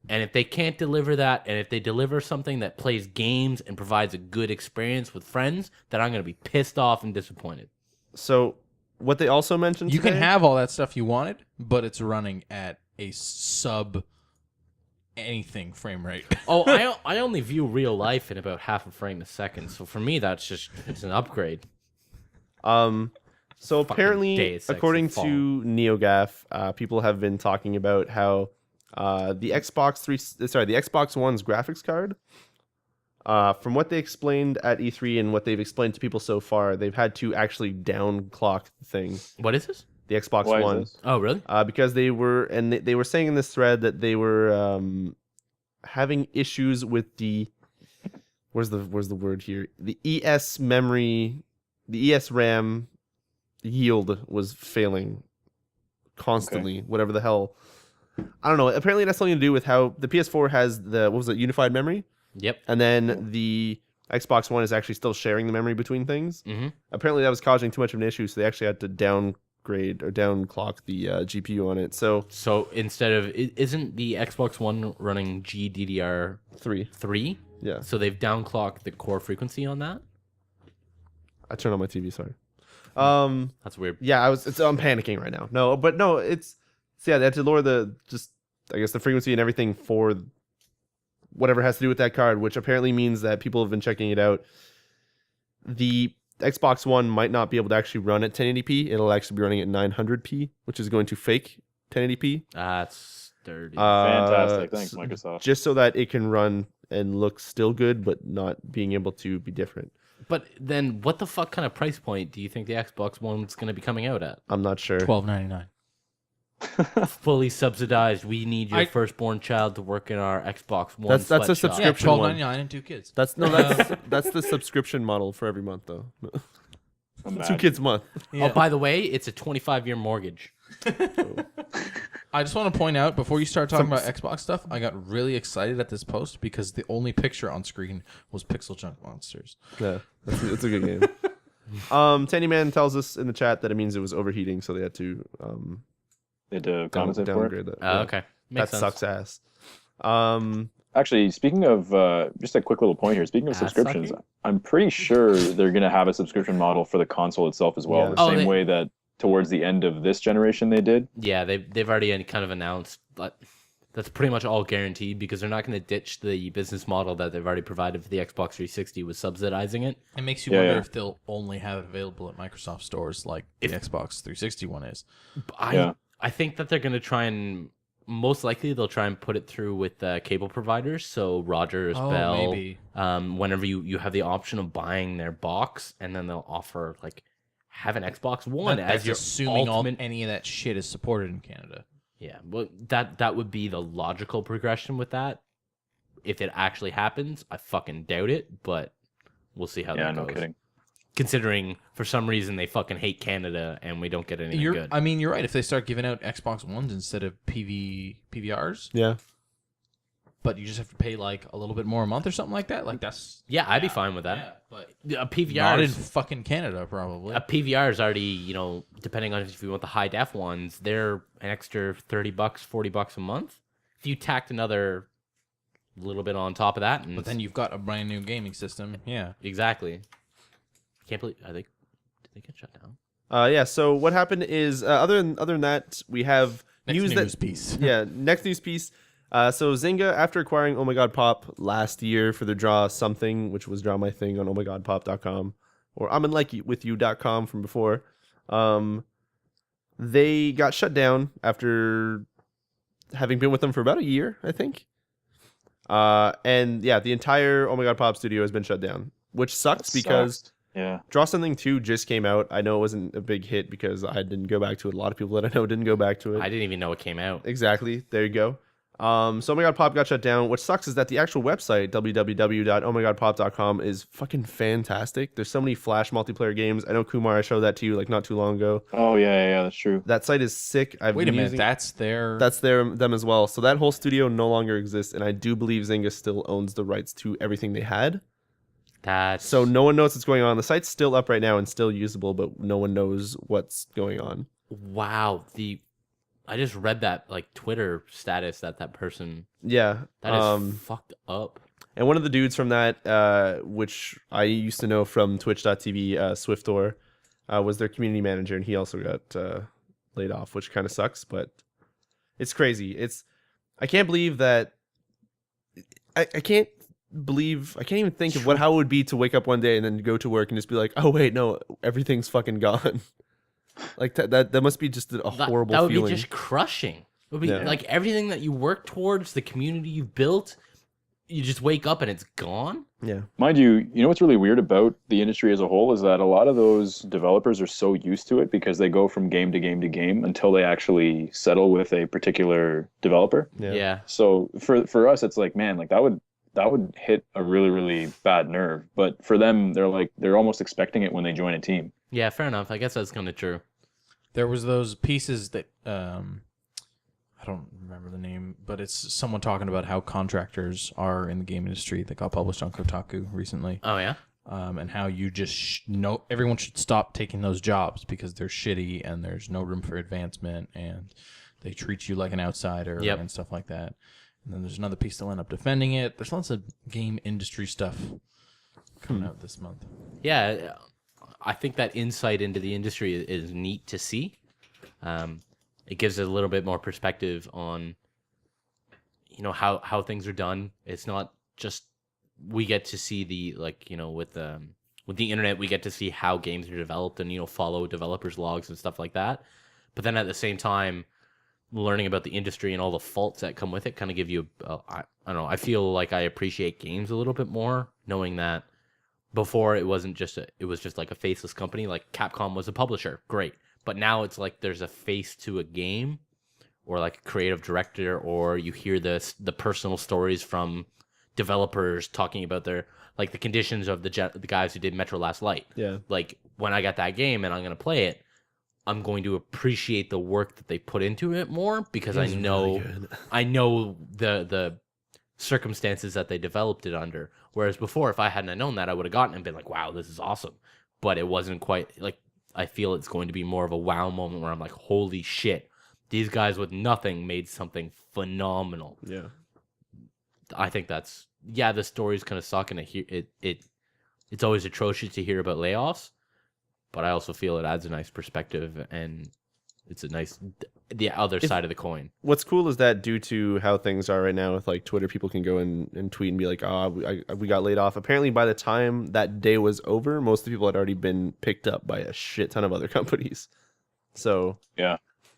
And if they can't deliver that, and if they deliver something that plays games and provides a good experience with friends, then I'm going to be pissed off and disappointed. So what they also mentioned You can today- have all that stuff you wanted, but it's running at a sub anything frame rate. Oh, I only view real life in about half a frame a second. So for me, it's an upgrade. So Fucking apparently, Deus Ex according Fall. to NeoGAF, people have been talking about how the Xbox One's graphics card, from what they explained at E3 and what they've explained to people so far, they've had to actually downclock the thing, What is this? the Xbox Why is One. this? Oh, really? Because they were saying in this thread that they were having issues with the where's the word here, the ES memory, the ES RAM yield was failing constantly. Whatever the hell, I don't know. Apparently, that's something to do with how the PS4 has the unified memory, Yep. and then the Xbox One is actually still sharing the memory between things. Mm-hmm. Apparently, that was causing too much of an issue, so they actually had to downclock downgrade or downclock the GPU on it. So instead of isn't the Xbox One running GDDR3? 3. Yeah. So they've downclocked the core frequency on that. I turned on my TV. Sorry. That's weird. Yeah, I'm panicking right now. No, it's so yeah, they had to lower the frequency and everything for whatever has to do with that card, which apparently means that people have been checking it out. The Xbox One might not be able to actually run at 1080p. It'll actually be running at 900p, which is going to fake 1080p. That's dirty. Fantastic. Thanks, Microsoft. Just so that it can run and look still good, but not being able to be different. But then what the fuck kind of price point do you think the Xbox One's going to be coming out at? I'm not sure. $12.99. Fully subsidized. We need your firstborn child to work in our Xbox One. That's a sweatshop. subscription. Yeah, $12.99 and 2 kids. That's the subscription model for every month though. Imagine. 2 kids a month. Yeah. Oh, by the way, it's a 25-year mortgage. I just want to point out, before you start talking about Xbox stuff, I got really excited at this post because the only picture on screen was Pixel Junk Monsters. Yeah, it's a good game. Tandyman tells us in the chat that it means it was overheating, so they had to They had to compensate for it. downgrade that. Okay. Makes That sense. sucks ass. Actually, speaking of, just a quick little point here. Speaking of Ass subscriptions, sucking? I'm pretty sure they're going to have a subscription model for the console itself as well. Yeah. The Oh, same way that towards the end of this generation they did. Yeah, they've already kind of announced that that's pretty much all guaranteed because they're not going to ditch the business model that they've already provided for the Xbox 360 with subsidizing it. It makes you Yeah, wonder yeah. if they'll only have it available at Microsoft stores like the Xbox 360 one is. I think that they're going to try and most likely they'll try and put it through with cable providers. So Rogers, Bell, maybe. Whenever you have the option of buying their box, and then they'll offer like have an Xbox One That's as your assuming ultimate. any of that shit is supported in Canada. Yeah, well, that would be the logical progression with that. If it actually happens, I fucking doubt it, but we'll see how Yeah, that no goes. kidding. Considering for some reason they fucking hate Canada and we don't get anything good. I mean, you're right. If they start giving out Xbox Ones instead of PVRs, Yeah. but you just have to pay like a little bit more a month or something like that, like that's Yeah, I'd be fine with that. yeah, but A PVR not in is, fucking Canada probably. a PVR is already, depending on if you want the high def ones, they're an extra $30, $40 a month. If you tacked another little bit on top of that, and But then you've got a brand new gaming system. Yeah. exactly. I can't believe did they get shut down? Yeah. So what happened is other than that, we have News piece. Yeah. Next news piece. So Zynga, after acquiring Oh My God Pop last year for their Draw Something, which was Draw My Thing on ohmygodpop.com or I'm in like with you.com from before, they got shut down after having been with them for about a year, I think. And yeah, the entire Oh My God Pop studio has been shut down, which sucks because Sucks. Yeah. Draw Something 2 just came out. I know it wasn't a big hit because I didn't go back to it. A lot of people that I know didn't go back to it. I didn't even know it came out. Exactly. There you go. So Oh My God Pop got shut down. What sucks is that the actual website, www.ohmygodpop.com, is fucking fantastic. There's so many Flash multiplayer games. I know, Kumar, I showed that to you like not too long ago. Oh, yeah, that's true. That site is sick. Wait a minute, that's their. That's them as well. So that whole studio no longer exists, and I do believe Zynga still owns the rights to everything they had. So no one knows what's going on. The site's still up right now and still usable, but no one knows what's going on. Wow. I just read that like Twitter status that person. Yeah. That is fucked up. And one of the dudes from that, which I used to know from Twitch.tv, Swiftor, was their community manager, and he also got laid off, which kind of sucks, but it's crazy. I can't believe that. I can't even think of how it would be to wake up one day and then go to work and just be like, oh wait, no, everything's fucking gone. Like that must be just a horrible that would feeling. be just crushing. It would be Yeah. like everything that you work towards, the community you've built, you just wake up and it's gone. Yeah. Mind you, what's really weird about the industry as a whole is that a lot of those developers are so used to it because they go from game to game to game until they actually settle with a particular developer. Yeah. So for us, it's like, man, like that would hit a really, really bad nerve. But for them, they're almost expecting it when they join a team. Yeah, fair enough. I guess that's kind of true. There was those pieces that I don't remember the name, but it's someone talking about how contractors are in the game industry that got published on Kotaku recently. Oh yeah. and how you just know everyone should stop taking those jobs because they're shitty and there's no room for advancement and they treat you like an outsider and stuff like that. And then there's another piece that'll end up defending it. There's lots of game industry stuff coming out this month. Yeah, I think that insight into the industry is neat to see. It gives a little bit more perspective on, how things are done. It's not just we get to see with the internet, we get to see how games are developed and follow developers' logs and stuff like that. But then at the same time, learning about the industry and all the faults that come with it kind of give you I don't know, I feel like I appreciate games a little bit more knowing that before it was just like a faceless company. Like Capcom was a publisher, great, but now it's like there's a face to a game, or like a creative director, or you hear the personal stories from developers talking about their the conditions of the guys who did Metro Last Light. Yeah, like when I got that game and I'm gonna play it, I'm going to appreciate the work that they put into it more because I know the circumstances that they developed it under. Whereas before, if I hadn't known that, I would have gotten it and been like, wow, this is awesome. But it wasn't quite I feel it's going to be more of a wow moment where I'm like, holy shit, these guys with nothing made something phenomenal. Yeah. I think that's, the stories kind of suck, and it's always atrocious to hear about layoffs. But I also feel it adds a nice perspective, and it's the other side of the coin. What's cool is that due to how things are right now with Twitter, people can go and tweet and be like, we got laid off. Apparently by the time that day was over, most of the people had already been picked up by a shit ton of other companies. So yeah,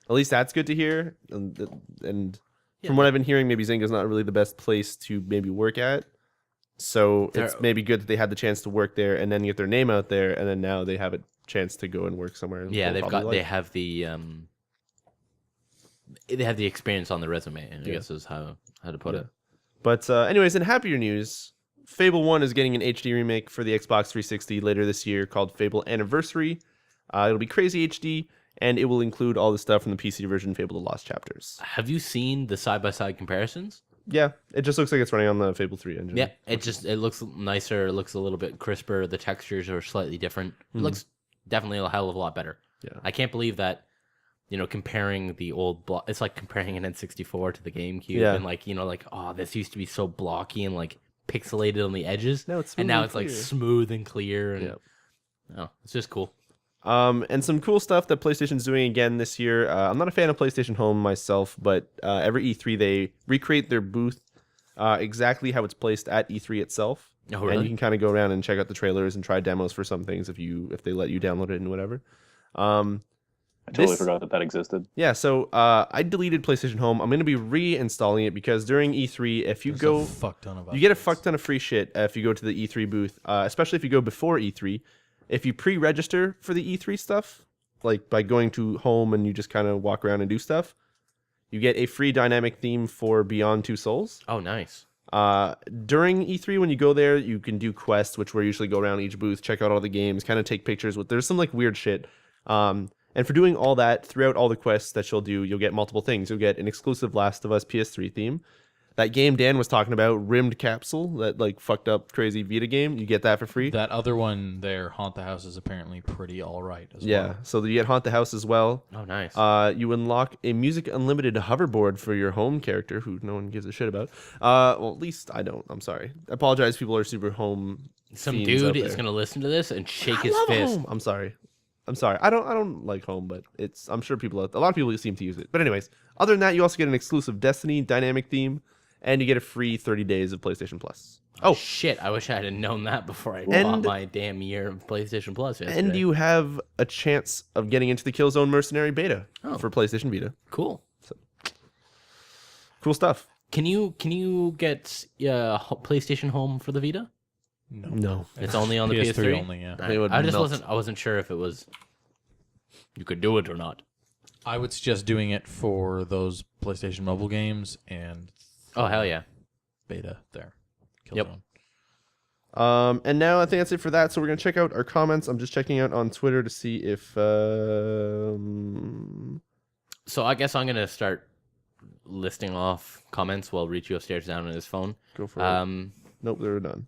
at least that's good to hear. And from what I've been hearing, maybe Zynga's not really the best place to maybe work at. So it's maybe good that they had the chance to work there and then get their name out there, and then now they have a chance to go and work somewhere. Yeah, they have the experience on the resume, I guess is how to put it. But anyways, in happier news, Fable 1 is getting an HD remake for the Xbox 360 later this year called Fable Anniversary. It'll be crazy HD, and it will include all the stuff from the PC version, Fable: The Lost Chapters. Have you seen the side-by-side comparisons? Yeah, it just looks like it's running on the Fable 3 engine. Yeah, it looks nicer. It looks a little bit crisper. The textures are slightly different. It looks definitely a hell of a lot better. Yeah, I can't believe that. Comparing the old it's like comparing an N64 to the GameCube, and oh, this used to be so blocky and pixelated on the edges. No, it's now it's smooth and clear, and it's just cool. And some cool stuff that PlayStation's doing again this year. I'm not a fan of PlayStation Home myself, but every E3 they recreate their booth exactly how it's placed at E3 itself. Oh, really? And you can kind of go around and check out the trailers and try demos for some things if they let you download it and whatever. I totally forgot that existed. Yeah, so I deleted PlayStation Home. I'm going to be reinstalling it because during E3, if you go, you get a fuck ton of free shit if you go to the E3 booth, especially if you go before E3. If you pre-register for the E3 stuff, like by going to Home and you just kind of walk around and do stuff, you get a free dynamic theme for Beyond Two Souls. Oh, nice. During E3, when you go there, you can do quests, which where you usually go around each booth, check out all the games, kind of take pictures with. There's some weird shit. And for doing all that, throughout all the quests that you'll do, you'll get multiple things. You'll get an exclusive Last of Us PS3 theme. That game Dan was talking about, Rimmed Capsule, that fucked up crazy Vita game, you get that for free. That other one there, Haunt the House, is apparently pretty all right as well. Yeah, so you get Haunt the House as well. Oh, nice. You unlock a Music Unlimited hoverboard for your home character, who no one gives a shit about. Well, at least I don't. I'm sorry. I apologize. People are super home. Some dude is gonna listen to this and shake his fist. Home. I'm sorry. I don't like Home, but I'm sure a lot of people seem to use it. But anyways, other than that, you also get an exclusive Destiny dynamic theme, and you get a free 30 days of PlayStation Plus. Oh shit! I wish I had known that before I bought my damn year of PlayStation Plus yesterday. And you have a chance of getting into the Killzone Mercenary beta for PlayStation Vita. Cool. So, cool stuff. Can you get PlayStation Home for the Vita? No. It's only on the PS3 only. Yeah. I wasn't sure if it was. You could do it or not. I would suggest doing it for those PlayStation mobile games and. Oh hell yeah. Beta there. Killzone. Yep. And now I think that's it for that. So we're gonna check out our comments. I'm just checking out on Twitter to see if. So I guess I'm gonna start listing off comments while Riccio stares down at his phone. Go for it. Nope, they're done.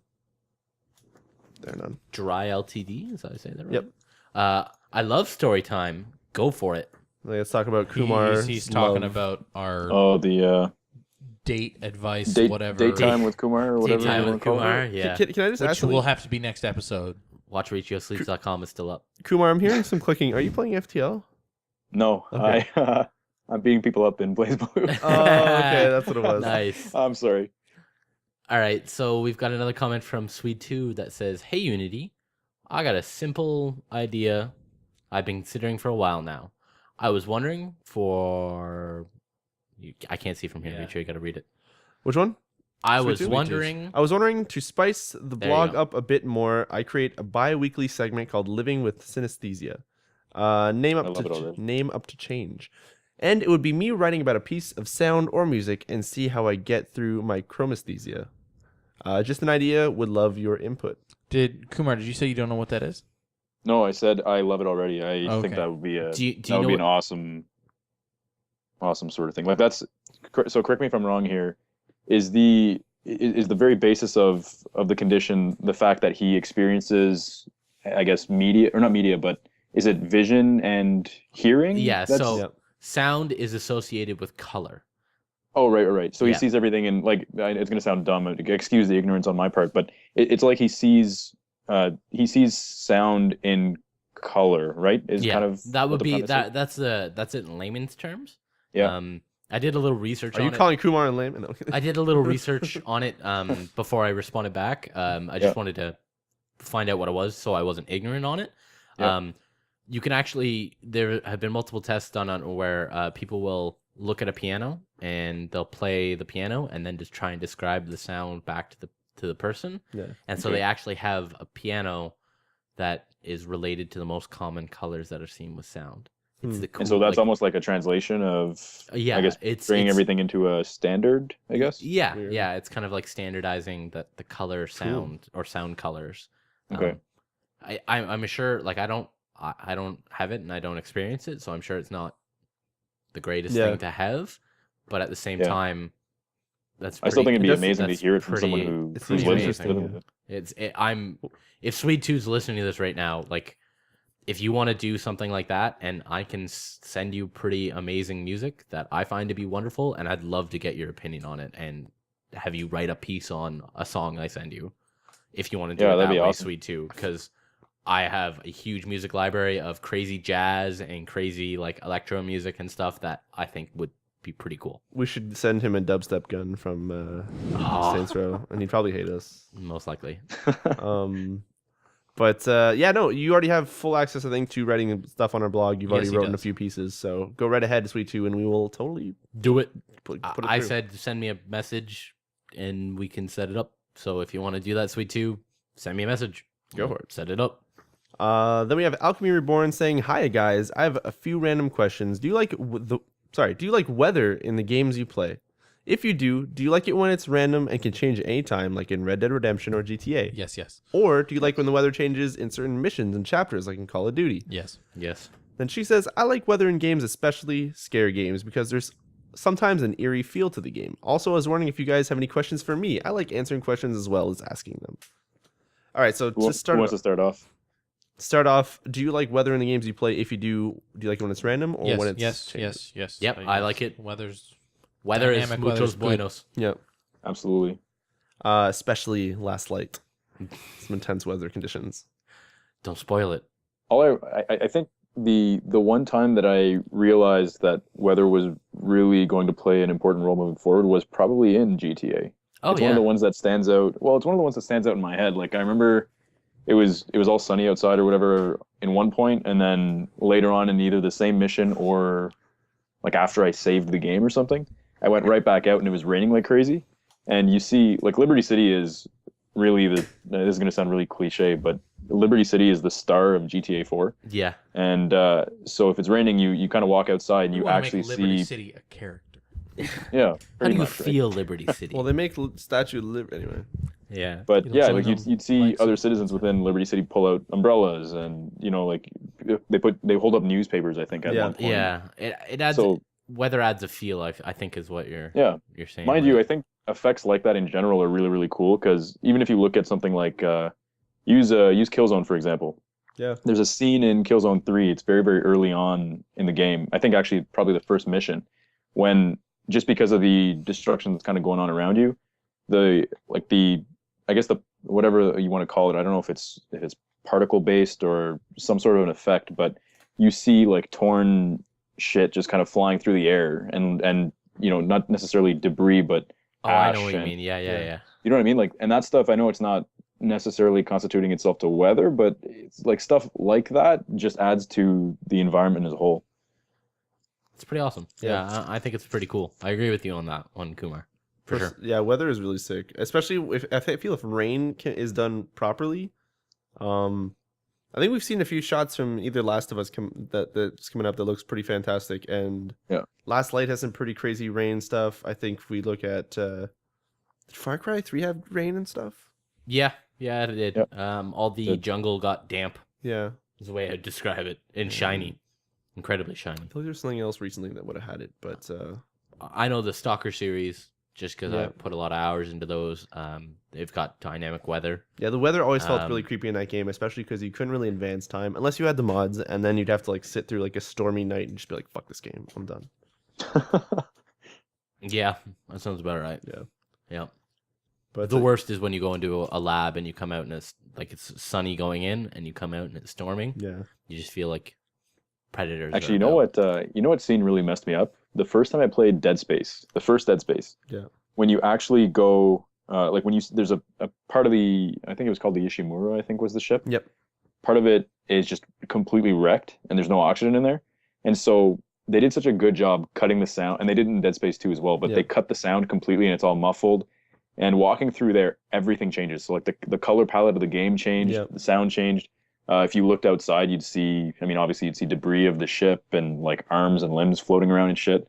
There, none. Dry LTD. Is that I say that right? Yep. I love story time. Go for it. Let's talk about Kumar. He's talking about our Oh, the date advice, date whatever. time with Kumar or whatever. Daytime you wanna with call it. Kumar. Yeah. Can I just which ask will something? have to be next episode. WatchRatiosleeps.com is still up. Kumar, I'm hearing some clicking. Are you playing FTL? No, Okay. I'm beating people up in Blaze Blue. Oh, okay, that's what it was. Nice. I'm sorry. All right, so we've got another comment from Sweet2 that says, "Hey Unity, I got a simple idea I've been considering for a while now. I was wondering for I can't see from here. Yeah. Make sure you got to read it. Which one? I Sweet was two? wondering. I was wondering to spice the There you blog go. up a bit more. I create a bi-weekly segment called Living with Synesthesia. Name love it already. up to change. And it would be me writing about a piece of sound or music and see how I get through my chromesthesia. Just an idea. Would love your input. Kumar, did you say you don't know what that is? No, I said I love it already. I Okay. think that would be a Do you that know would be an what- awesome sort of thing. Like that's so. Correct me if I'm wrong here. Is the very basis of the condition the fact that he experiences, I guess, media or not media, but is it vision and hearing? Yeah, That's- so Yep. sound is associated with color. Oh, right. So he Yeah. sees everything in like it's gonna sound dumb. Excuse the ignorance on my part, but it's like he sees sound in color, right? Is Yeah, kind of that what would the be premise is? that's it in layman's terms. Yeah. I did a little research Are on you it. calling Kumar and lame? No. I did a little research on it before I responded back. I just wanted to find out what it was, so I wasn't ignorant on it. Yeah. You can actually there have been multiple tests done on where people will look at a piano and they'll play the piano and then just try and describe the sound back to the person. Yeah. And so Okay. they actually have a piano that is related to the most common colors that are seen with sound. It's the cool, And so that's like, almost like a translation of yeah, I guess it's bringing it's- everything into a standard, I guess. Yeah, Weird. yeah, it's kind of like standardizing the color sound or sound colors. Okay. I'm sure, like I don't have it and I don't experience it, so I'm sure it's not the greatest Yeah. thing to have. But at the same Yeah. time, that's I still think it'd be That's- amazing to that's hear it from someone pretty- who It who seems lives amazing. with it. if Sweet 2's listening to this right now, like if you want to do something like that, and I can send you pretty amazing music that I find to be wonderful, and I'd love to get your opinion on it and have you write a piece on a song I send you. If you want to do Yeah, it that'd that be way, awesome. Sweet 2, because I have a huge music library of crazy jazz and crazy like electro music and stuff that I think would be pretty cool. We should send him a dubstep gun from Oh. Saints Row, and he'd probably hate us. Most likely. But yeah, no, you already have full access, I think, to writing stuff on our blog. You've Yes, already he written a does. few pieces, so go right ahead, Sweet 2, and we will totally Do it. put it I through. said send me a message and we can set it up. So if you want to do that, Sweet 2, send me a message. Go We'll for it. Set it up. Then we have Alchemy Reborn saying, "Hi guys, I have a few random questions. Do you like do you like weather in the games you play? If you do you like it when it's random and can change at any time, like in Red Dead Redemption or GTA? Yes. Or do you like when the weather changes in certain missions and chapters, like in Call of Duty?" Yes. Yes. Then she says, "I like weather in games, especially scare games, because there's sometimes an eerie feel to the game. Also, I was wondering if you guys have any questions for me. I like answering questions as well as asking them." All right, so Who to start wants to start off? do you like weather in the games you play? If you do you like it when it's random or when it's yes. changes? Yes. Yep, I like it. Weather's Weather is Dynamic weather's muchos good. buenos. Yep. Absolutely. Especially Last Light. Some intense weather conditions. Don't spoil it. I think the one time that I realized that weather was really going to play an important role moving forward was probably in GTA. Oh, It's yeah. one of the ones that stands out. Well, it's one of the ones that stands out in my head. Like I remember it was all sunny outside or whatever in one point, and then later on in either the same mission or like after I saved the game or something, I went right back out and it was raining like crazy. And you see, like Liberty City is really this is going to sound really cliche, but Liberty City is the star of GTA 4. Yeah. And so if it's raining, you kind of walk outside and you wanna actually make Liberty see, City a character. yeah. How pretty do you much, right? feel, Liberty City? Well, they make Statue of Liberty anyway. yeah. But You know, yeah, join like them, you'd see like other some- citizens within Liberty City pull out umbrellas, and like they hold up newspapers. I think at Yeah. one point. Yeah. It adds So weather adds a feel. I think is what you're yeah, saying. mind you, right? I think effects like that in general are really really cool because even if you look at something like use Killzone for example. Yeah. There's a scene in Killzone 3. It's very, very early on in the game. I think actually probably the first mission, when just because of the destruction that's kind of going on around you, I guess the whatever you want to call it. I don't know if it's particle based or some sort of an effect, but you see like torn shit just kind of flying through the air, and not necessarily debris, but I know ash what you and- mean. Yeah. You know what I mean? Like, and that stuff. I know it's not necessarily constituting itself to weather, but it's like stuff like that just adds to the environment as a whole. It's pretty awesome. Yeah, I think it's pretty cool. I agree with you on that one, Kumar. For sure. Yeah, weather is really sick, especially I feel if rain is done properly. I think we've seen a few shots from either Last of Us that's coming up that looks pretty fantastic, and Last Light has some pretty crazy rain stuff. I think if we look at did Far Cry 3 have rain and stuff? Yeah, it did. Yep. All the jungle got damp. Yeah, Is the way I'd describe it, and shiny, incredibly shiny. I thought there was something else recently that would have had it, but I know the Stalker series just because I Yeah. put a lot of hours into those. They've got dynamic weather. yeah, the weather always felt really creepy in that game, especially because you couldn't really advance time unless you had the mods, and then you'd have to like sit through like a stormy night and just be like, "Fuck this game, I'm done." Yeah, that sounds about right. Yeah. But The worst is when you go into a lab and you come out and it's like it's sunny going in, and you come out and it's storming. Yeah, You just feel like predators. Actually, are you know about. what? You know what scene really messed me up? The first time I played Dead Space, the first Dead Space. Yeah. When you actually go, like when there's a part of I think it was called the Ishimura, I think was the ship. Yep. Part of it is just completely wrecked, and there's no oxygen in there, and so they did such a good job cutting the sound, and they did in Dead Space 2 as well. But they cut the sound completely, and it's all muffled. And walking through there, everything changes. So like the color palette of the game changed, the sound changed. If you looked outside, you'd see, obviously you'd see debris of the ship and like arms and limbs floating around and shit.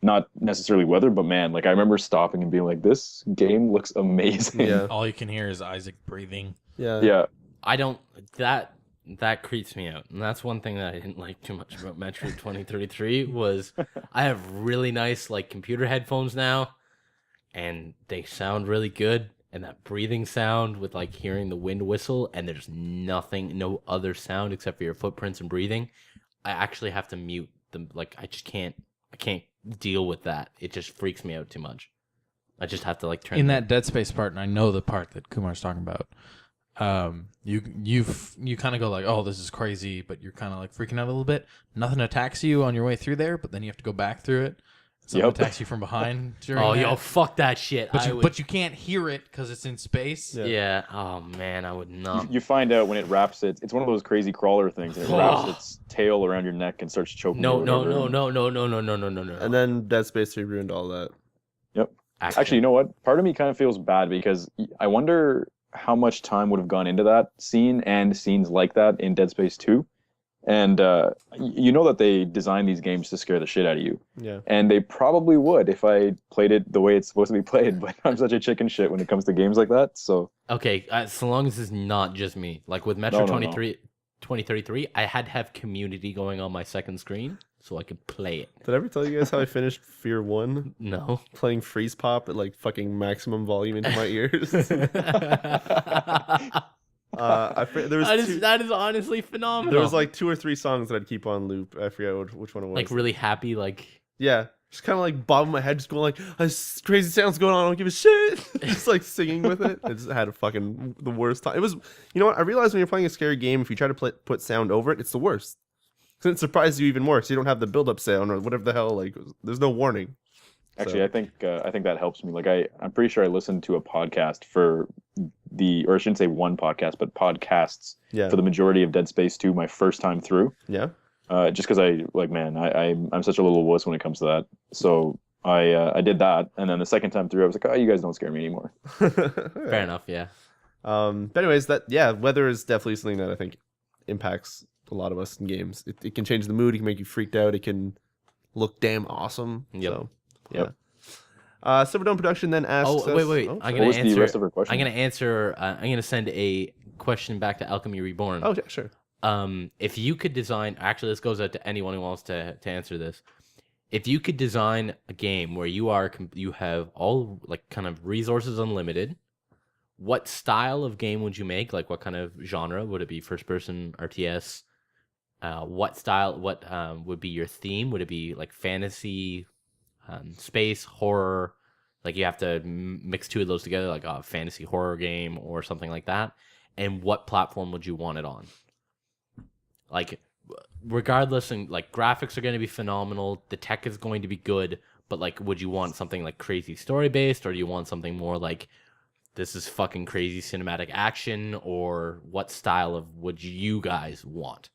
Not necessarily weather, but man, like I remember stopping and being like, this game looks amazing. Yeah. All you can hear is Isaac breathing. yeah, Yeah. I don't that creeps me out, and that's one thing that I didn't like too much about Metro 2033 was I have really nice like computer headphones now, and they sound really good. And that breathing sound with like hearing the wind whistle, and there's no other sound except for your footprints and breathing. I actually have to mute them. Like I can't deal with that. It just freaks me out too much. I just have to like turn In that Dead Space part, and I know the part that Kumar's talking about. You kind of go like, oh, this is crazy, but you're kind of like freaking out a little bit. Nothing attacks you on your way through there, but then you have to go back through it. Something attacks you from behind. Oh, that. yo, fuck that shit. But you can't hear it because it's in space. Yeah. Oh man, I would not. You find out when it wraps it's one of those crazy crawler things, and it wraps its tail around your neck and starts choking you. No. And then Dead Space 3 ruined all that. Yep. Actually, you know what? Part of me kind of feels bad because I wonder how much time would have gone into that scene and scenes like that in Dead Space 2. And you know that they designed these games to scare the shit out of you. Yeah. And they probably would if I played it the way it's supposed to be played, but I'm such a chicken shit when it comes to games like that. So okay, so long as it's not just me. Like with Metro 2033, I had to have community going on my second screen so I could play it. Did I ever tell you guys how I finished Fear 1? No. Playing Freeze Pop at like fucking maximum volume into my ears. That is honestly phenomenal. There was like 2 or 3 songs that I'd keep on loop. I forget which one it was. like really happy, like yeah, just kind of like bobbing my head, just going like, "This crazy sounds going on. I don't give a shit." Just like singing with it. I just had a fucking the worst time. It was, you know what? I realized when you're playing a scary game, if you try to put sound over it, it's the worst. Because it surprises you even more. So you don't have the build-up sound or whatever the hell. Like, there's no warning. actually, I think that helps me. Like I'm pretty sure I listened to a podcast or I shouldn't say one podcast, but podcasts for the majority of Dead Space 2 my first time through. Yeah. Just because I'm such a little wuss when it comes to that. So I did that, and then the second time through, I was like, oh, you guys don't scare me anymore. fair enough, yeah. But anyways, weather is definitely something that I think impacts a lot of us in games. It can change the mood. It can make you freaked out. It can look damn awesome. Yep. So, yeah. Silverdome Production then asks. Oh wait! Oh, I'm What gonna was answer. the rest of her question? I'm gonna answer. I'm gonna send a question back to Alchemy Reborn. oh yeah, sure. If you could design, actually, this goes out to anyone who wants to answer this. If you could design a game where you have all like kind of resources unlimited, what style of game would you make? Like, what kind of genre would it be? First person RTS? What style? What would be your theme? Would it be like fantasy, space, horror? Like you have to mix two of those together, like a fantasy horror game or something like that. And what platform would you want it on? Like, regardless, and like graphics are going to be phenomenal. The tech is going to be good, but like, would you want something like crazy story based, or do you want something more like this is fucking crazy cinematic action, or what style of would you guys want?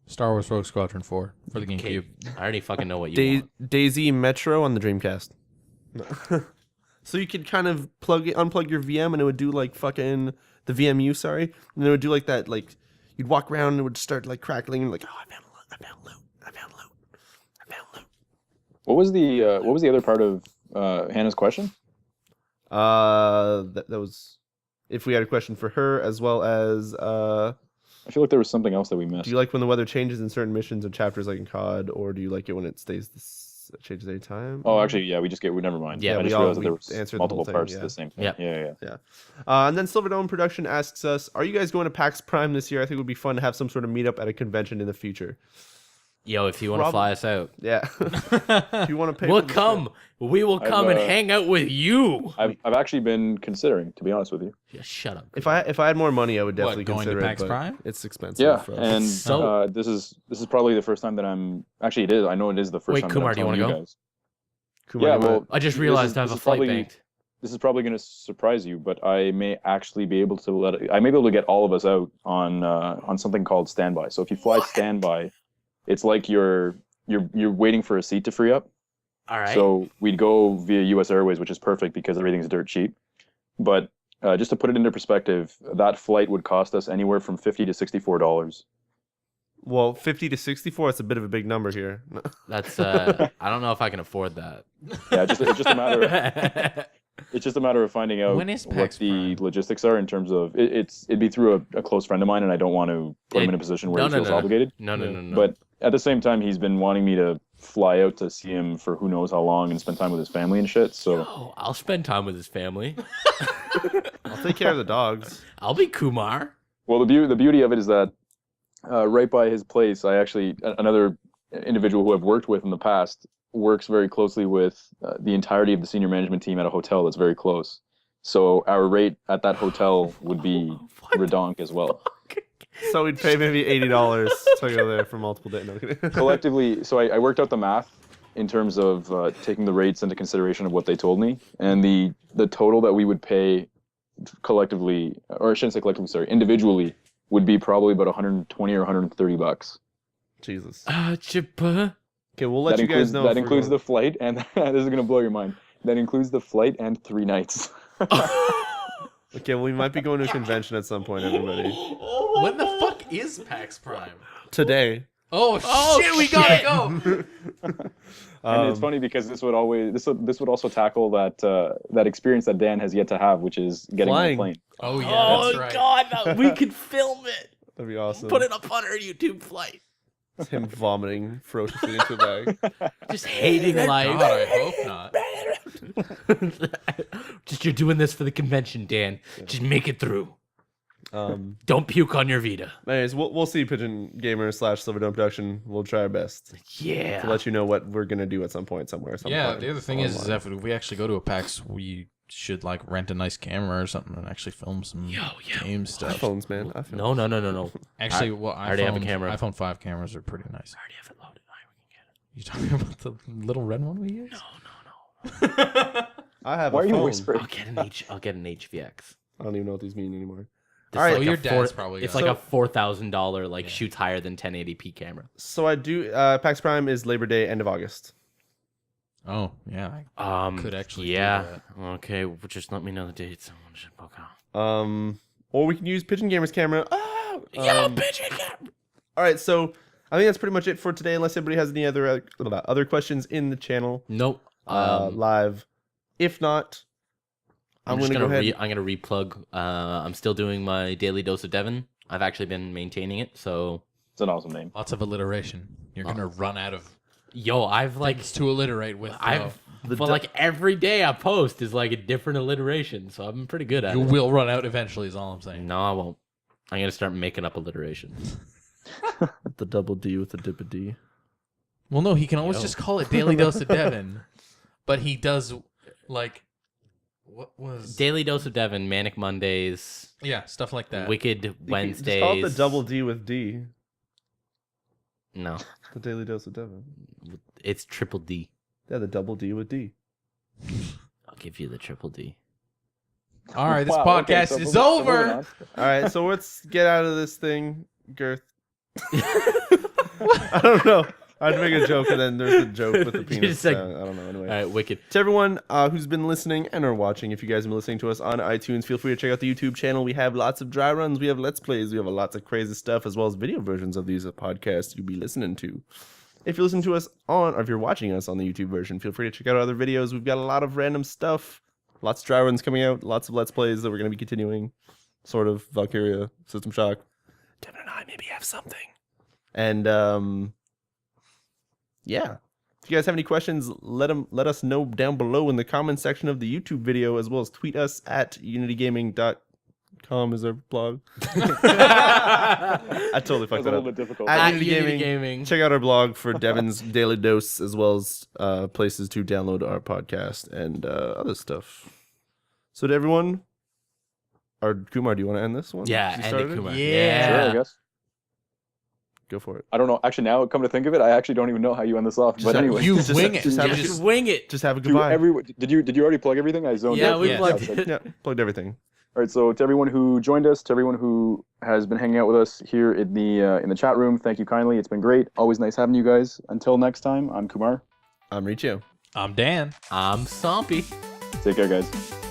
Star Wars Rogue Squadron 4 for the Okay, GameCube. I already fucking know what you want. Daisy Metro on the Dreamcast. So you could kind of unplug your VM and it would do like fucking the VMU, sorry, and it would do like that, like you'd walk around and it would start like crackling and like, oh, I found loot. What was the other part of Hannah's question? That was if we had a question for her, as well as I feel like there was something else that we missed. do you like when the weather changes in certain missions or chapters like in COD, or do you like it when it changes any time? Oh, actually, yeah, we never mind. Yeah, I we just all- realized that we there was answered the multiple whole thing, parts yeah. to the same thing. Yeah. Yeah. And then Silverdome Production asks us, are you guys going to PAX Prime this year? I think it would be fun to have some sort of meetup at a convention in the future. Yo, if you want to fly us out, Yeah. If you want to pay we'll for the come. We will come and hang out with you. I've actually been considering, to be honest with you. Yeah, shut up. If I had more money, I would definitely going to consider PAX it, but Prime? it's expensive. Yeah, for us. and So- this is probably the first time that I'm actually. It is. I know it is the first Wait, time. Kumar, that do I'm you telling wanna go? guys. Kumar, Yeah, do you well, want- I just this realized is- I have this a is flight probably- banked. This is probably going to surprise you, but I may actually be able to I may be able to get all of us out on something called standby. So if you fly standby, it's like you're waiting for a seat to free up. All right. So we'd go via U.S. Airways, which is perfect because everything's dirt cheap. But just to put it into perspective, that flight would cost us anywhere from $50 to $64. Well, 50 to 64, it's a bit of a big number here. That's I don't know if I can afford that. Yeah, it's just a matter of it's just a matter of finding out When is what PAX the Prime? logistics are in terms of it'd be through a close friend of mine, and I don't want to put him in a position where he feels obligated. No. But at the same time, he's been wanting me to fly out to see him for who knows how long and spend time with his family and shit. So Yo, I'll spend time with his family. I'll take care of the dogs. I'll be Kumar. well, the beauty of it is that right by his place, I actually another individual who I've worked with in the past works very closely with the entirety of the senior management team at a hotel that's very close. So our rate at that hotel would be redonk as well. So we'd pay maybe $80 to go there for multiple days. No, kidding. Collectively, so I worked out the math in terms of taking the rates into consideration of what they told me, and the total that we would pay collectively, or I shouldn't say collectively, sorry, individually, would be probably about 120 or $130. Jesus. Chippa. Okay, we'll let That you includes guys know. that if we're includes going. the flight, and this is gonna blow your mind. That includes the flight and 3 nights. Okay, well, we might be going to a convention at some point, everybody. When the fuck is PAX Prime? Today. Oh, shit, we gotta go. And it's funny because this would also tackle that experience that Dan has yet to have, which is getting on Flying. a plane. Oh, yeah, Oh that's right. God, we could film it. That'd be awesome. Put it up on our YouTube flight. It's him vomiting ferociously into a bag. Just hating God, life. I hope not. Just you're doing this for the convention, Dan. Just make it through. Don't puke on your Vita. Anyways, we'll see, Pigeon Gamer / Silverdome Production. We'll try our best to Yeah. let you know what we're gonna do at some point, somewhere. Yeah, sometime the other thing is online. if we actually go to a PAX, we should like rent a nice camera or something and actually film some game stuff. iPhones, man. iPhones. No. Actually, well, I already have a camera. iPhone 5 cameras are pretty nice. I already have it loaded. You talking about the little red one we use? No. I have Why a are you phone. whispering? I'll get an HVX. I don't even know what these mean anymore. It's All right. Oh, like your a dad's probably It's got like it. a $4,000 like shoots higher than 1080p camera. So I do. PAX Prime is Labor Day, end of August. Oh, yeah. Could actually do Yeah. Okay. Well, just let me know the dates. I want to book out. Or we can use Pigeon Gamer's camera. Pigeon. All right, so I think that's pretty much it for today. Unless anybody has any other questions in the channel Nope. live. If not, I'm just gonna go ahead. I'm gonna replug. I'm still doing my daily dose of Devin. I've actually been maintaining it. So, It's an awesome name. Lots of alliteration. You're gonna run out of I've things to alliterate with. I've But like every day I post is like a different alliteration, so I'm pretty good at You it. will run out eventually, is all I'm saying. No, I won't. I'm gonna start making up alliterations. The double D with the dip a D. Well, no, he can always just call it Daily Dose of Devin. But he does, like, what was... Daily Dose of Devin, Manic Mondays, Yeah, stuff like that. Wicked Wednesdays. Just call it the double D with D. No, The Daily Dose of Devin. it's triple D. Yeah, the double D with D. I'll give you the triple D. All right, this Wow, okay, podcast so is moving over. on. All right, so let's get out of this thing, Girth. I don't know. I'd make a joke, and then there's a joke with the penis. just like- I don't know. Anyway. All right, Wicked. To everyone who's been listening and are watching, if you guys have been listening to us on iTunes, feel free to check out the YouTube channel. We have lots of dry runs, we have Let's Plays, we have lots of crazy stuff, as well as video versions of these podcasts you'll be listening to. If you're listening to us or if you're watching us on the YouTube version, feel free to check out our other videos. We've got a lot of random stuff, lots of dry runs coming out, lots of Let's Plays that we're going to be continuing. Sort of Valkyria, System Shock. Devin and I maybe have something. And yeah. If you guys have any questions, let us know down below in the comment section of the YouTube video, as well as tweet us at unitygaming.com is our blog. I totally That was fucked a that little up. bit difficult. At At Unity Unity Gaming. Gaming. Check out our blog for Devin's daily dose, as well as places to download our podcast and other stuff. So to everyone, Kumar, do you want to end this one? Yeah, You end started it, Kumar. Yeah. Sure, I guess. Go for it. I don't know. Actually, now come to think of it, I actually don't even know how you end this off. Just But have- anyway, You Just- wing it. just have- You Just just wing it. Just have a to goodbye. did you already plug everything? I zoned Yeah, out. we Yeah. plugged it. Yeah, plugged everything. All right, so to everyone who joined us, to everyone who has been hanging out with us here in the chat room, thank you kindly. It's been great. Always nice having you guys. Until next time, I'm Kumar. I'm Riccio. I'm Dan. I'm Sompy. Take care, guys.